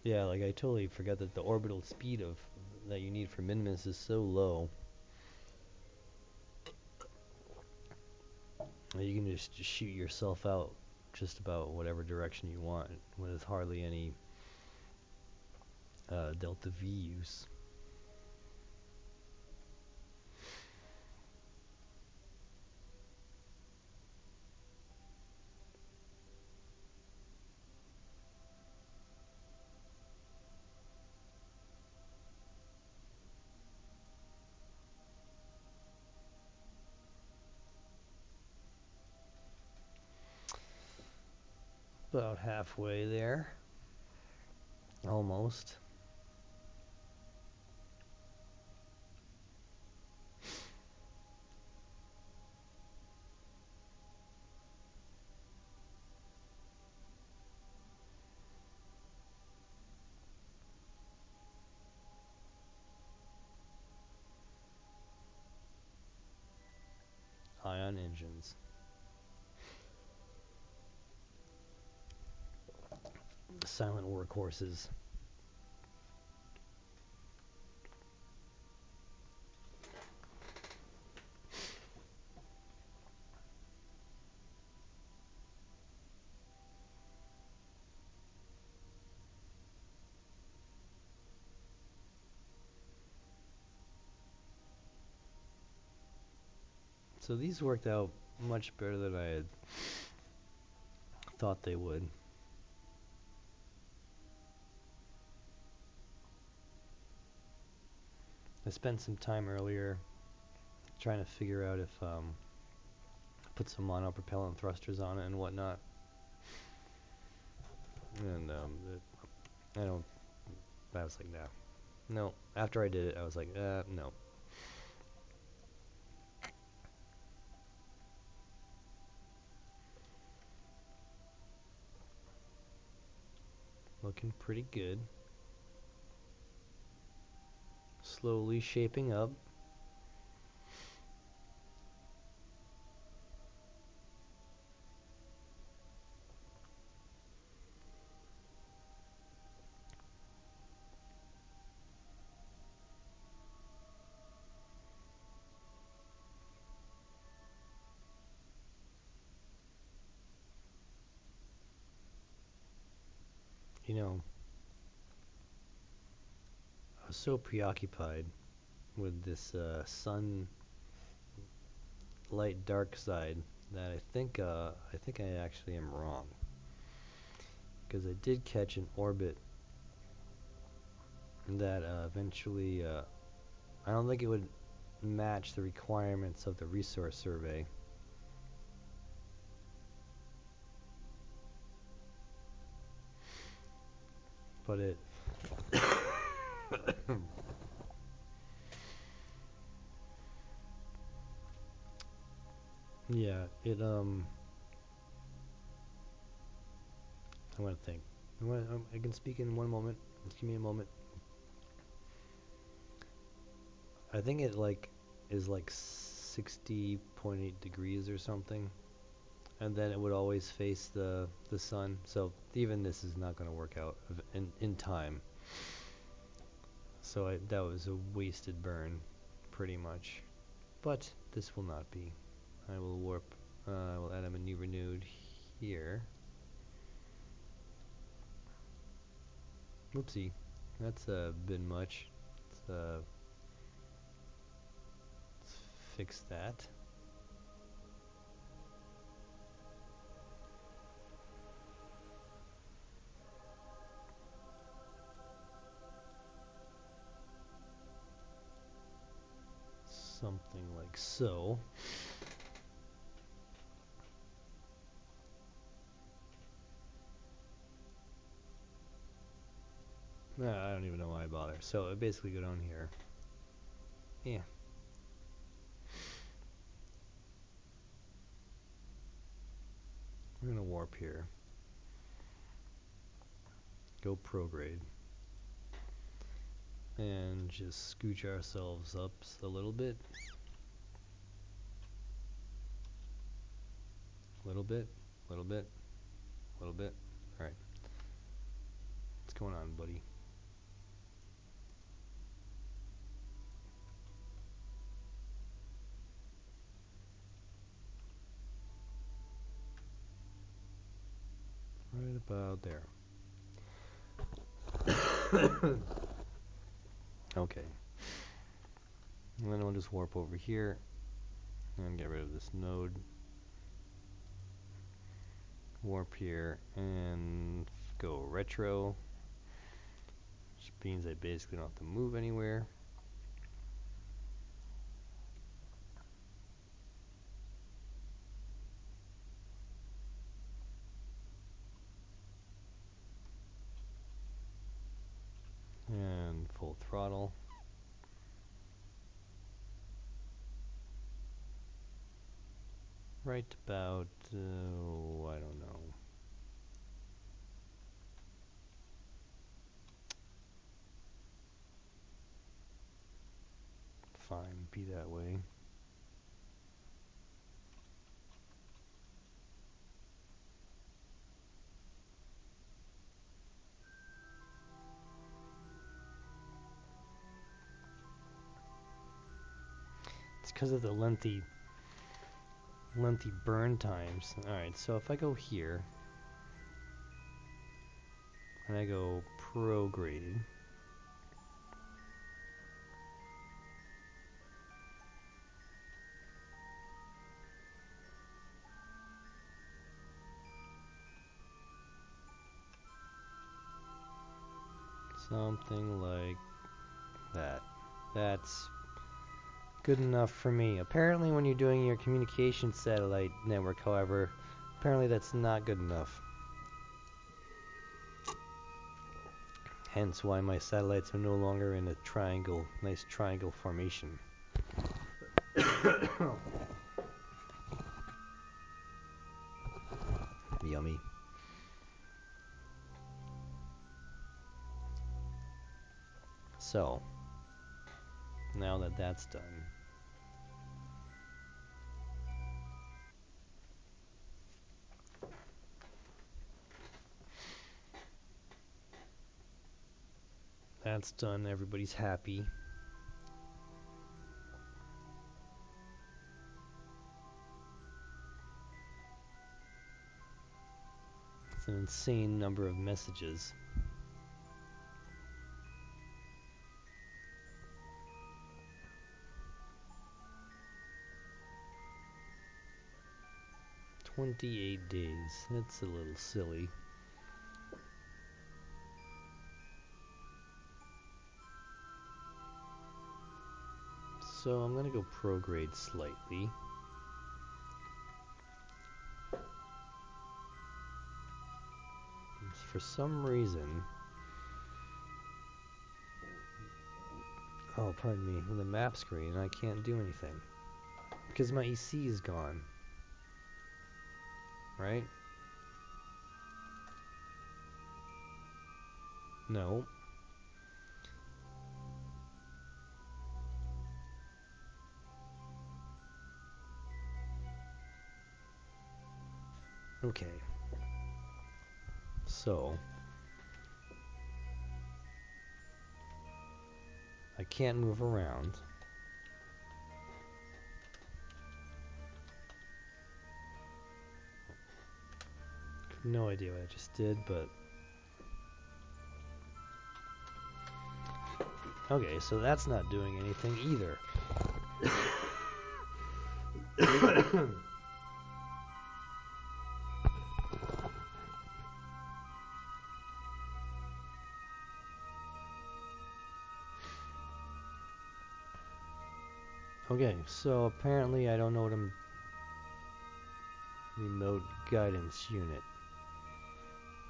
[SPEAKER 2] Yeah, like I totally forgot that the orbital speed of that you need for Minimus is so low that you can just shoot yourself out just about whatever direction you want with hardly any delta V use. About halfway there. Almost. Ion engines. Silent workhorses. So these worked out much better than I had thought they would. I spent some time earlier trying to figure out if put some monopropellant thrusters on it and whatnot. And I don't. I was like, no. After I did it, I was like, no. Looking pretty good. Slowly shaping up. You know, I was so preoccupied with this sun light dark side that I think I actually am wrong, because I did catch an orbit that eventually I don't think it would match the requirements of the resource survey. But it yeah, I want to think. I can speak in one moment. Just give me a moment. I think it is like 60.8 degrees or something, and then it would always face the sun. So even this is not going to work out in time. So that was a wasted burn, pretty much. But this will not be. I will warp. I will add a maneuver node here. Oopsie, that's a bit much. Let's fix that. Something like so. I don't even know why I bother. So I basically go down here. Yeah. We're gonna warp here. Go prograde. And just scooch ourselves up a little bit. Little bit. Little bit. Little bit. Alright. Let's going on, buddy? Right about there. Okay. And then we'll just warp over here and get rid of this node. Warp here and go retro, which means I basically don't have to move anywhere. And full throttle. Right about, I don't know. Fine, be that way. It's because of the lengthy burn times. Alright, so if I go here and I go pro-graded, something like that. That's good enough for me. Apparently when you're doing your communication satellite network, however, apparently that's not good enough. Hence why my satellites are no longer in a triangle, nice triangle formation. Yummy. So, now that that's done, everybody's happy. It's an insane number of messages. "28 days. That's a little silly. So I'm gonna go prograde slightly. For some reason, oh, pardon me, in the map screen I can't do anything because my EC is gone. Right? No. Okay. So I can't move around. No idea what I just did, but okay, so that's not doing anything either. Okay, so apparently I don't know what I'm... Remote guidance unit.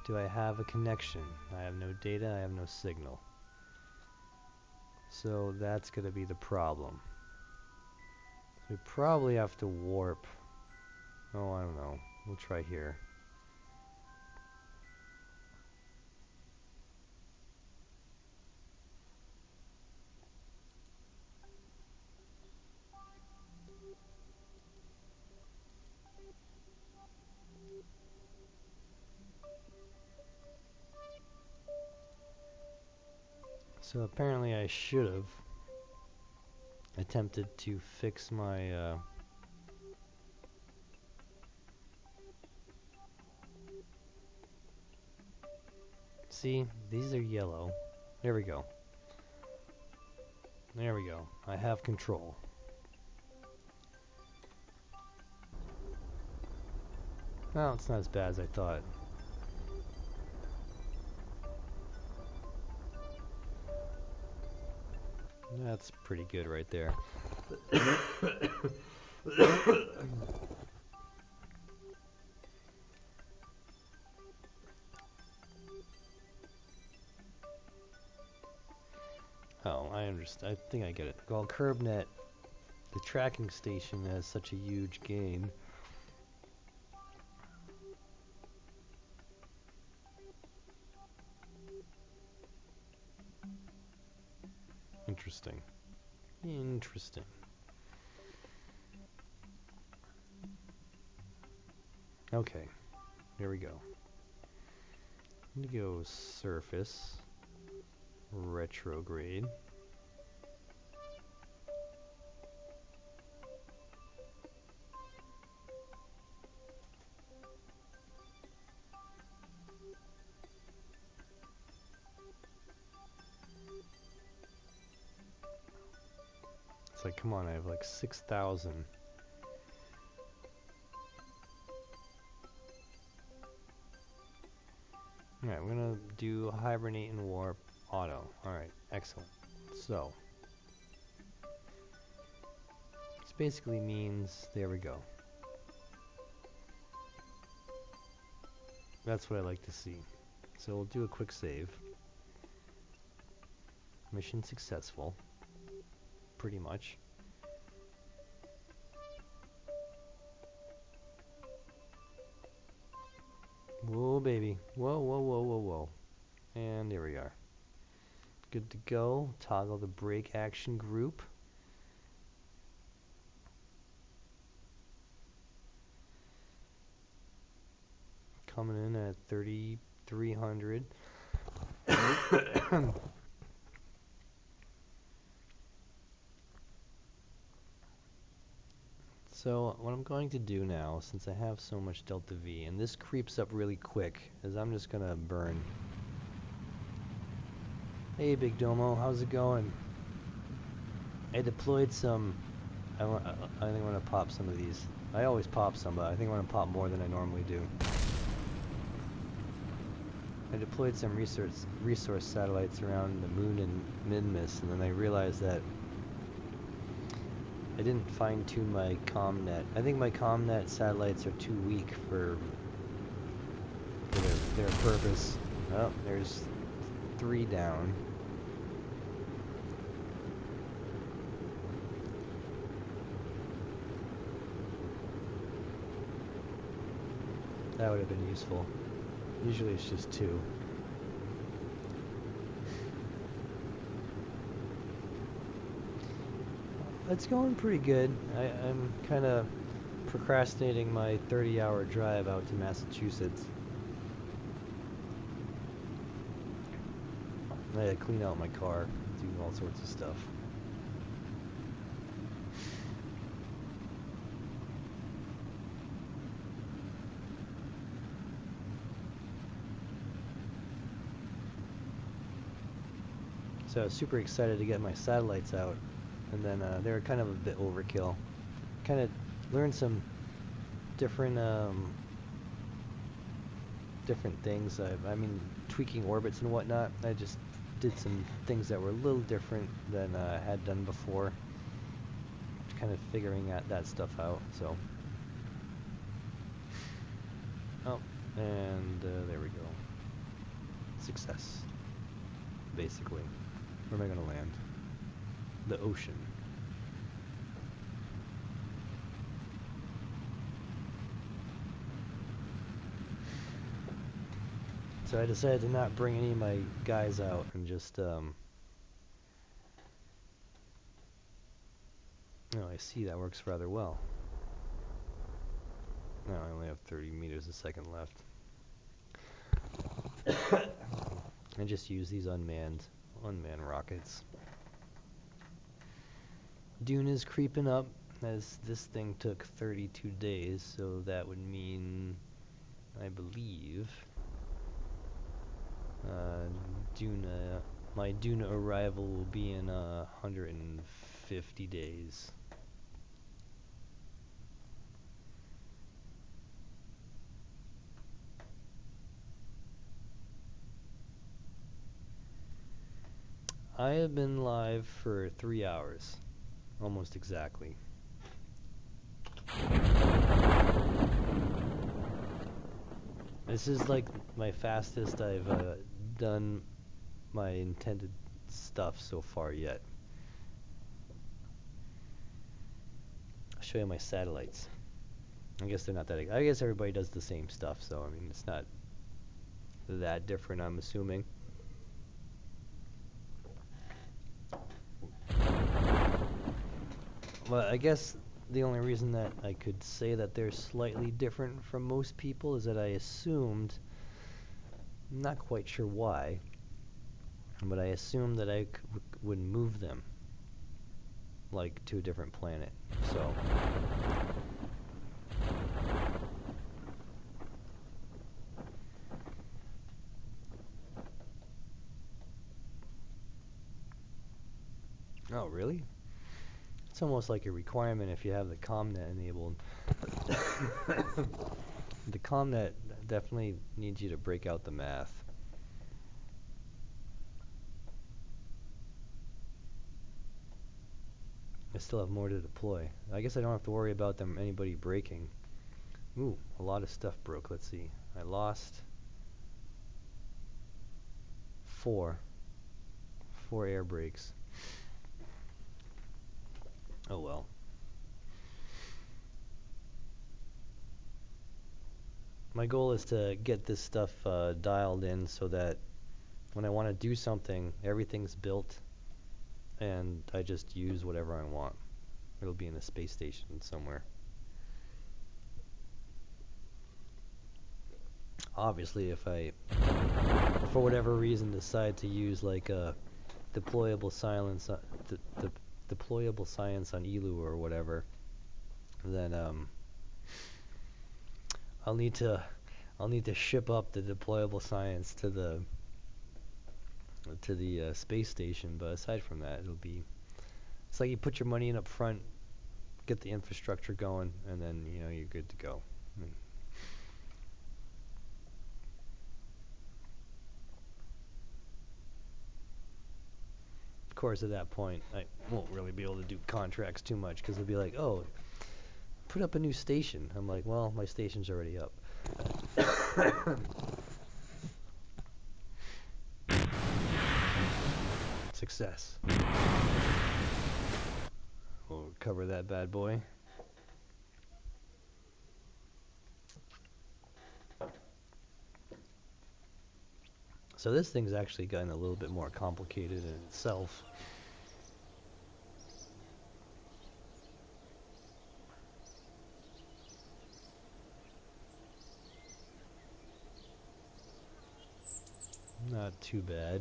[SPEAKER 2] Do I have a connection? I have no data, I have no signal. So that's gonna be the problem. We probably have to warp. Oh, I don't know. We'll try here. So apparently I should have attempted to fix my see, these are yellow. There we go. There we go. I have control. Well, it's not as bad as I thought. That's pretty good right there. Oh, I understand. I think I get it. Well, CurbNet, the tracking station, has such a huge gain. Interesting. Interesting. Okay, here we go. Indigo surface, retrograde. It's like, come on, I have like 6,000. Alright, we're gonna do hibernate and warp auto. Alright, excellent. So, this basically means, there we go. That's what I like to see. So we'll do a quick save. Mission successful. Pretty much. Whoa, baby. Whoa, whoa, whoa, whoa, whoa. And there we are. Good to go. Toggle the brake action group. Coming in at 3,300. So what I'm going to do now, since I have so much delta V, and this creeps up really quick, is I'm just gonna burn. Hey Big Domo, how's it going? I deployed some, I think I want to pop some of these. I always pop some, but I think I want to pop more than I normally do. I deployed some resource satellites around the moon and Minmus, and then I realized that I didn't fine-tune my ComNet. I think my ComNet satellites are too weak for their purpose. Oh, there's 3 down. That would have been useful. Usually it's just 2. It's going pretty good. I'm kind of procrastinating my 30-hour drive out to Massachusetts. I had to clean out my car, do all sorts of stuff. So I was super excited to get my satellites out, and then they were kind of a bit overkill. Kind of learned some different things. I mean, tweaking orbits and whatnot. I just did some things that were a little different than I had done before. Just kind of figuring that stuff out. So, oh, and there we go. Success, basically. Where am I going to land? The ocean. So I decided to not bring any of my guys out and just, oh, I see that works rather well. No, I only have 30 meters a second left. I just use these unmanned unmanned rockets. Dune is creeping up, as this thing took 32 days, so that would mean, I believe, Dune, my Dune arrival will be in 150 days. I have been live for 3 hours, almost exactly. This is like my fastest I've done my intended stuff so far yet. I'll show you my satellites. I guess they're not that. I guess everybody does the same stuff, so I mean it's not that different, I'm assuming. Well, I guess the only reason that I could say that they're slightly different from most people is that I assumed, I'm not quite sure why, but I assumed that I would move them, like, to a different planet, so. Oh, really? It's almost like a requirement if you have the ComNet enabled. The ComNet definitely needs you to break out the math. I still have more to deploy. I guess I don't have to worry about anybody breaking. Ooh, a lot of stuff broke. Let's see. I lost 4 air brakes. Oh well. My goal is to get this stuff dialed in so that when I want to do something, everything's built and I just use whatever I want. It'll be in a space station somewhere. Obviously, if I, for whatever reason, decide to use like a deployable science on Elu or whatever, then I'll need to ship up the deployable science to the space station. But aside from that, it's like you put your money in up front, get the infrastructure going, and then you're good to go. Of course, at that point, I won't really be able to do contracts too much because they'll be like, "Oh, put up a new station." I'm like, "Well, my station's already up." Success. We'll cover that bad boy. So this thing's actually gotten a little bit more complicated in itself. Not too bad.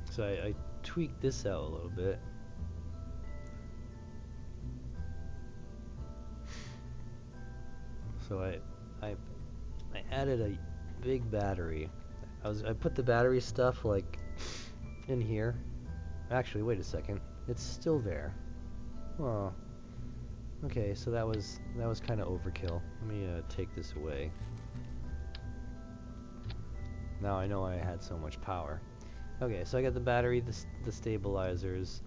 [SPEAKER 2] So I tweaked this out a little bit. So I added a big battery. I put the battery stuff like in here. Actually, wait a second. It's still there. Oh. Okay, so that was kind of overkill. Let me take this away. Now I know I had so much power. Okay, so I got the battery, the stabilizers,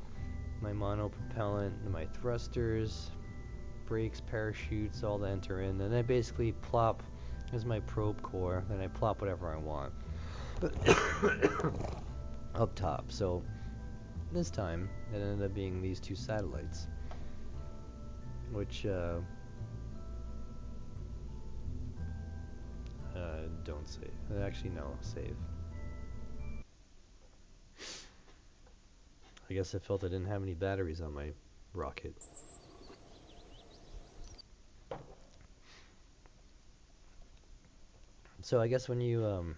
[SPEAKER 2] my monopropellant, my thrusters, brakes, parachutes, all to enter in. Then I basically plop, as my probe core, then I plop whatever I want up top. So this time it ended up being these 2 satellites, which don't save. Actually, no, save. I guess I felt I didn't have any batteries on my rocket. So I guess when you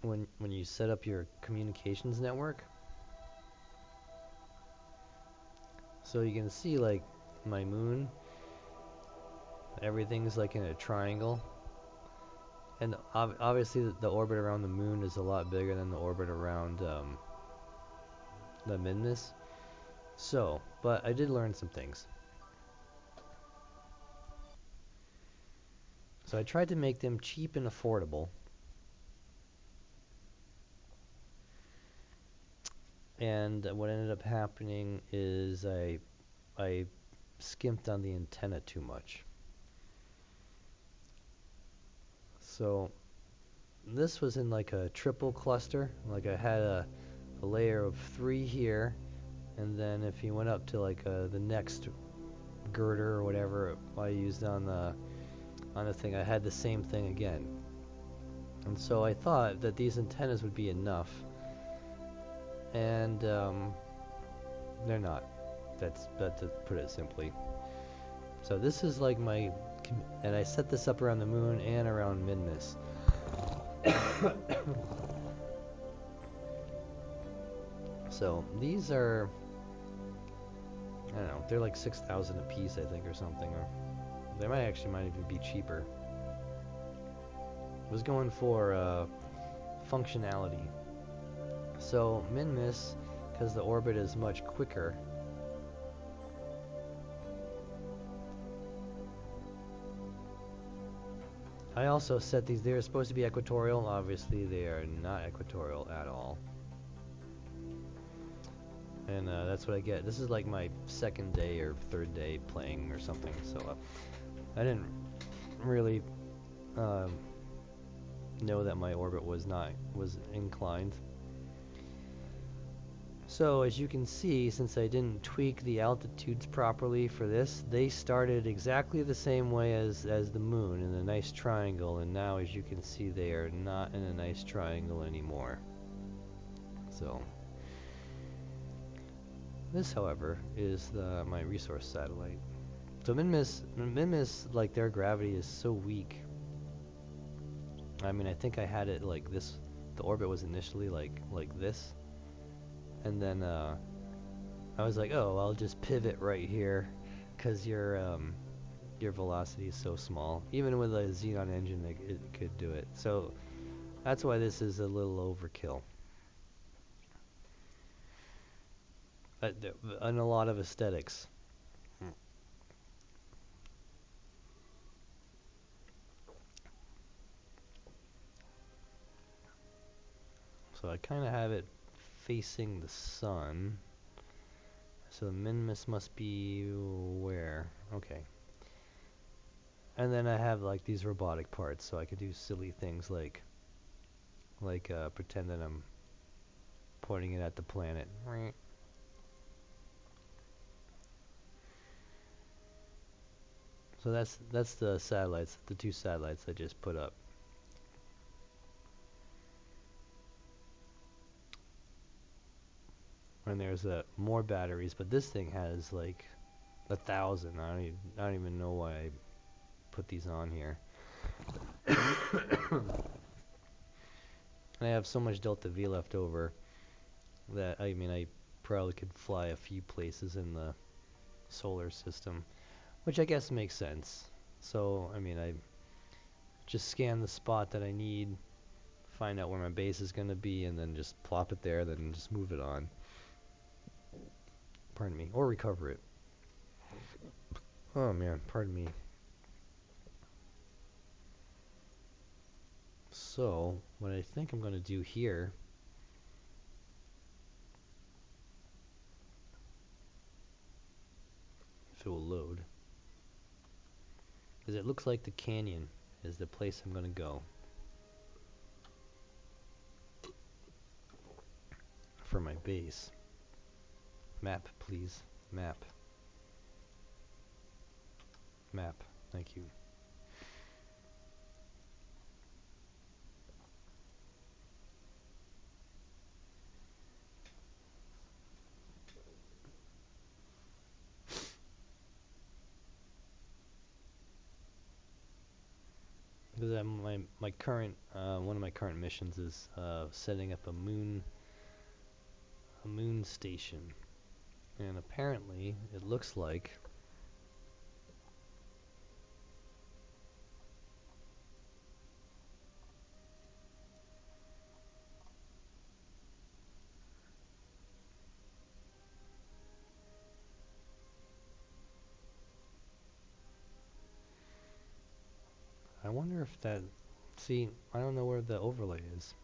[SPEAKER 2] when you set up your communications network, so you can see like my moon, everything's like in a triangle, and obviously the orbit around the moon is a lot bigger than the orbit around the Midness. So, but I did learn some things. So I tried to make them cheap and affordable. And what ended up happening is I skimped on the antenna too much. So this was in like a triple cluster. Like I had a layer of 3 here, and then if you went up to like the next girder or whatever I used on the thing, I had the same thing again. And so I thought that these antennas would be enough, and they're not. That's to put it simply. So this is like my, and I set this up around the moon and around Midness. So these are, I don't know, they're like 6,000 a piece, I think, or something, or they might even be cheaper. I was going for functionality. So Midness, because the orbit is much quicker, I also set these, they're supposed to be equatorial. Obviously they are not equatorial at all. And that's what I get. This is like my second day or third day playing or something, so I didn't really know that my orbit was inclined. So as you can see, since I didn't tweak the altitudes properly for this, they started exactly the same way as the moon, in a nice triangle, and now as you can see they are not in a nice triangle anymore. So this, however, is my resource satellite. So Minmus, like, their gravity is so weak. I mean, I think I had it like this. The orbit was initially like this, and then I was like, oh, I'll just pivot right here, because your velocity is so small. Even with a Xenon engine, it could do it. So that's why this is a little overkill. And a lot of aesthetics. So I kind of have it facing the sun. So the Minmus must be where? Okay. And then I have like these robotic parts, so I could do silly things like pretend that I'm pointing it at the planet. So that's the satellites, the 2 satellites I just put up. And there's more batteries, but this thing has like 1,000. I don't even know why I put these on here. I have so much Delta V left over that, I mean, I probably could fly a few places in the solar system, which I guess makes sense. So, I mean, I just scan the spot that I need, find out where my base is going to be, and then just plop it there, then just move it on. Pardon me. Or recover it. Oh man, pardon me. So, what I think I'm going to do here, if it will load, is it looks like the canyon is the place I'm going to go for my base. Map, please. Map. Map. Thank you. Because my current one of my current missions is setting up a moon station, and apparently it looks like I wonder if that. See, I don't know where the overlay is.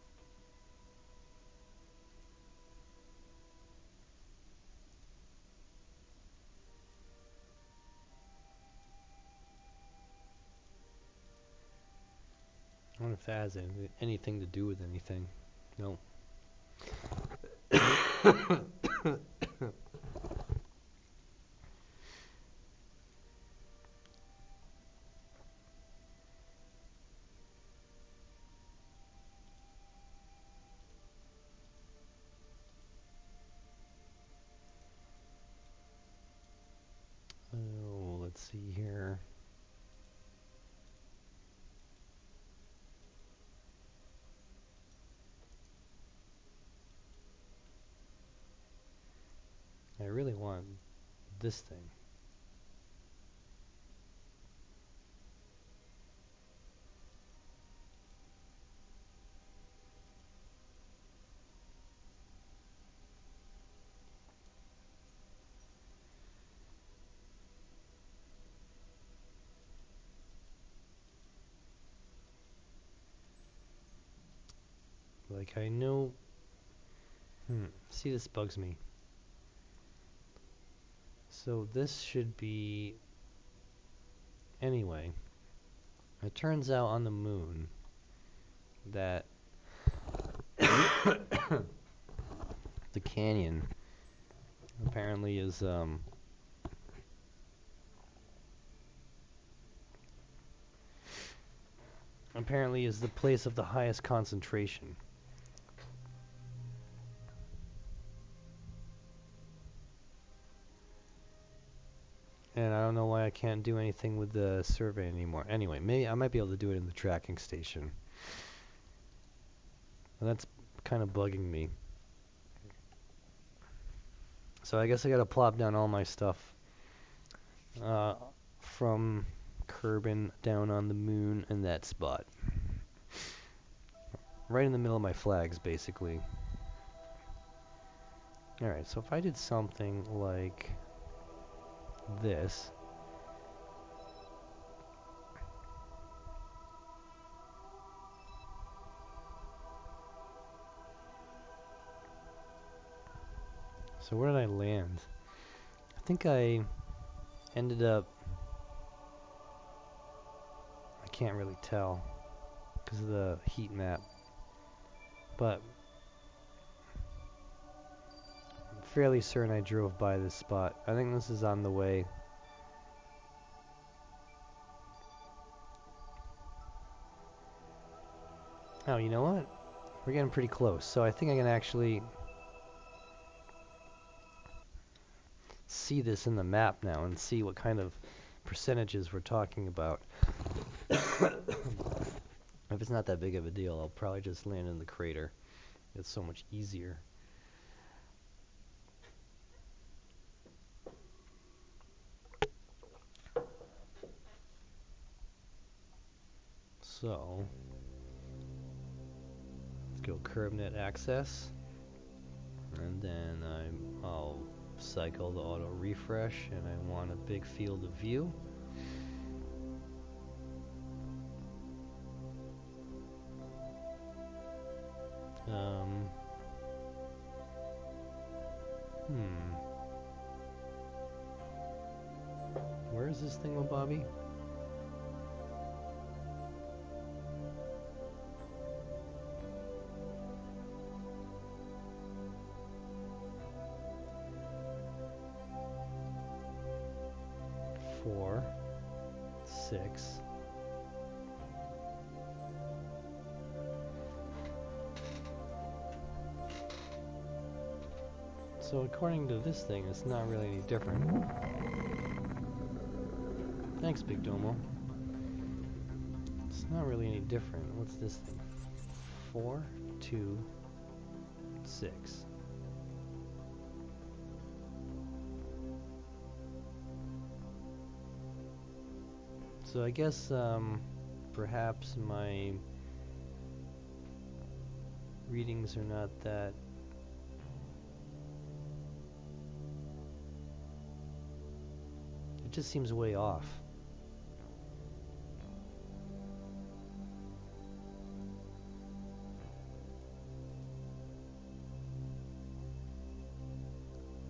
[SPEAKER 2] I wonder if that has anything to do with anything. No. Oh, let's see here. I really want this thing. Like, I know. See, this bugs me. So this should be. Anyway, it turns out on the moon that the canyon apparently is the place of the highest concentration. And I don't know why I can't do anything with the survey anymore. Anyway, maybe I might be able to do it in the tracking station. And that's kind of bugging me. So I guess I gotta plop down all my stuff from Kerbin down on the moon in that spot. Right in the middle of my flags, basically. Alright, so if I did something like this. So where did I land? I think I ended up... I can't really tell because of the heat map. But I'm fairly certain I drove by this spot. I think this is on the way. Oh, you know what? We're getting pretty close. So I think I can actually see this in the map now and see what kind of percentages we're talking about. If it's not that big of a deal, I'll probably just land in the crater. It's so much easier. So, let's go CurbNet access, and then I'll cycle the auto refresh, and I want a big field of view. Where is this thingamabobby? Four, 6. So according to this thing, it's not really any different. Thanks, Big Domo. It's Not really any different. What's this thing? 4, 2, 6. So I guess perhaps my readings are not that it just seems way off.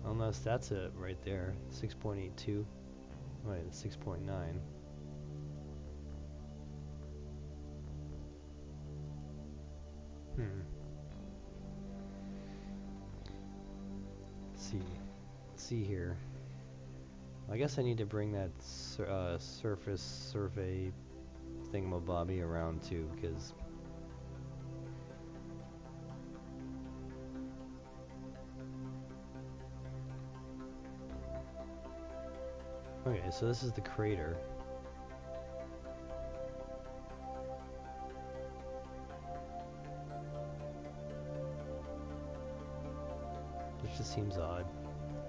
[SPEAKER 2] Unless that's it right there, 6.82. Wait, 6.9. Let's see here. I guess I need to bring that surface survey thingamabobby around too, because okay, so this is the crater. Which just seems odd.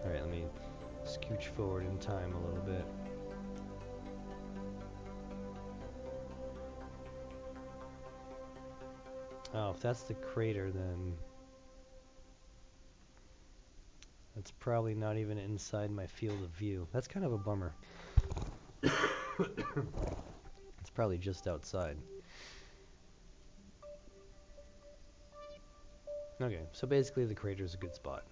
[SPEAKER 2] Alright, let me scooch forward in time a little bit. Oh, if that's the crater, then that's probably not even inside my field of view. That's kind of a bummer. It's probably just outside. Okay, so basically the crater's a good spot.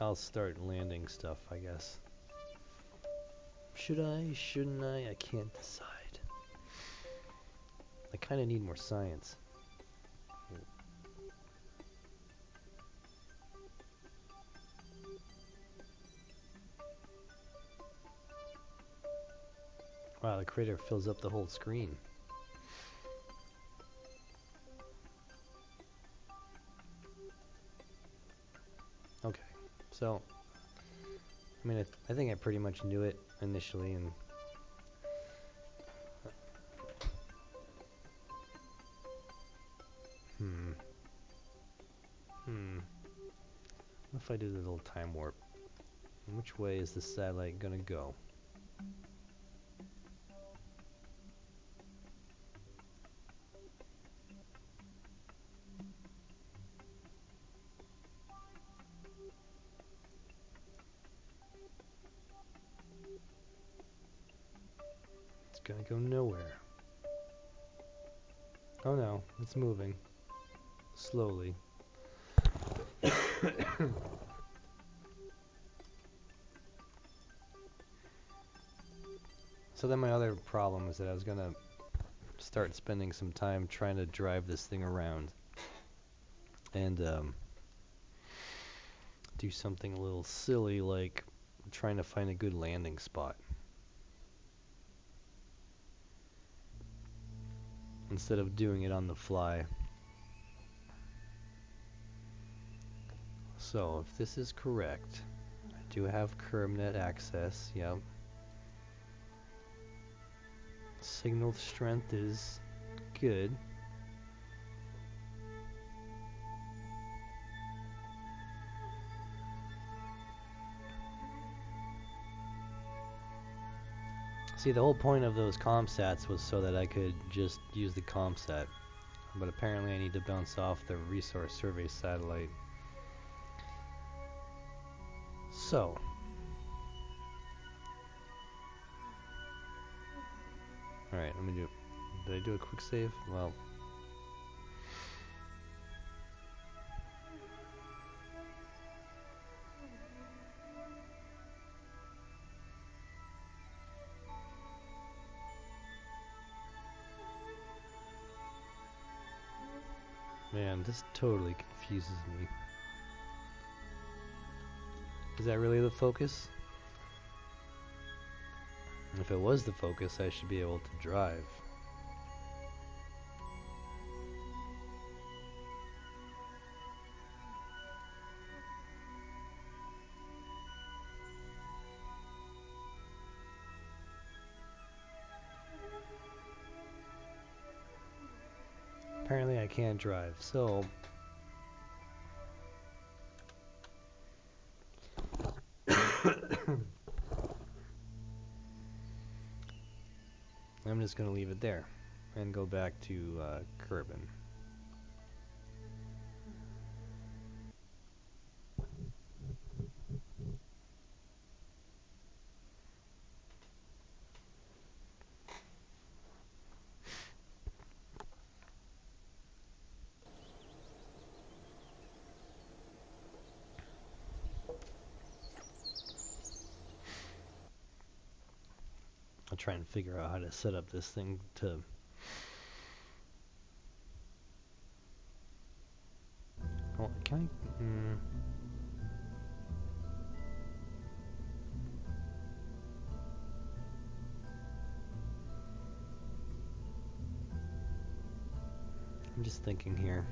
[SPEAKER 2] I'll start landing stuff, I guess. Should I? Shouldn't I? I can't decide. I kind of need more science. Wow, the crater fills up the whole screen. Okay, so I mean, I think I pretty much knew it initially, and what if I do the little time warp? And which way is the satellite gonna go? It's gonna go nowhere. Oh no, it's moving. Slowly. So then my other problem was that I was gonna start spending some time trying to drive this thing around and do something a little silly like trying to find a good landing spot instead of doing it on the fly. So if this is correct, I do have CurbNet access, yep. Signal strength is good. See, the whole point of those ComSats was so that I could just use the ComSat, but apparently I need to bounce off the resource survey satellite. So, alright, let me do, did I do a quick save? Well, man, this totally confuses me. Is that really the focus? If it was the focus, I should be able to drive. apparently I can't drive, so I'm just going to leave it there and go back to Kerbin. I'll try and figure out how to set up this thing to... Oh, can I... I'm just thinking here.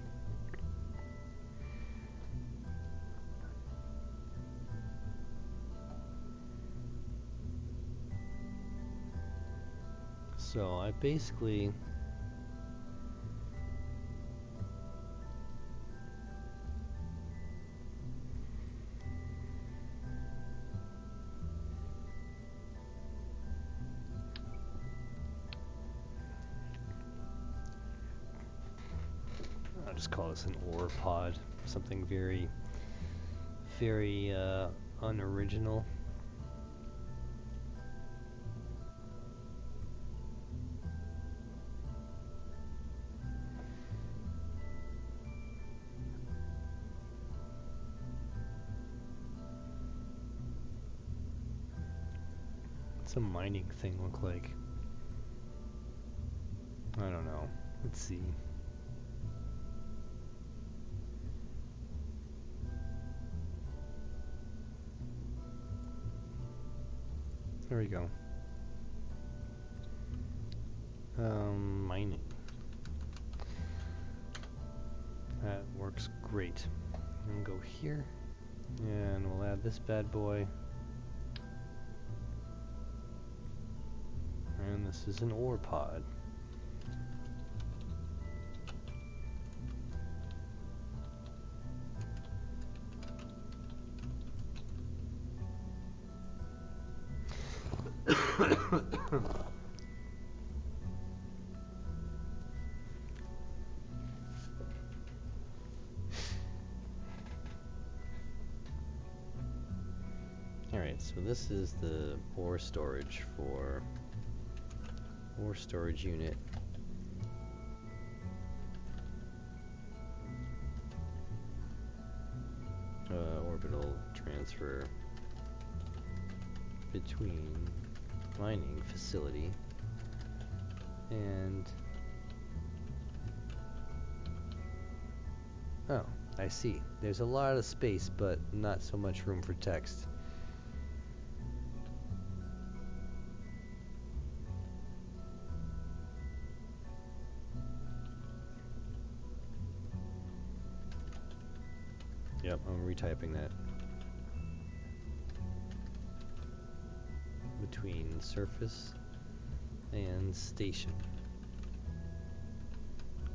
[SPEAKER 2] So I basically... I'll just call this an ore pod. Something very, very unoriginal. What's a mining thing look like? I don't know. Let's see. There we go. Mining. That works great. And we'll go here, and we'll add this bad boy. And this is an ore pod. Alright, so this is the ore storage for ore storage unit. Orbital transfer between mining facility and... Oh, I see. There's a lot of space, but not so much room for text. Yep, I'm retyping that. Between surface and station.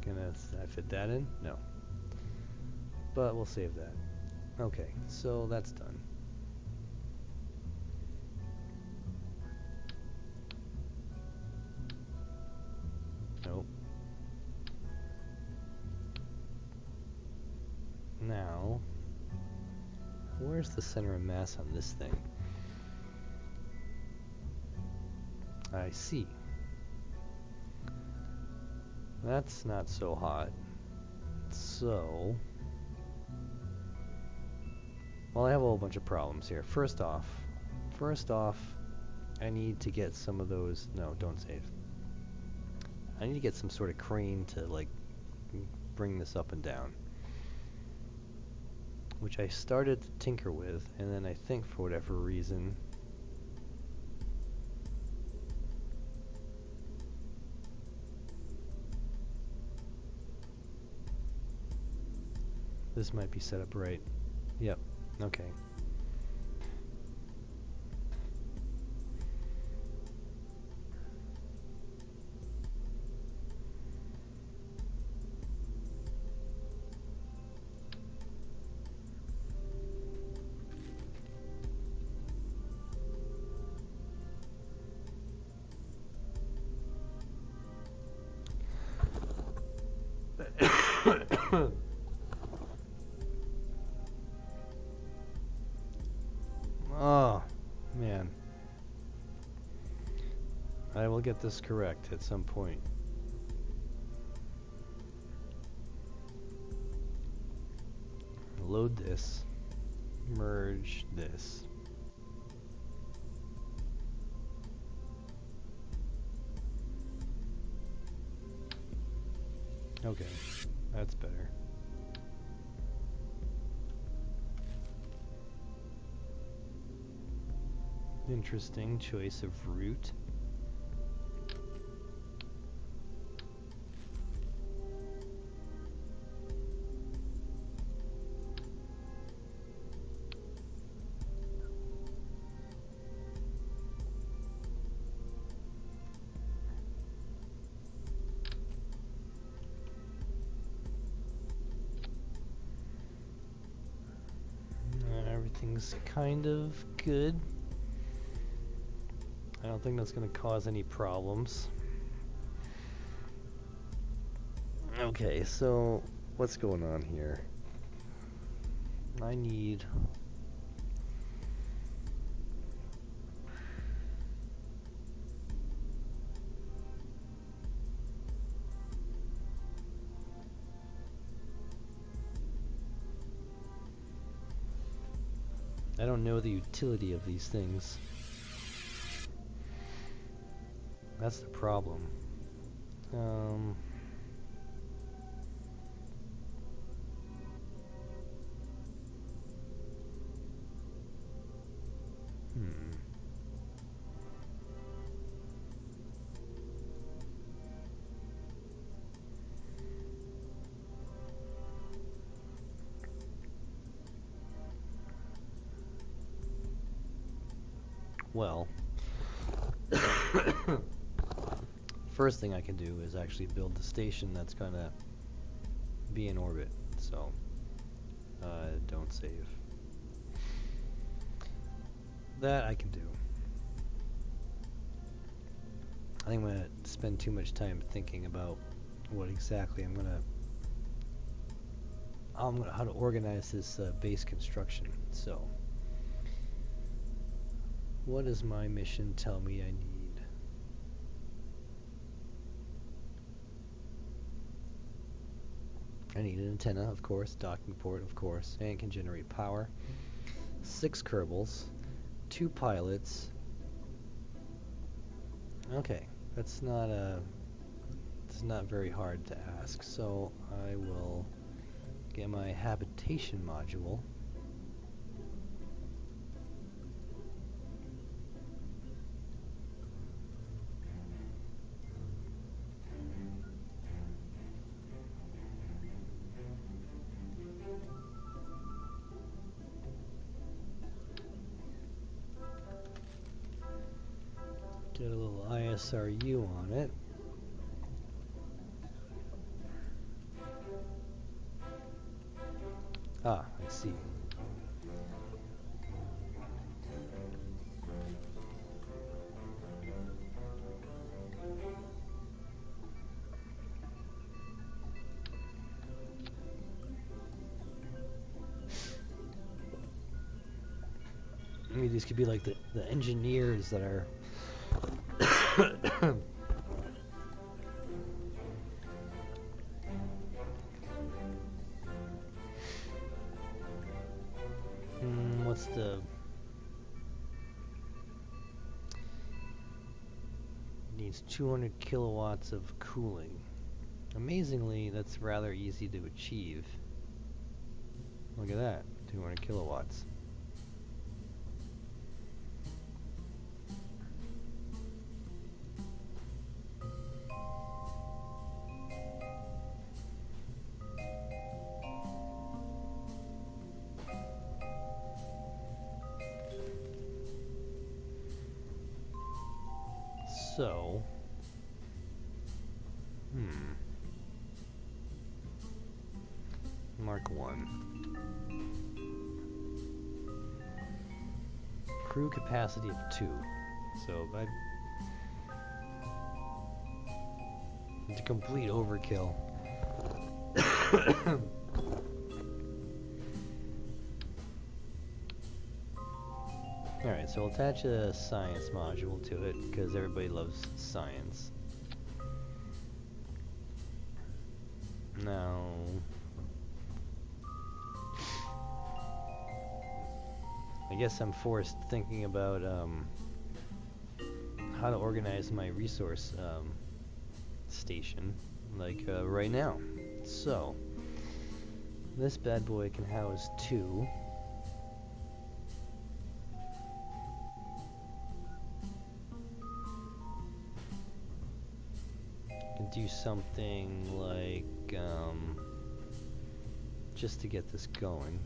[SPEAKER 2] Can I fit that in? No. But we'll save that. Okay, so that's done. Nope. Now, where's the center of mass on this thing? I see. That's not so hot. So, well, I have a whole bunch of problems here. First off, I need to get some of those. No, don't save. I need to get some sort of crane to like bring this up and down, which I started to tinker with, and then I think for whatever reason this might be set up right. Yep. Okay. Oh, man. I will get this correct at some point. Load this. Merge this. Okay, that's better. Interesting choice of route. Everything's kind of good. I don't think that's going to cause any problems. Okay, so what's going on here? I need... I don't know the utility of these things. That's the problem. Well, first thing I can do is actually build the station that's gonna be in orbit, so don't save. That I can do. I think I'm gonna spend too much time thinking about what exactly I'm gonna how to organize this base construction. So, what does my mission tell me I need? I need an antenna, of course, docking port, of course, and can generate power. 6 Kerbals, 2 pilots. Okay, that's not it's not very hard to ask. So I will get my habitation module. Get a little ISRU on it. Ah, I see. Maybe these could be like the engineers that are what's the needs 200 kilowatts of cooling. Amazingly, that's rather easy to achieve. Look at that, 200 kilowatts. So, Mark 1. Crew capacity of 2. So, it's a complete overkill. Alright, so I'll attach a science module to it, because everybody loves science. Now... I guess I'm forced thinking about how to organize my resource station, like right now. So, this bad boy can house 2. Can do something like, just to get this going.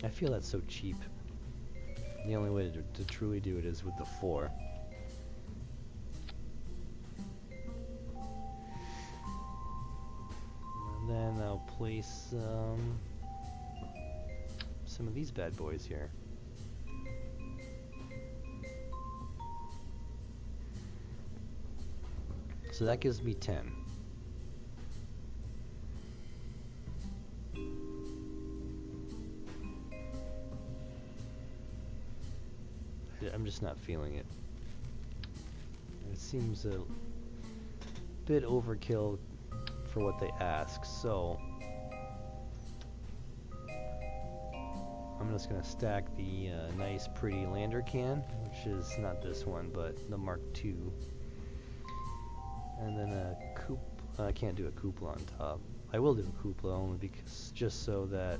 [SPEAKER 2] I feel that's so cheap. The only way to truly do it is with the 4. And then I'll place some of these bad boys here. So that gives me 10. I'm just not feeling it. It seems a bit overkill for what they ask, so I'm just gonna stack the nice pretty lander can, which is not this one but the Mark II, and then a coupe. I can't do a cupola on top. I will do a cupola only because just so that,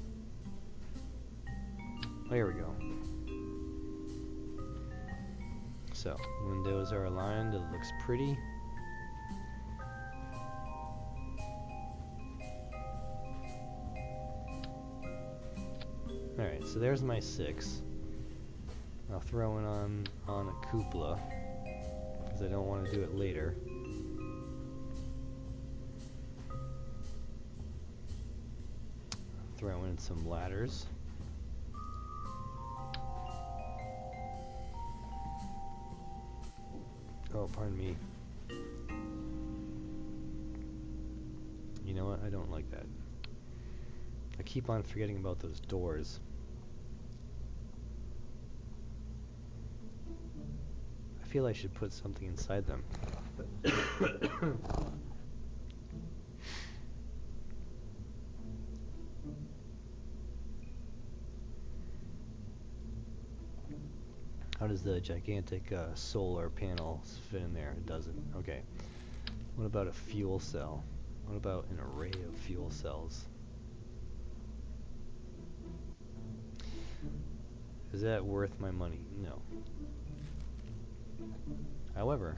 [SPEAKER 2] oh, here we go. So, windows are aligned, it looks pretty. Alright, so there's my 6. I'll throw it on a cupola, because I don't want to do it later. Throw in some ladders. Oh, pardon me. You know what? I don't like that. I keep on forgetting about those doors. I feel I should put something inside them. How does the gigantic solar panels fit in there? It doesn't. Okay. What about a fuel cell? What about an array of fuel cells? Is that worth my money? No. However,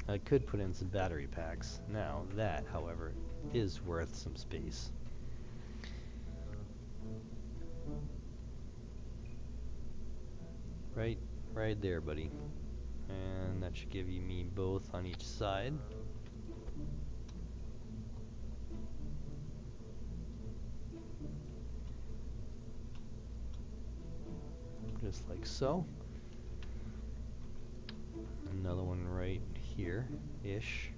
[SPEAKER 2] I could put in some battery packs. Now, that, however, is worth some space. Right there, buddy. And that should give you me both on each side. Just like so. Another one right here-ish.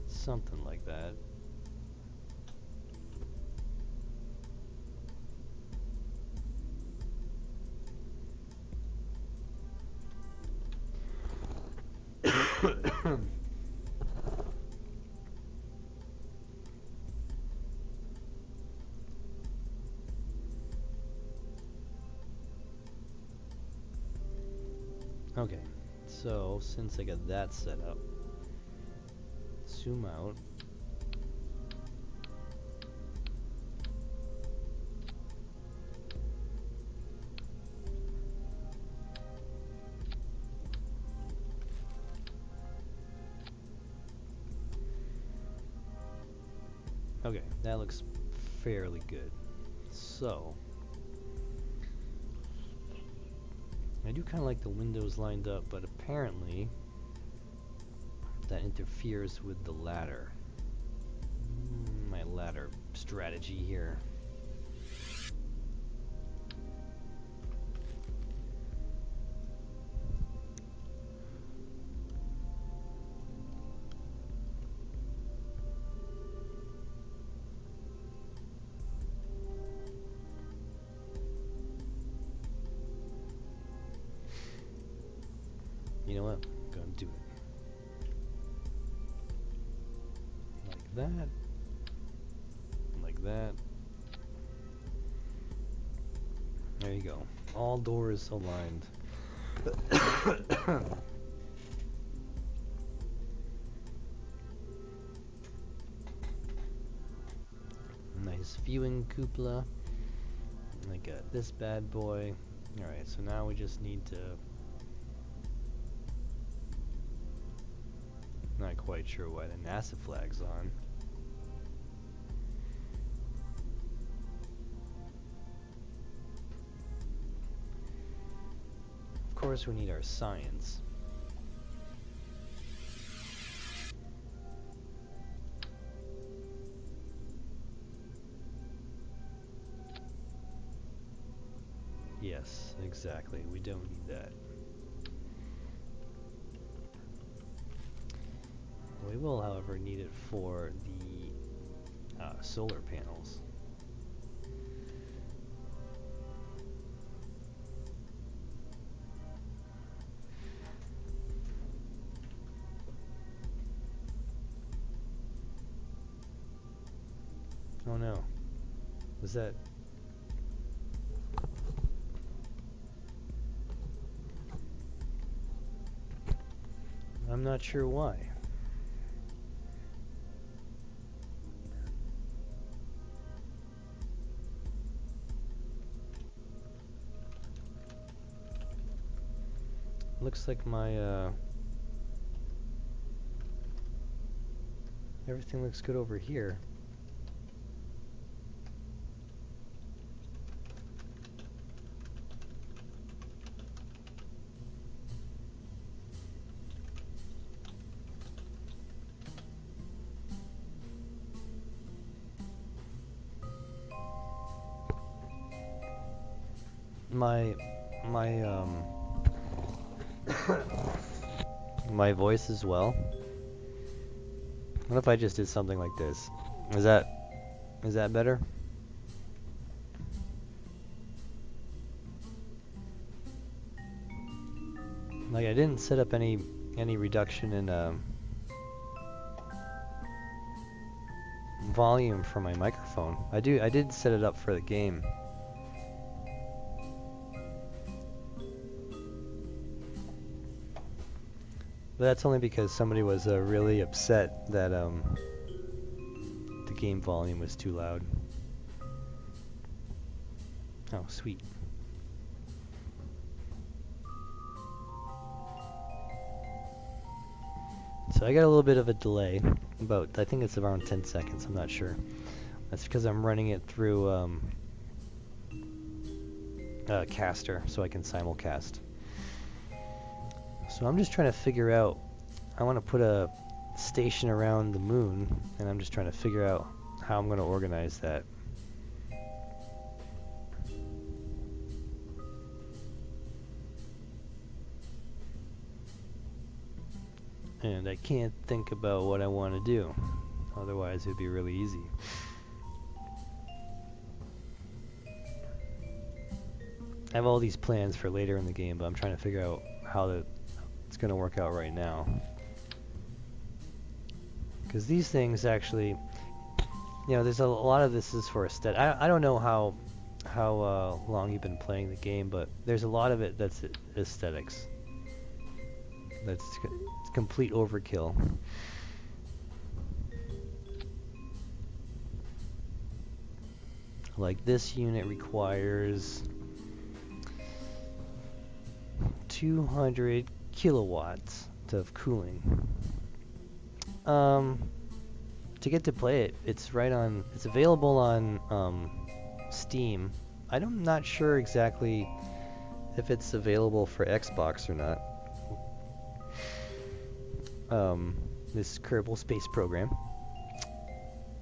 [SPEAKER 2] Something like that. Okay, so since I got that set up, zoom out. Okay, that looks fairly good. So, I do kind of like the windows lined up, but apparently that interferes with the ladder. ladder strategy here. You know what? I'm gonna do it. Like that. Like that. There you go. All doors aligned. Nice viewing cupola. I got this bad boy. Alright, so now we just need to... Not quite sure why the NASA flag's on. Of course we need our science. Yes, exactly. We don't need that. We will, however, need it for the solar panels. Oh no. Was that... I'm not sure why. Looks like my everything looks good over here. My voice as well. What if I just did something like this? Is that better? Like, I didn't set up any reduction in volume for my microphone. I did set it up for the game. But that's only because somebody was really upset that the game volume was too loud. Oh, sweet. So I got a little bit of a delay, about, I think it's around 10 seconds, I'm not sure. That's because I'm running it through Caster, so I can simulcast. So I'm just trying to figure out, I want to put a station around the moon, and I'm just trying to figure out how I'm going to organize that. And I can't think about what I want to do, otherwise it would be really easy. I have all these plans for later in the game, but I'm trying to figure out how it's going to work out right now. Because these things actually, you know, there's a lot of this is for aesthetic. I don't know how long you've been playing the game, but there's a lot of it that's aesthetics. That's complete overkill. Like, this unit requires 200 kilowatts of cooling. To get to play it, it's available on Steam. I'm not sure exactly if it's available for Xbox or not. This Kerbal Space Program.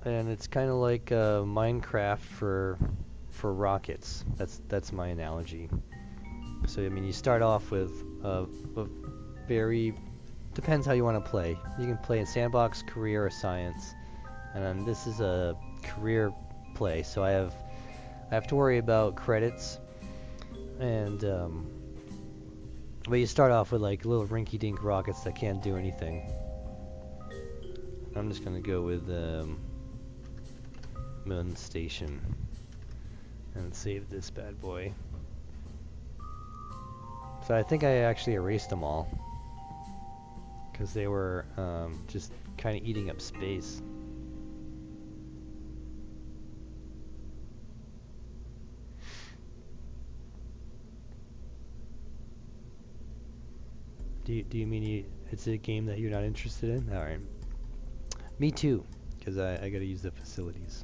[SPEAKER 2] and it's kind of like Minecraft for rockets. That's my analogy. So I mean, you start off with a very depends how you want to play. You can play in sandbox, career, or science, and this is a career play. So I have to worry about credits, and but you start off with like little rinky-dink rockets that can't do anything. I'm just gonna go with Moon Station and save this bad boy. So I think I actually erased them all because they were just kind of eating up space. Do you mean it's a game that you're not interested in? All right. Me too, because I gotta use the facilities.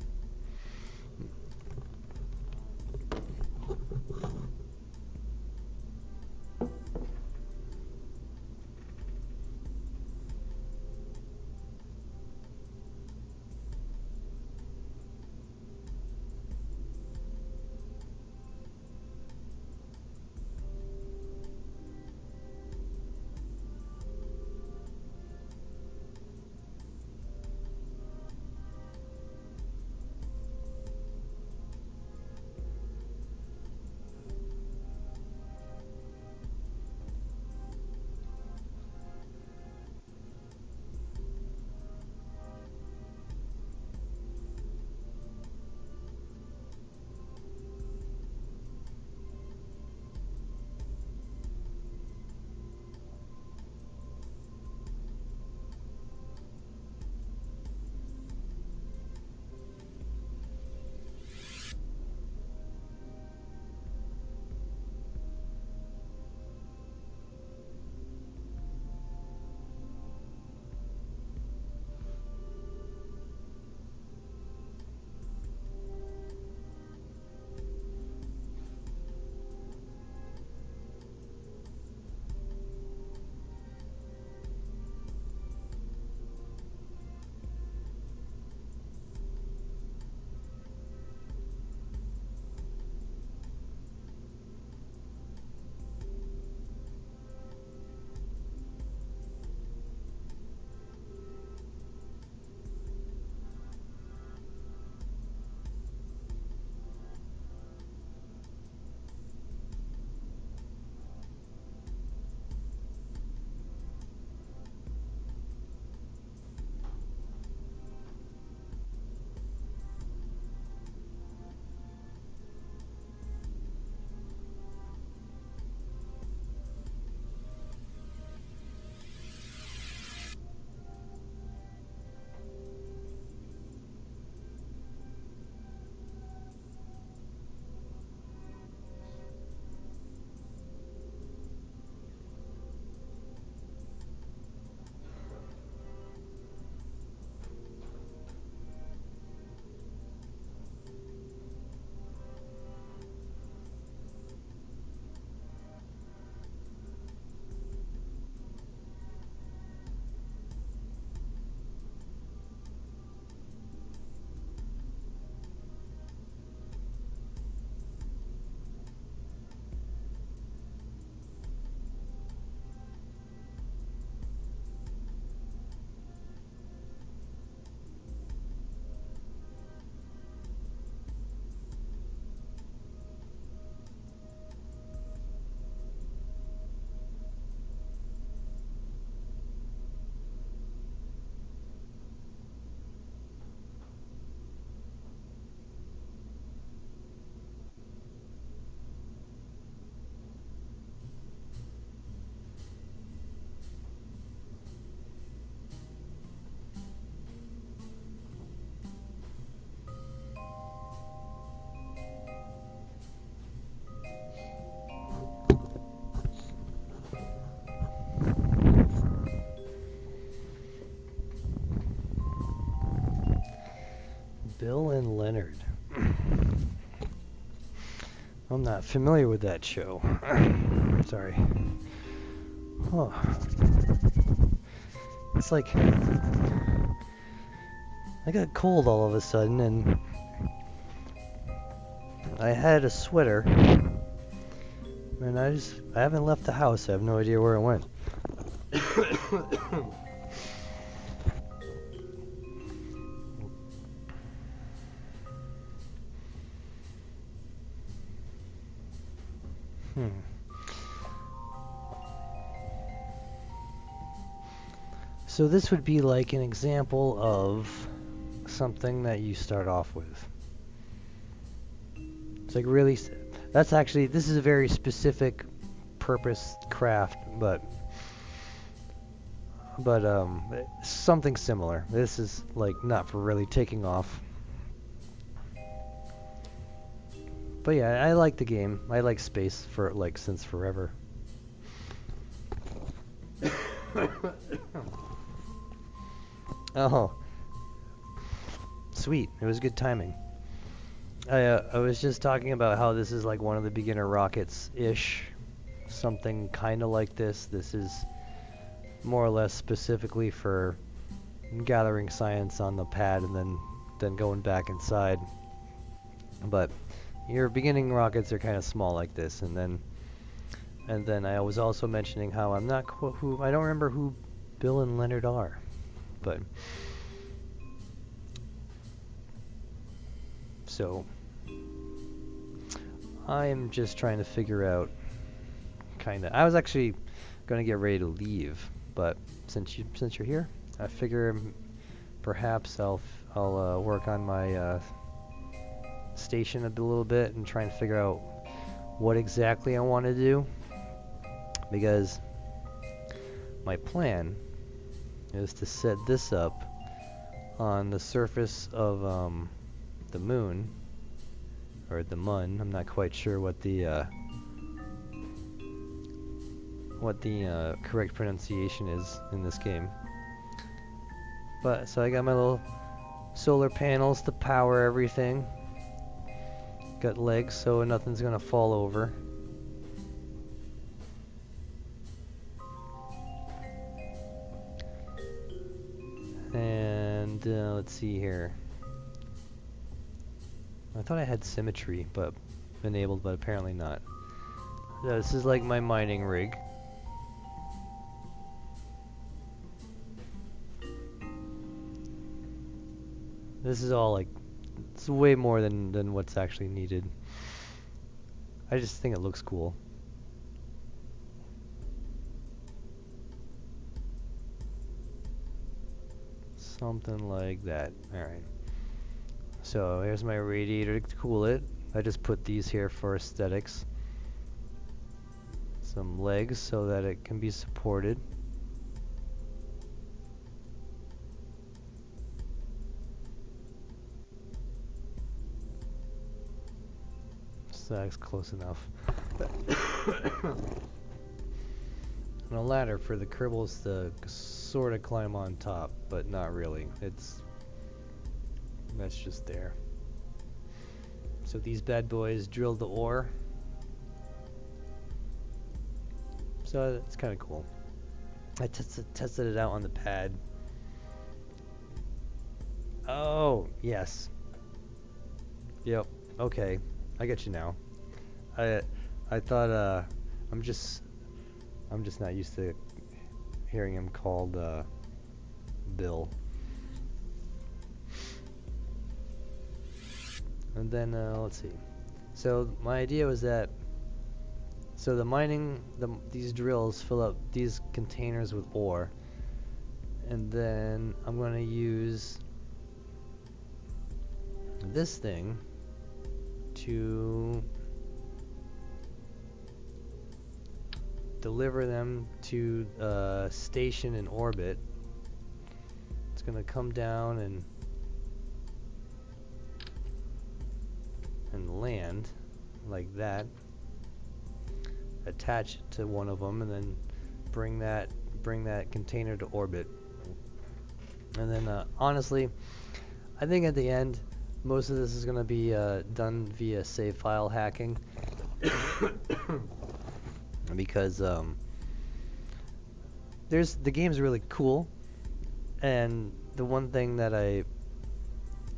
[SPEAKER 2] Bill and Leonard. I'm not familiar with that show. Sorry. Huh. It's like I got cold all of a sudden, and I had a sweater, and I haven't left the house. I have no idea where it went. So this would be like an example of something that you start off with. It's like really, this is a very specific purpose craft, but something similar. This is like not for really taking off. But yeah, I like the game. I like space for like since forever. Oh, sweet. It was good timing. I was just talking about how this is like one of the beginner rockets-ish. Something kind of like this. This is more or less specifically for gathering science on the pad and then going back inside. But your beginning rockets are kind of small like this, and then I was also mentioning how I don't remember who Bill and Leonard are. But so I am just trying to figure out I was actually going to get ready to leave, but since you're here, I figure perhaps I'll work on my station a little bit and try and figure out what exactly I want to do, because my plan is to set this up on the surface of the moon, or the mun. I'm not quite sure what the correct pronunciation is in this game. But so I got my little solar panels to power everything. Got legs so nothing's gonna fall over. And let's see here. I thought I had symmetry enabled, but apparently not. This is like my mining rig. This is all like, it's way more than what's actually needed. I just think it looks cool. Something like that. Alright. So here's my radiator to cool it. I just put these here for aesthetics. Some legs so that it can be supported. So that's close enough. And a ladder for the Kerbals to sort of climb on top, but not really. That's just there. So these bad boys drilled the ore. So it's kind of cool. I tested it out on the pad. Oh, yes. Yep. Okay. I get you now. I thought I'm just not used to hearing him called Bill. And then let's see. So my idea was that these drills fill up these containers with ore, and then I'm going to use this thing to deliver them to a station in orbit. It's going to come down and land like that, attach it to one of them, and then bring that container to orbit. And then honestly, I think at the end most of this is going to be done via save file hacking. Because the game's really cool, and the one thing that I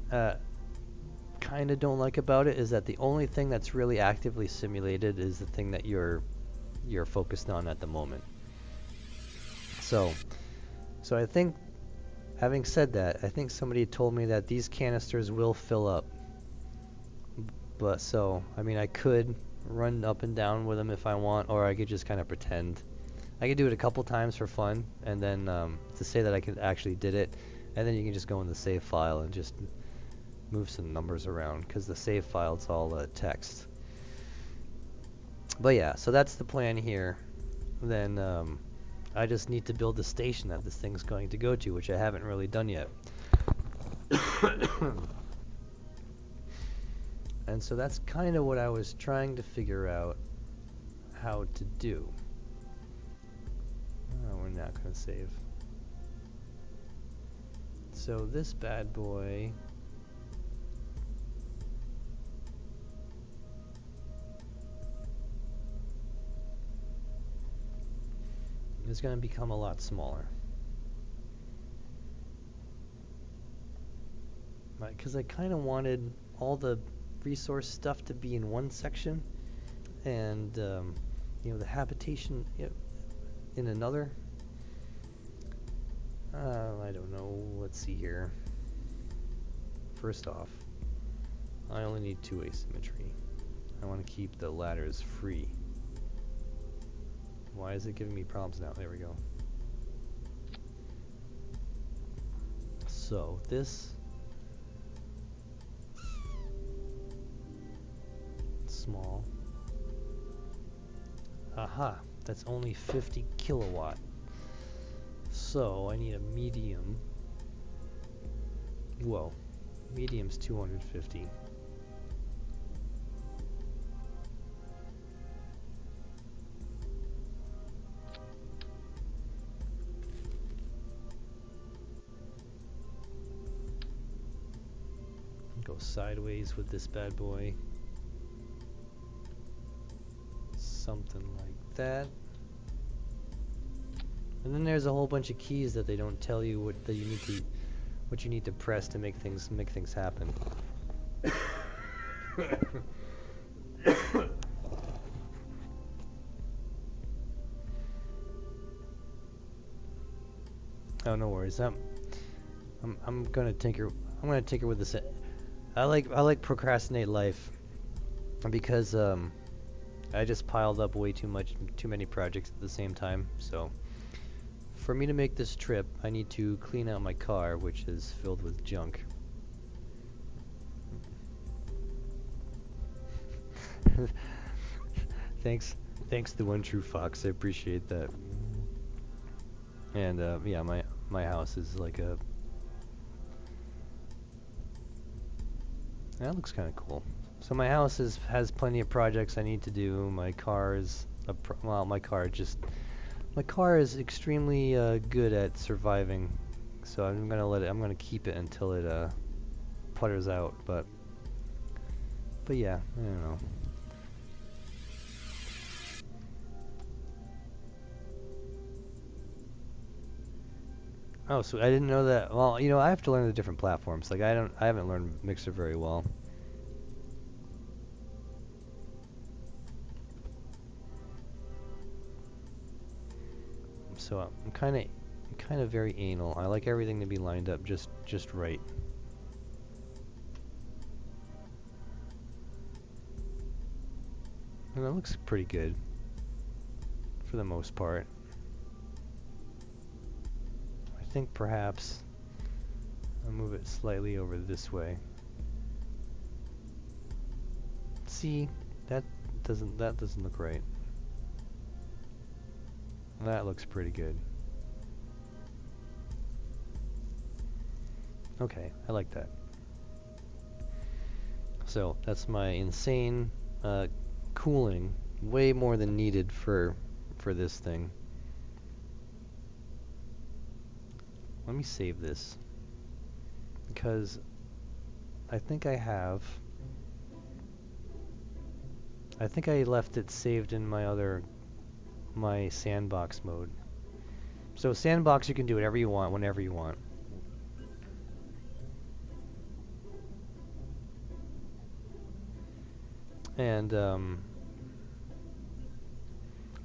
[SPEAKER 2] kind of don't like about it is that the only thing that's really actively simulated is the thing that you're focused on at the moment. So I think, having said that, I think somebody told me that these canisters will fill up. But so, I mean, I could run up and down with them if I want, or I could just kind of pretend. I could do it a couple times for fun, and then to say that I could actually did it, and then you can just go in the save file and just move some numbers around, because the save file is all text. But yeah, so that's the plan here. Then I just need to build the station that this thing's going to go to, which I haven't really done yet. And so that's kind of what I was trying to figure out how to do. Oh, we're not going to save. So this bad boy is going to become a lot smaller. Right, because I kind of wanted all the resource stuff to be in one section, and you know, the habitation in another. I don't know. Let's see here. First off, I only need 2 asymmetry. I want to keep the ladders free. Why is it giving me problems now? There we go. So this small. Aha, that's only 50 kilowatt. So I need a medium. Whoa, medium's 250. Go sideways with this bad boy. Something like that. And then there's a whole bunch of keys that they don't tell you what you need to press to make things happen. Oh, no worries. I'm gonna tinker. I'm gonna tinker with this. I like procrastinate life because I just piled up way too many projects at the same time. So for me to make this trip, I need to clean out my car, which is filled with junk. Thanks, the one true fox. I appreciate that. And yeah, my house is like a. That looks kind of cool. So my house has plenty of projects I need to do. My car is my car is extremely good at surviving. So I'm gonna keep it until it putters out. But yeah, I don't know. Oh, so I didn't know that. Well, you know, I have to learn the different platforms. Like I haven't learned Mixer very well. So I'm kind of very anal. I like everything to be lined up just right. And that looks pretty good for the most part. I think perhaps I'll move it slightly over this way. See, that doesn't look right. That looks pretty good. Okay, I like that. So that's my insane cooling, way more than needed for this thing. Let me save this because I think I left it saved in my sandbox mode. So sandbox, you can do whatever you want, whenever you want. And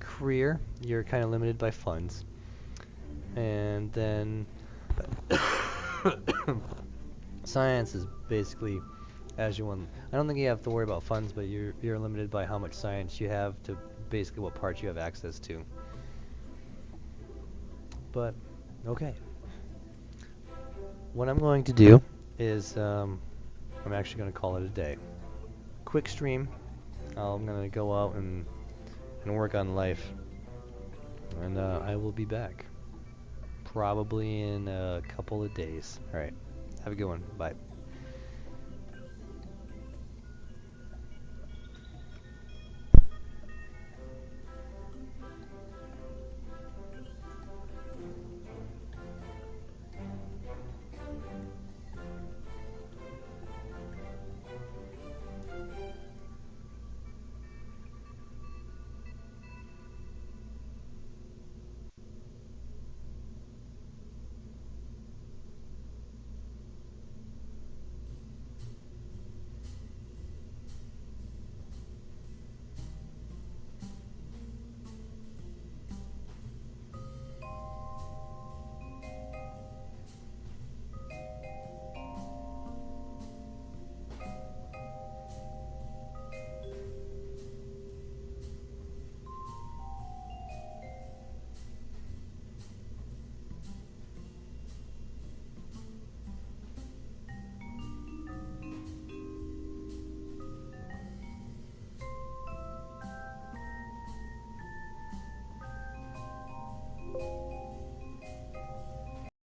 [SPEAKER 2] career, you're kind of limited by funds. And then science is basically as you want. I don't think you have to worry about funds, but you're limited by how much science you have to basically what parts you have access to. But okay, what I'm going to do is I'm actually going to call it a day. Quick stream. I'm going to go out and work on life, and I will be back probably in a couple of days. All right, have a good one. Bye.